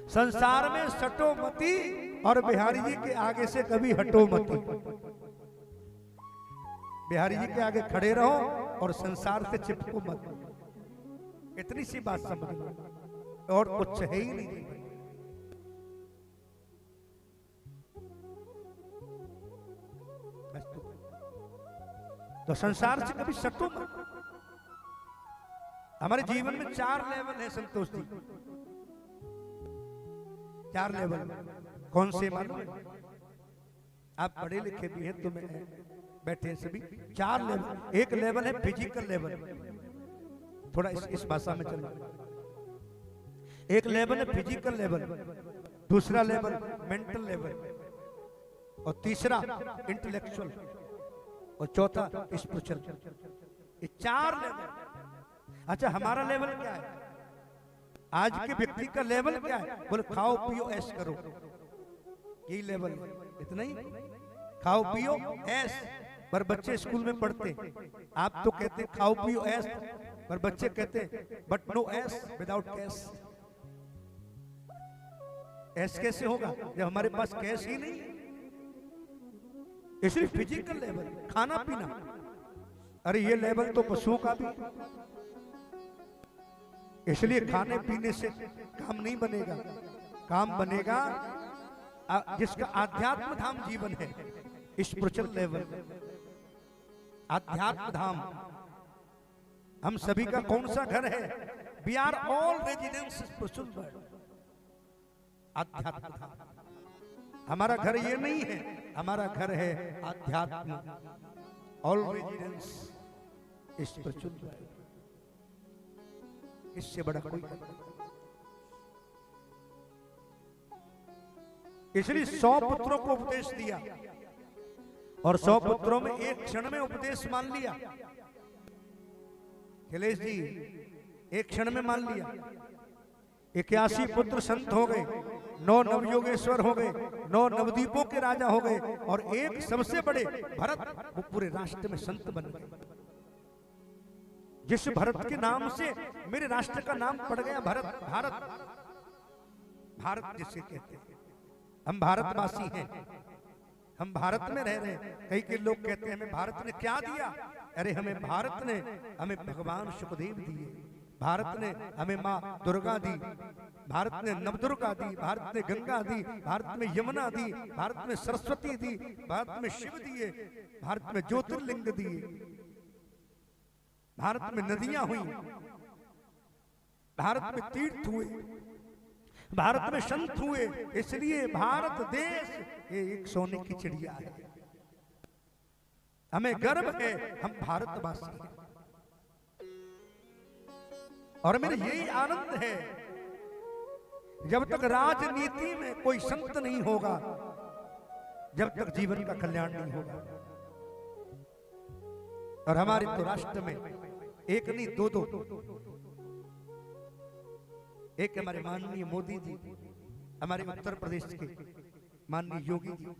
B: संसार में सटो मती, और बिहारी जी के आगे से कभी हटो मती। बिहारी जी के आगे खड़े रहो और संसार से चिपको मत। इतनी सी बात समझ लो, और कुछ है ही नहीं। तो संसार से कभी सटो मत। हमारे जीवन में 4 लेवल है संतोष जी, 4 लेवल। कौन से मालूम है? आप पढ़े लिखे भी हैं, तो मैं बैठे हैं सभी। 4 लेवल। एक लेवल है फिजिकल लेवल, थोड़ा इस भाषा में चलो। एक लेवल है फिजिकल लेवल, दूसरा लेवल मेंटल लेवल, और तीसरा इंटेलेक्चुअल, और चौथा स्पिरिचुअल। ये 4 लेवल। अच्छा, हमारा लेवल क्या है? आज के व्यक्ति का लेवल क्या है? बोले खाओ पियो ऐश करो, यही लेवल है। इतना ही, खाओ पियो ऐश। पर बच्चे स्कूल में पढ़ते, आप तो कहते खाओ पियो ऐश, पर बच्चे कहते बट नो ऐश विदाउट कैश। ऐश कैसे होगा जब हमारे पास कैश ही नहीं? इसलिए फिजिकल लेवल, खाना पीना। अरे ये लेवल तो पशुओं का भी। इसलिए खाने पीने से काम नहीं बनेगा, काम बनेगा जिसका आध्यात्म धाम जीवन है, स्पिरिचुअल लेवल, आध्यात्म धाम। हम सभी का कौन सा घर है? We are all residence spiritual world, आध्यात्म धाम। हमारा घर ये नहीं है, हमारा घर है आध्यात्म, ऑल रेजिडेंस स्पिरिचुअल वर्ल्ड। इससे बड़ा कोई नहीं। इसलिए 100 पुत्रों को उपदेश दिया, और 100 पुत्रों में एक क्षण में उपदेश मान लिया। खिलेश जी एक क्षण में मान लिया। 81 पुत्र संत हो गए, 9 नवयोगेश्वर हो गए, 9 नवदीपों के राजा हो गए, और एक सबसे बड़े भरत, वो पूरे राष्ट्र में संत बन गए। जिस भरत के नाम से मेरे राष्ट्र का नाम पड़ गया भरत, भारत, भारत जिसे कहते हैं। हम भारतवासी हैं, हम भारत में रह रहे हैं। कई के लोग कहते हैं हमें भारत ने क्या दिया? अरे हमें भारत ने, हमें भगवान सुखदेव दिए, भारत ने हमें माँ दुर्गा दी, भारत ने नवदुर्गा दी, भारत ने गंगा दी, भारत में यमुना दी, भारत में सरस्वती दी, भारत में शिव दिए, भारत में ज्योतिर्लिंग दिए, भारत में नदियां हुई, भारत में तीर्थ हुए, भारत में संत हुए। इसलिए भारत देश ये एक सोने की चिड़िया है। हमें गर्व है, हम भारतवासी हैं। और मेरे यही आनंद है, जब तक राजनीति में कोई संत नहीं होगा, जब तक जीवन का कल्याण नहीं होगा। और हमारे तो राष्ट्र में एक नहीं दो दो, एक हमारे माननीय मोदी जी, हमारे उत्तर प्रदेश के माननीय योगी जी।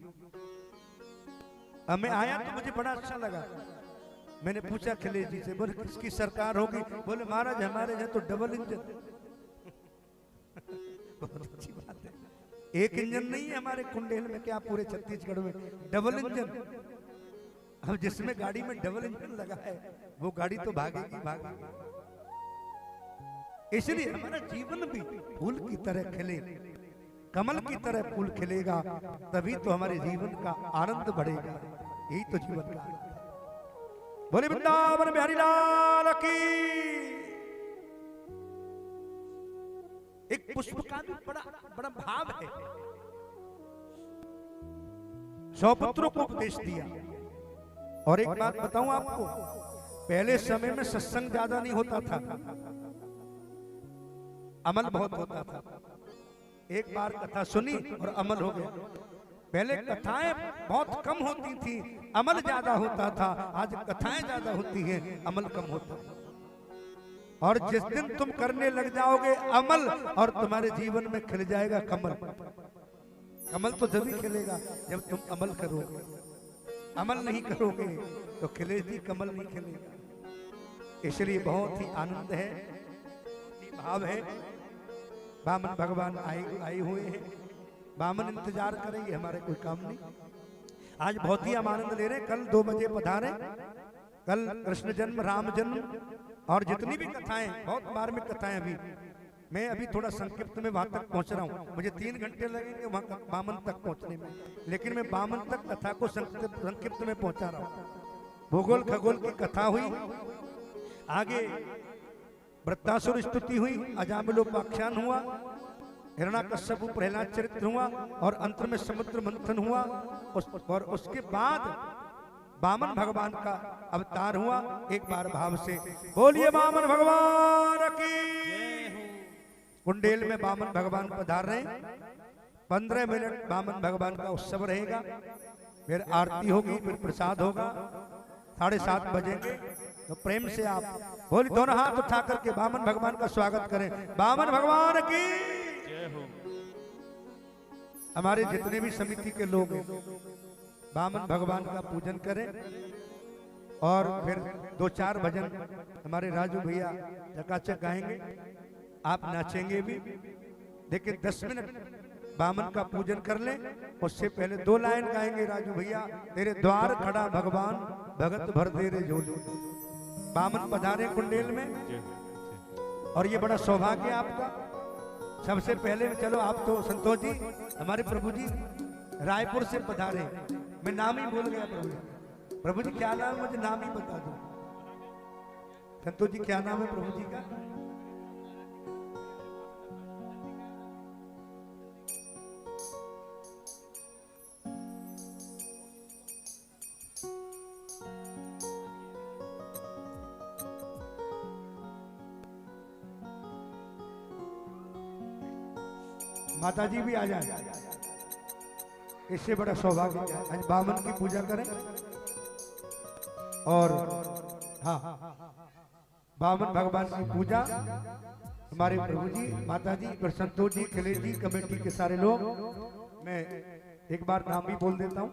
B: हमें आया तो मुझे बड़ा अच्छा लगा। मैंने पूछा अखिलेश जी से, बोले किसकी सरकार होगी? बोले महाराज हमारे यहाँ तो डबल इंजन। बहुत अच्छी बात है। एक इंजन नहीं है हमारे कुंडेल में, क्या पूरे छत्तीसगढ़ में डबल इंजन। अब जिसमें गाड़ी में डबल इंजन लगा है वो गाड़ी तो भागेगी भागेगी। इसलिए हमारा जीवन भी फूल की तरह खिले, कमल की तरह फूल खिलेगा, तभी तो हमारे जीवन का आनंद बढ़ेगा। यही तो जीवन का आनंद है। बोले वृंदावन बिहारी लाल की। एक पुष्प का भी बड़ा बड़ा भाव है। 100 पुत्रों को उपदेश दिया। और एक बात बताऊं आपको, पहले समय में सत्संग ज्यादा नहीं होता था, अमल बहुत होता था। एक बार कथा सुनी और अमल हो गया। पहले कथाएं बहुत कम होती थी, अमल ज्यादा होता था। आज कथाएं ज्यादा होती हैं, अमल कम होता है। और जिस दिन तुम करने लग जाओगे अमल, और तुम्हारे जीवन में खिल जाएगा कमल। कमल तो जब ही खिलेगा जब तुम अमल करोगे। अमल नहीं करोगे तो खिलेगी कमल नहीं खिलेगा। इसलिए बहुत ही आनंद है, भाव है। बामन भगवान आए हुए हैं, बामन इंतजार करेंगे, हमारे कोई काम नहीं। आज बहुत ही हम आनंद ले रहे हैं। कल 2 बजे पधारे, कल कृष्ण जन्म, राम जन्म और जितनी भी कथाएं, बहुत मार्मिक कथाएं। मैं अभी थोड़ा संक्षिप्त में वहां तक पहुंच रहा हूं। मुझे 3 घंटे लगेंगे वहां बामन तक पहुंचने में, लेकिन मैं बामन तक कथा को संक्षिप्त में पहुंचा रहा हूं। भूगोल खगोल की कथा हुई, आगे वृत्तासुर स्तुति हुई, अजामिलोपाख्यान हुआ, हिरण्याकश्यप प्रहलाद चरित्र हुआ, और अंत में समुद्र मंथन हुआ। और उसके बाद बामन भगवान का अवतार हुआ। एक बार भाव से बोलिए बामन भगवान की। कुंडेल में बामन भगवान पधार रहे हैं। 15 मिनट बामन भगवान का उत्सव रहेगा, फिर आरती होगी, फिर प्रसाद होगा। 7:30 बजेंगे। तो प्रेम से आप बोली दोनों हाथ उठा करके बामन भगवान का स्वागत करें। बामन भगवान की जय हो। हमारे जितने भी समिति के लोग हैं, बामन भगवान का पूजन करें। और फिर 2-4 भजन हमारे राजू भैया चकाचक गाएंगे, आप नाचेंगे भी। देखिए 10 मिनट बामन का पूजन कर लें, उससे पहले 2 लाइन गाएंगे राजू भैया। तेरे द्वार खड़ा भगवान, भगत भर दे रे झोली। बामन पधारे कुंडेल में, और ये बड़ा सौभाग्य है आपका। सबसे पहले चलो आप तो संतोष जी, हमारे प्रभु जी रायपुर से पधारे। मैं नाम ही भूल गया प्रभु जी। प्रभु जी क्या नाम है, मुझे नाम ही बता दो। संतोष जी क्या नाम है प्रभु जी का? माता जी भी आ जाए, इससे बड़ा सौभाग्य है। आज बामन की पूजा करें। और हाँ, बामन भगवान की पूजा हमारे प्रभु जी, माता जी, संतोष जी, खिलेश जी, कमेटी के सारे लोग। मैं एक बार नाम भी बोल देता हूँ।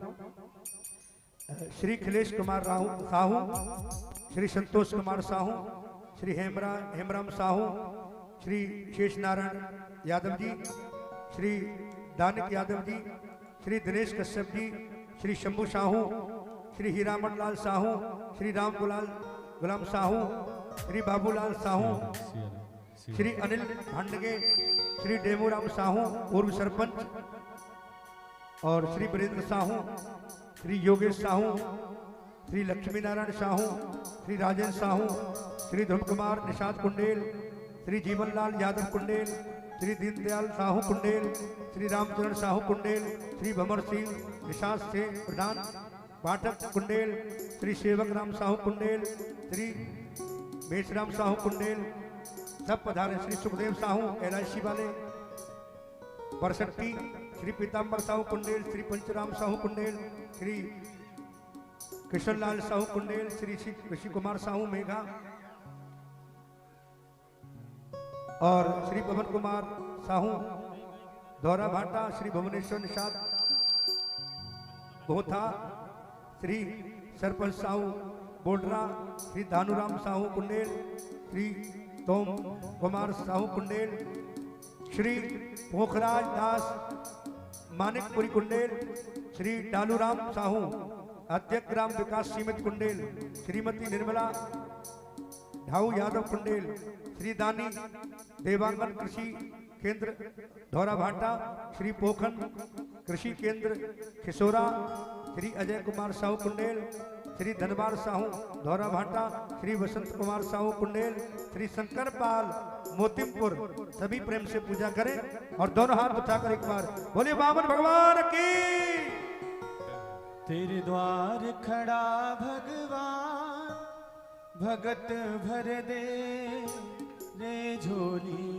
B: श्री खिलेश कुमार साहू, श्री संतोष कुमार साहू, श्री हेमराम साहू, श्री शेष नारायण यादव जी, श्री दानिक यादव जी, श्री दिनेश कश्यप जी, श्री शंभू साहू, श्री हीरामन लाल साहू, श्री राम गुलाम साहू, श्री बाबूलाल साहू, श्री अनिल भांडगे, श्री डेमूराम साहू पूर्व सरपंच, और श्री वीरेंद्र साहू, श्री योगेश साहू, श्री लक्ष्मी नारायण साहू, श्री राजेंद्र साहू, श्री ध्रुव कुमार निषाद कुंडेल, श्री जीवनलाल यादव कुंडेल, श्री दीनदयाल साहू कुंडेल, श्री रामचरण साहू कुंडेल, श्री भंवर सिंह निषाद से प्रधान पाठक कुंडेल, श्री सेवक राम साहू कुंडेल, श्री मेषराम साहू कुंडेल, सब पधारे। श्री सुखदेव साहू LIC वाले बरसट्टी, श्री पीताम्बर साहू कुंडेल, श्री पंचराम साहू कुंडेल, श्री कृष्णलाल साहू कुंडेल, श्री ऋषि कुमार साहू मेघा, और श्री पवन कुमार साहू दौरा भाटा, श्री भुवनेश्वर निषाद गोथा, श्री सरपंच साहू बोडरा, श्री धानुराम साहू कुंडेल, श्री तोम कुमार साहू कुंडेल, श्री पोखराज दास मानिकपुरी कुंडेल, श्री डालूराम साहू अध्यक्ष ग्राम विकास सीमित कुंडेल, श्रीमती निर्मला ढाऊ यादव कुंडेल, श्री दानी देवांगन कृषि केंद्र धौरा भाटा, श्री पोखन कृषि केंद्र खिसोरा, श्री अजय कुमार साहू कुंडेल, श्री धनबार साहू धौरा भाटा, श्री वसंत कुमार साहू कुंडेल, श्री शंकर पाल मोतिमपुर। सभी प्रेम से पूजा करें और दोनों हाथ उठाकर एक बार बोले बामन भगवान की।
A: तेरे द्वार खड़ा भगवान, भगत भर दे रे झोली।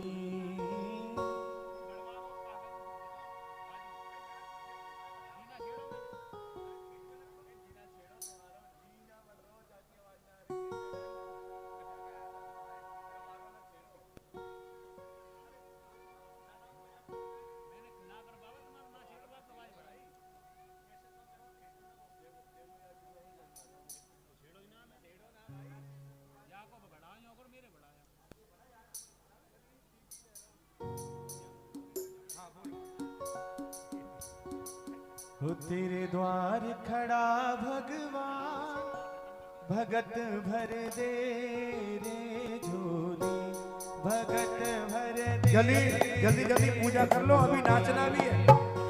A: हो तेरे द्वार खड़ा भगवान, भगत भर दे रे झोली, भगत भर दे।
B: जल्दी जल्दी जल्दी पूजा कर लो, अभी नाचना भी है,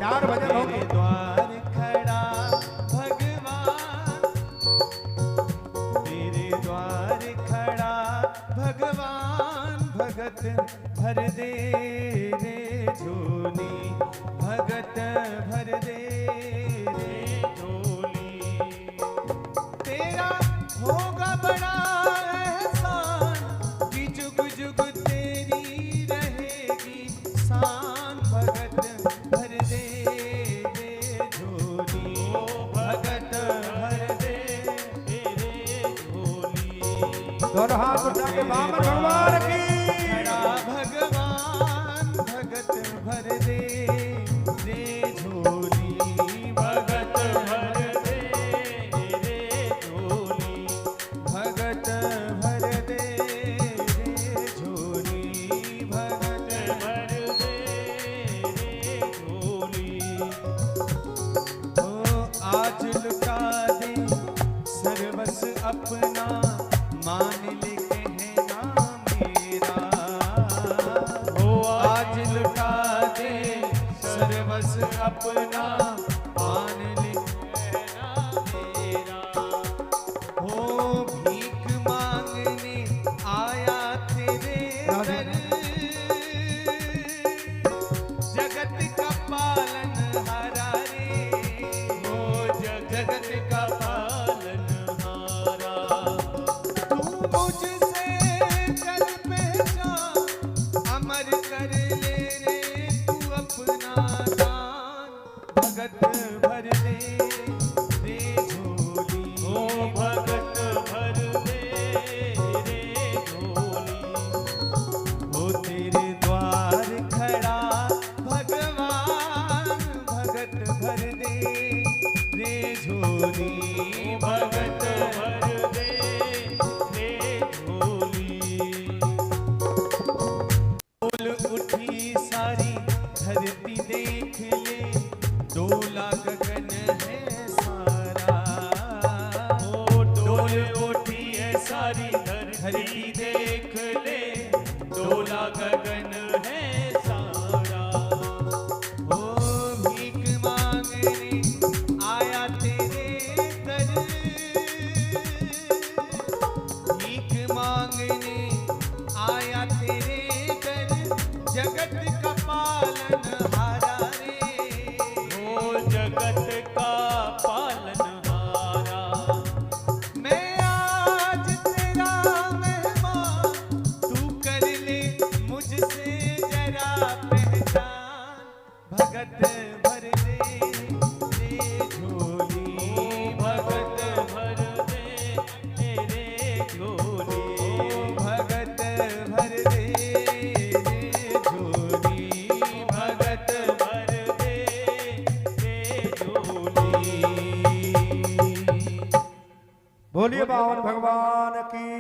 B: 4 बजे हो गए।
A: द्वार खड़ा भगवान, तेरे द्वार खड़ा भगवान, भगत भर दे रे झोली, भगत भर दे रे झोली। तेरा होगा बड़ा एहसान कि जुग जुग तेरी रहेगी शान, भगत भर दे रे झोली, भगत भर दे रे झोली।
B: दोनों हाथ उठा के बामन भगवान की।
A: खड़ा भगवान, भगत भर दे रे झोली, भगत भर दे रे झोली, भगत भर दे रे झोली, भगत भर दे रे झोली। ओ आज लुटा दे सर्वस अपना, मान ले कहना मेरा। ओ आज लुटा दे सर्वस अपना, मान ले कहना मेरा। हो भीख मांगने आया तेरे दर, जगत का पालन हारा रे, ओ जगत का पालन हारा। तू मुझसे कर पहचान, अमर कर ले रे तू अपना दान, भगत भर दे रे झोली, ओ भगत भर दे रे झोली। ओ तेरे द्वार खड़ा भगवान, भगत भर दे रे झोली, भगत भर दे रे झोली। धरती देख ले, डोला गगन है सारा। ओ भीख मांगने आया तेरे दर, भीख मांगने आया तेरे दर, जगत का पालन हारा रे। ओ जगत का पालन हारा, मैं आज तेरा मेहमान, तू कर ले मुझसे जरा पहचान। भगत भर दे रे झोली, भगत भर दे तेरे झोली, भगत भर दे रे झोली, भगत भर दे रे झोली।
B: बोलिए बावन भगवान की।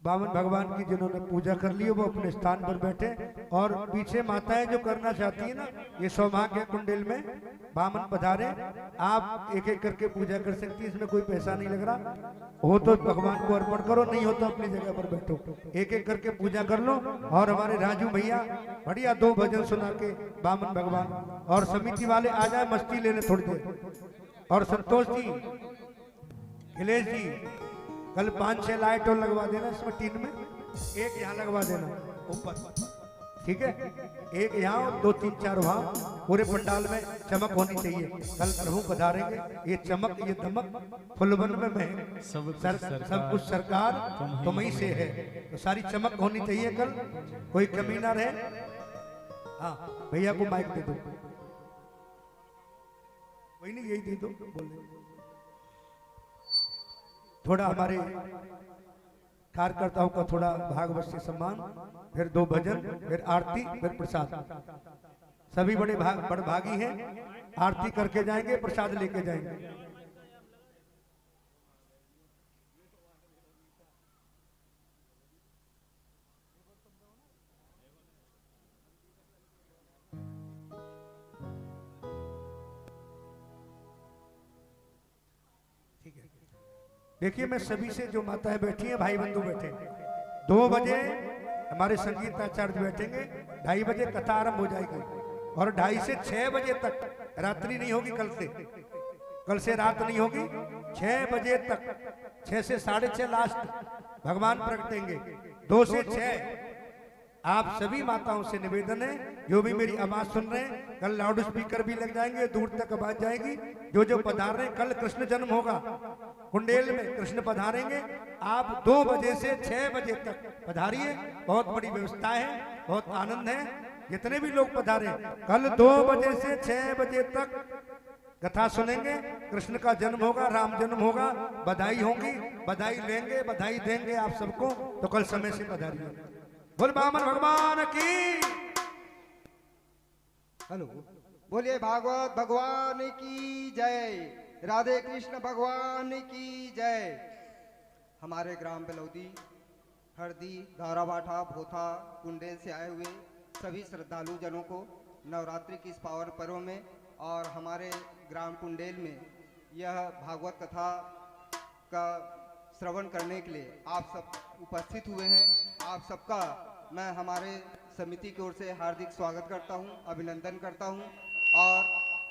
B: बावन भगवान की जिन्होंने पूजा कर ली है वो अपने स्थान पर बैठे, और पीछे माताएं जो करना चाहती है ना, ये सौभाग्य कुंडल में बामन पधारे। आप एक एक करके पूजा कर सकती है, इसमें कोई पैसा नहीं लग रहा। हो तो भगवान को अर्पण करो, नहीं हो तो अपनी जगह पर बैठो, एक एक करके पूजा कर लो। और हमारे राजू भैया बढ़िया 2 भजन सुना के बामन भगवान, और समिति वाले आ जाए मस्ती लेने थोड़ी देर। और संतोष जी, अखिलेश जी, कल 5-6 लाइट और लगवा देना इसमें टीन में, एक यहाँ लगवा देना ऊपर, ठीक है? एक यहाँ और 2-3-4 वहाँ, पूरे पंडाल में चमक होनी चाहिए। कल प्रभु पधारेंगे, ये चमक ये दमक फुलवन में महक, सब कुछ सरकार तुम्हीं से है, तो सारी चमक होनी चाहिए कल, कोई कमी ना रहे। हाँ भैया को माइक दे दो, कोई नहीं यही दे दो, बोल थोड़ा हमारे कार्यकर्ताओं का थोड़ा भागवत से सम्मान, फिर 2 भजन, फिर आरती, फिर प्रसाद। सभी बड़े भागी हैं, आरती करके जाएंगे, प्रसाद लेके जाएंगे। देखिए मैं सभी से, जो माताएं बैठी हैं, भाई बंधु बैठे, 2 बजे हमारे संगीत आचार्य बैठेंगे, 2:30 बजे कथा आरंभ हो जाएगी, और 2:30 से 6 बजे तक रात्रि नहीं होगी। कल से रात नहीं होगी, 6 बजे तक, 6 से 6:30 लास्ट भगवान प्रगटेंगे। 2 से 6 आप सभी माताओं से निवेदन है, जो भी मेरी आवाज सुन रहे हैं, कल लाउड स्पीकर भी लग जाएंगे, दूर तक आवाज जाएगी। जो पधार रहे हैं, कल कृष्ण जन्म होगा कुंडेल में, कृष्ण पधारेंगे। आप 2 बजे से 6 बजे तक पधारिए, बहुत बड़ी व्यवस्था है, बहुत आनंद है। जितने भी लोग पधारे, कल 2 बजे से 6 बजे तक कथा सुनेंगे। कृष्ण का जन्म होगा, राम जन्म होगा, बधाई होगी, बधाई लेंगे, बधाई देंगे आप सबको। तो कल समय से पधारिए। बोल बामन भगवान की।
C: हेलो, बोलिए भागवत भगवान की जय, राधे कृष्ण भगवान की जय। हमारे ग्राम बेलौदी, हरदी, धाराबाठा, भोथा, कुंडेल से आए हुए सभी श्रद्धालु जनों को नवरात्रि की इस पावन पर्व में और हमारे ग्राम कुंडेल में यह भागवत कथा का श्रवण करने के लिए आप सब उपस्थित हुए हैं। आप सबका मैं हमारे समिति की ओर से हार्दिक स्वागत करता हूं, अभिनंदन करता हूं, और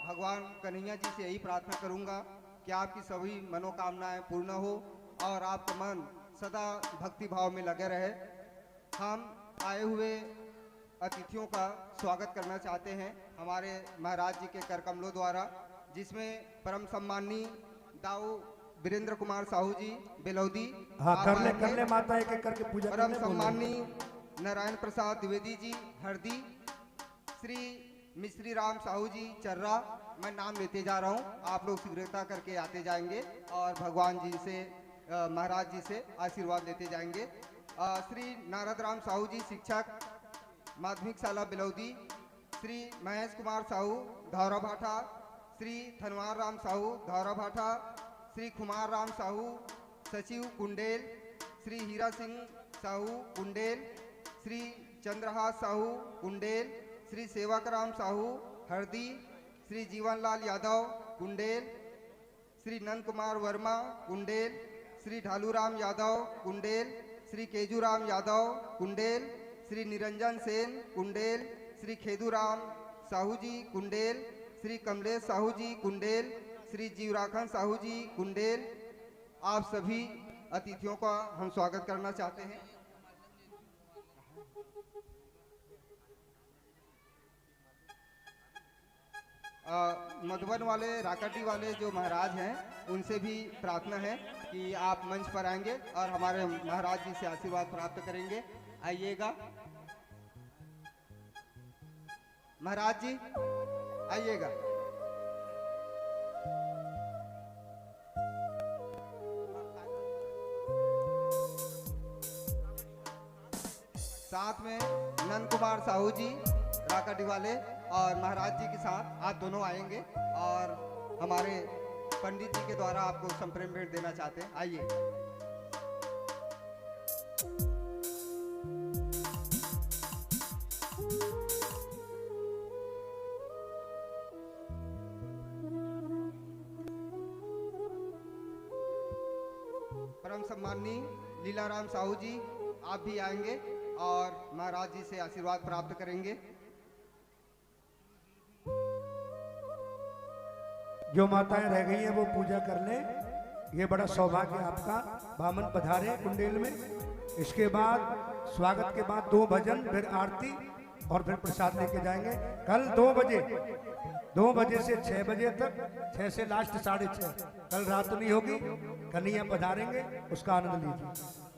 C: भगवान कन्हैया जी से यही प्रार्थना करूंगा कि आपकी सभी मनोकामनाएं पूर्ण हो और आपका मन सदा भक्ति भाव में लगे रहे। हम आए हुए अतिथियों का स्वागत करना चाहते हैं हमारे महाराज जी के कर कमलों द्वारा, जिसमें परम सम्मानी दाऊ वीरेंद्र कुमार साहू जी बेलौदी,
B: हाँ, कर ले माता एक एक करके पूजा।
C: परम सम्मानी नारायण प्रसाद द्विवेदी जी हरदी, श्री मिश्री राम साहू जी चर्रा, मैं नाम लेते जा रहा हूँ, आप लोग शीघ्रता करके आते जाएंगे और भगवान जी से महाराज जी से आशीर्वाद लेते जाएंगे। श्री नारद राम साहू जी शिक्षक, माध्यमिक शाला बेलौदी, श्री महेश कुमार साहू धौराभाठा, श्री धनवार राम साहू धौराभाठा, श्री कुमार राम साहू सचिव कुंडेल, श्री हीरा सिंह साहू कुंडेल, श्री चंद्रहास साहू कुंडेल, श्री सेवक राम साहू हरदी, श्री जीवनलाल यादव कुंडेल, श्री नंद कुमार वर्मा कुंडेल, श्री ढालूराम यादव कुंडेल, श्री केजूराम यादव कुंडेल, श्री निरंजन सेन कुंडेल, श्री खेदूराम साहू जी कुंडेल, श्री कमलेश साहू जी कुंडेल, श्री जीवराखन साहू जी कुंडेल। आप सभी अतिथियों का हम स्वागत करना चाहते हैं। मधुबन वाले राकाटी वाले जो महाराज हैं उनसे भी प्रार्थना है कि आप मंच पर आएंगे और हमारे महाराज जी से आशीर्वाद प्राप्त करेंगे। आइएगा महाराज जी, आइएगा। साथ में नंद कुमार साहू जी राकाटी वाले और महाराज जी के साथ आप दोनों आएंगे और हमारे पंडित जी के द्वारा आपको संप्रेम भेंट देना चाहते हैं। आइए। परम सम्माननीय लीलाराम साहू जी, आप भी आएंगे और महाराज जी से आशीर्वाद प्राप्त करेंगे।
B: जो माताएं रह गई हैं वो पूजा कर ले। ये बड़ा सौभाग्य आपका। बामन पधारे कुंडेल में। इसके बाद स्वागत के बाद 2 भजन, फिर आरती और फिर प्रसाद लेके जाएंगे। कल 2 बजे से 6 बजे तक, 6 से लास्ट 6:30। कल रात नहीं होगी, कन्हैया पधारेंगे, उसका आनंद लीजिए।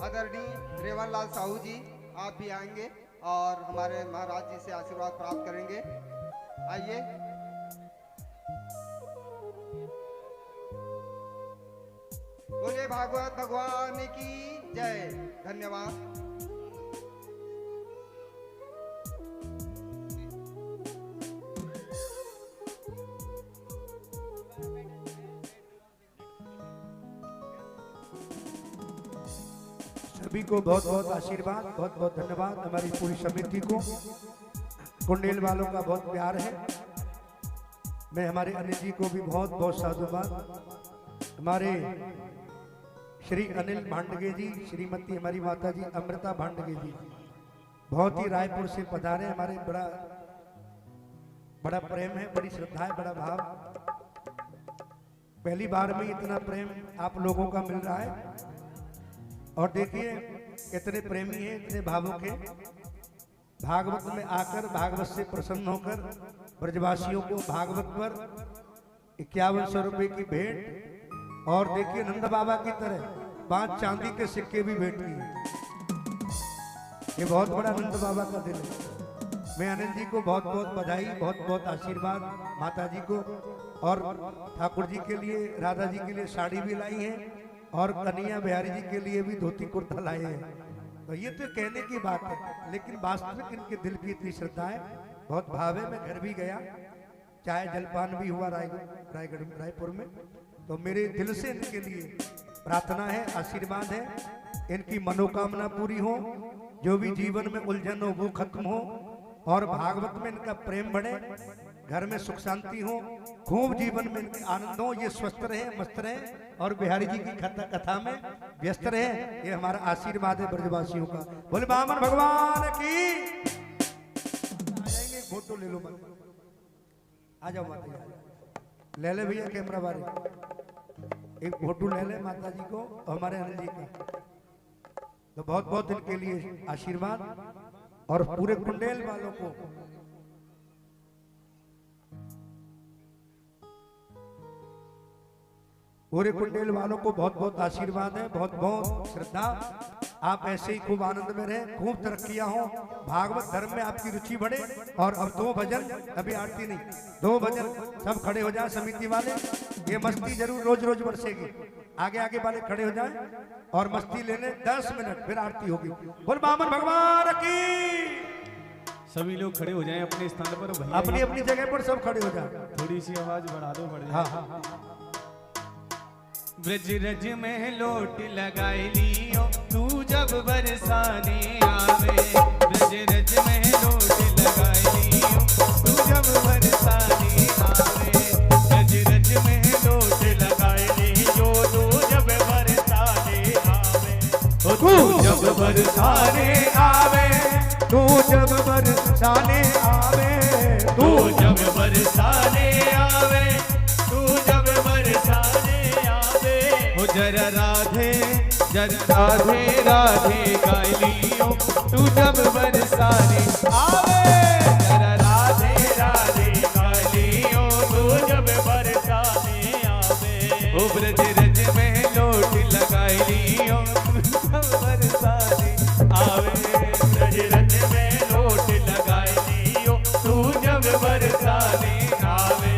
C: आदरणीय रेवनलाल साहू जी, आप भी आएंगे और हमारे महाराज जी से आशीर्वाद प्राप्त करेंगे। आइए। बोलिए भागवत भगवान की जय। धन्यवाद।
B: सभी को बहुत बहुत आशीर्वाद, बहुत बहुत धन्यवाद। हमारी पूरी समिति को, कुंडेल वालों का बहुत प्यार है। मैं हमारे अनिल जी को भी बहुत बहुत साधुवाद। हमारे श्री अनिल भांडगे जी, श्रीमती हमारी माता जी अमृता भांडगे जी बहुत ही रायपुर से पधारे। हमारे बड़ा प्रेम है, बड़ी श्रद्धा है, बड़ा भाव। पहली बार में इतना प्रेम आप लोगों का मिल रहा है। और देखिए इतने प्रेमी हैं, इतने भावुक हैं। भागवत में आकर भागवत से प्रसन्न होकर ब्रजवासियों को भागवत पर 5100 रुपए की भेंट, और देखिए नंद बाबा की तरह 5 चांदी के सिक्के भी भेंट किए। ये बहुत बड़ा नंद बाबा का दिल है। मैं अनिल जी को बहुत बहुत बधाई, बहुत बहुत आशीर्वाद। माता जी को और ठाकुर जी के लिए, राधा जी के लिए साड़ी भी लाई है और कन्हैया बिहारी जी के लिए भी धोती कुर्ता लाए हैं। तो ये तो कहने की बात है, लेकिन वास्तविक इनके दिल की इतनी श्रद्धा है, बहुत भाव है। मैं घर भी गया, चाय जलपान भी हुआ रायपुर में। तो मेरे दिल से इनके लिए प्रार्थना है, आशीर्वाद है, इनकी मनोकामना पूरी हो, जो भी जीवन में उलझन हो वो खत्म हो, और भागवत में इनका प्रेम बढ़े, घर में सुख शांति हो, खूब जीवन में इनके आनंद हो, ये स्वस्थ रहे, मस्त रहे और बिहारी जी की कथा में व्यस्त रहे। ये हमारा आशीर्वाद है ब्रजवासियों का। बोले बामन भगवान की। आएंगे, फोटो ले लो मत, आ जाओ माता जी, ले ले भैया कैमरा वाले, एक फोटो ले ले माता जी को हमारे अनिल जी का। तो बहुत बहुत इनके लिए आशीर्वाद और पूरे कुंडेल वालों को पूरे कुंडेल वालों को बहुत बहुत आशीर्वाद है, बहुत बहुत श्रद्धा। आप ऐसे ही खूब आनंद में रहें, खूब तरक्कियां हो, भागवत धर्म में आपकी रुचि बढ़े। और अब 2 भजन, अभी आरती नहीं, 2 भजन, सब खड़े हो जाए समिति वाले। ये मस्ती जरूर रोज रोज बरसेगी। आगे आगे वाले खड़े हो जाए और मस्ती ले लें 10 मिनट, फिर आरती होगी। बोल बामन भगवान की।
A: सभी लोग खड़े हो जाएं अपने स्थान पर। भैया
B: अपनी अपनी जगह पर सब खड़े हो जाए।
A: थोड़ी सी आवाज बढ़ा दो, बढ़
B: हाँ
A: जाए।
B: हाँ।
A: ब्रज रज में लोट लगाए लियो तू जब बरसाने आवे। ब्रज रज में लोट लगाए लियो तू जब बरसाने आवे। ब्रज रज में लोट लगाए लियो तू जब बरसाने आवे। ओ तू जब बरसाने आवे,
B: तू जब बरसाने आवे,
A: तू जब बरसाने आवे, तू जब बरसाने आवे। ओ जरा राधे राधे गाय लियो तू जब बरसाने आवे। जरा राधे राधे गाय लियो तू जब बरसाने आवे। ओ ब्रज रज में लोट लगाए लियो तू जब बरसाने आवे। ब्रज रज में लोट लगाए लियो तू जब बरसाने आवे।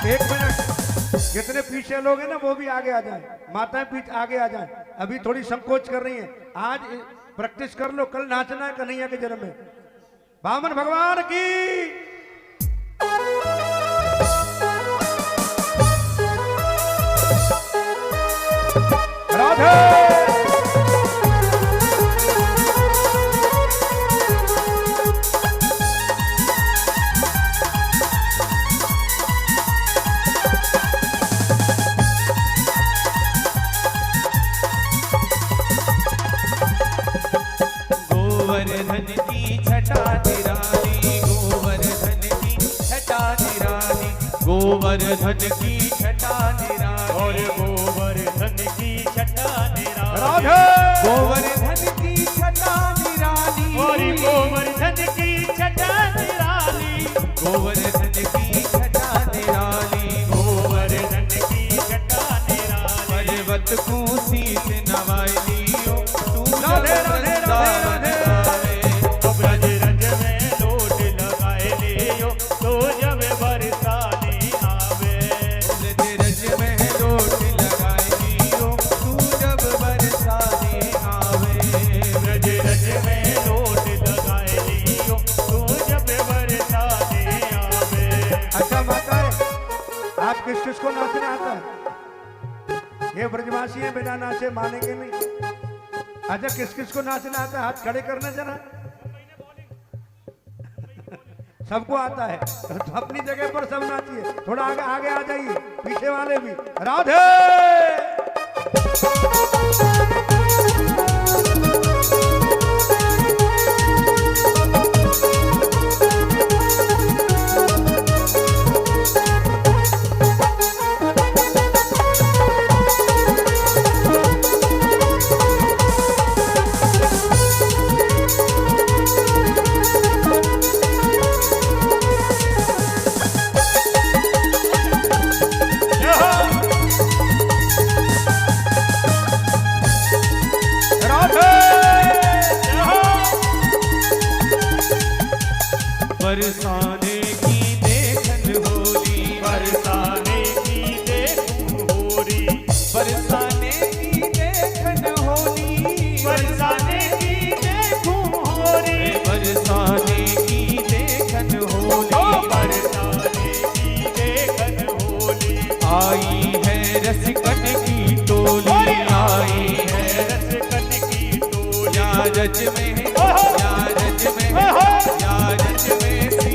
B: एक मिनट, जितने पीछे लोग हैं ना वो भी आगे आ जाए, माताएं पीछे आगे आ जाए। अभी थोड़ी संकोच कर रही हैं। आज प्रैक्टिस कर लो, कल नाचना है कन्हैया के जन्म में। बामन भगवान की। राधे।
A: गोवर्धन की छटा निराली, गोवर्धन की छटा निराली, गोवर्धन की छटा निराली, और गोवर्धन की छटा निराली।
B: राधे।
A: गोवर्धन की छटा निराली, और गोवर्धन की छटा निराली, गोवर्धन की छटा निराली, गोवर्धन की छटा निराली। पर्वत को शीश नवाई लियो तू
B: राधे राधे राधे राधे।
A: ब्रज रज में लोट लगाए लियो तो जब बरसाने आवे। ब्रज रज में लोट लगाए लियो तू जब बरसाने आवे। ब्रज रज में लोट लगाए लियो तू जब बरसाने आवे।
B: अच्छा माता है, आप किस किस को नाचने आता है? ये ब्रजवासी है, बिना नाचे मानेंगे नहीं। अच्छा किस किस को नाचना आता है? हाथ खड़े करना जरा। सबको आता है तो अपनी जगह पर सब नाचिए। थोड़ा आगे आगे आ जाइए, पीछे वाले भी। राधे।
A: बरसाने की देखन होली, बरसाने की देखन होली, बरसाने की देखन होली, बरसाने की देखन होली, बरसाने की देखन होली, बरसाने की देखन होली। आई है रसिकन की टोली, आई है रसिकन की टोली। या रज में, या रज में, या रज में सी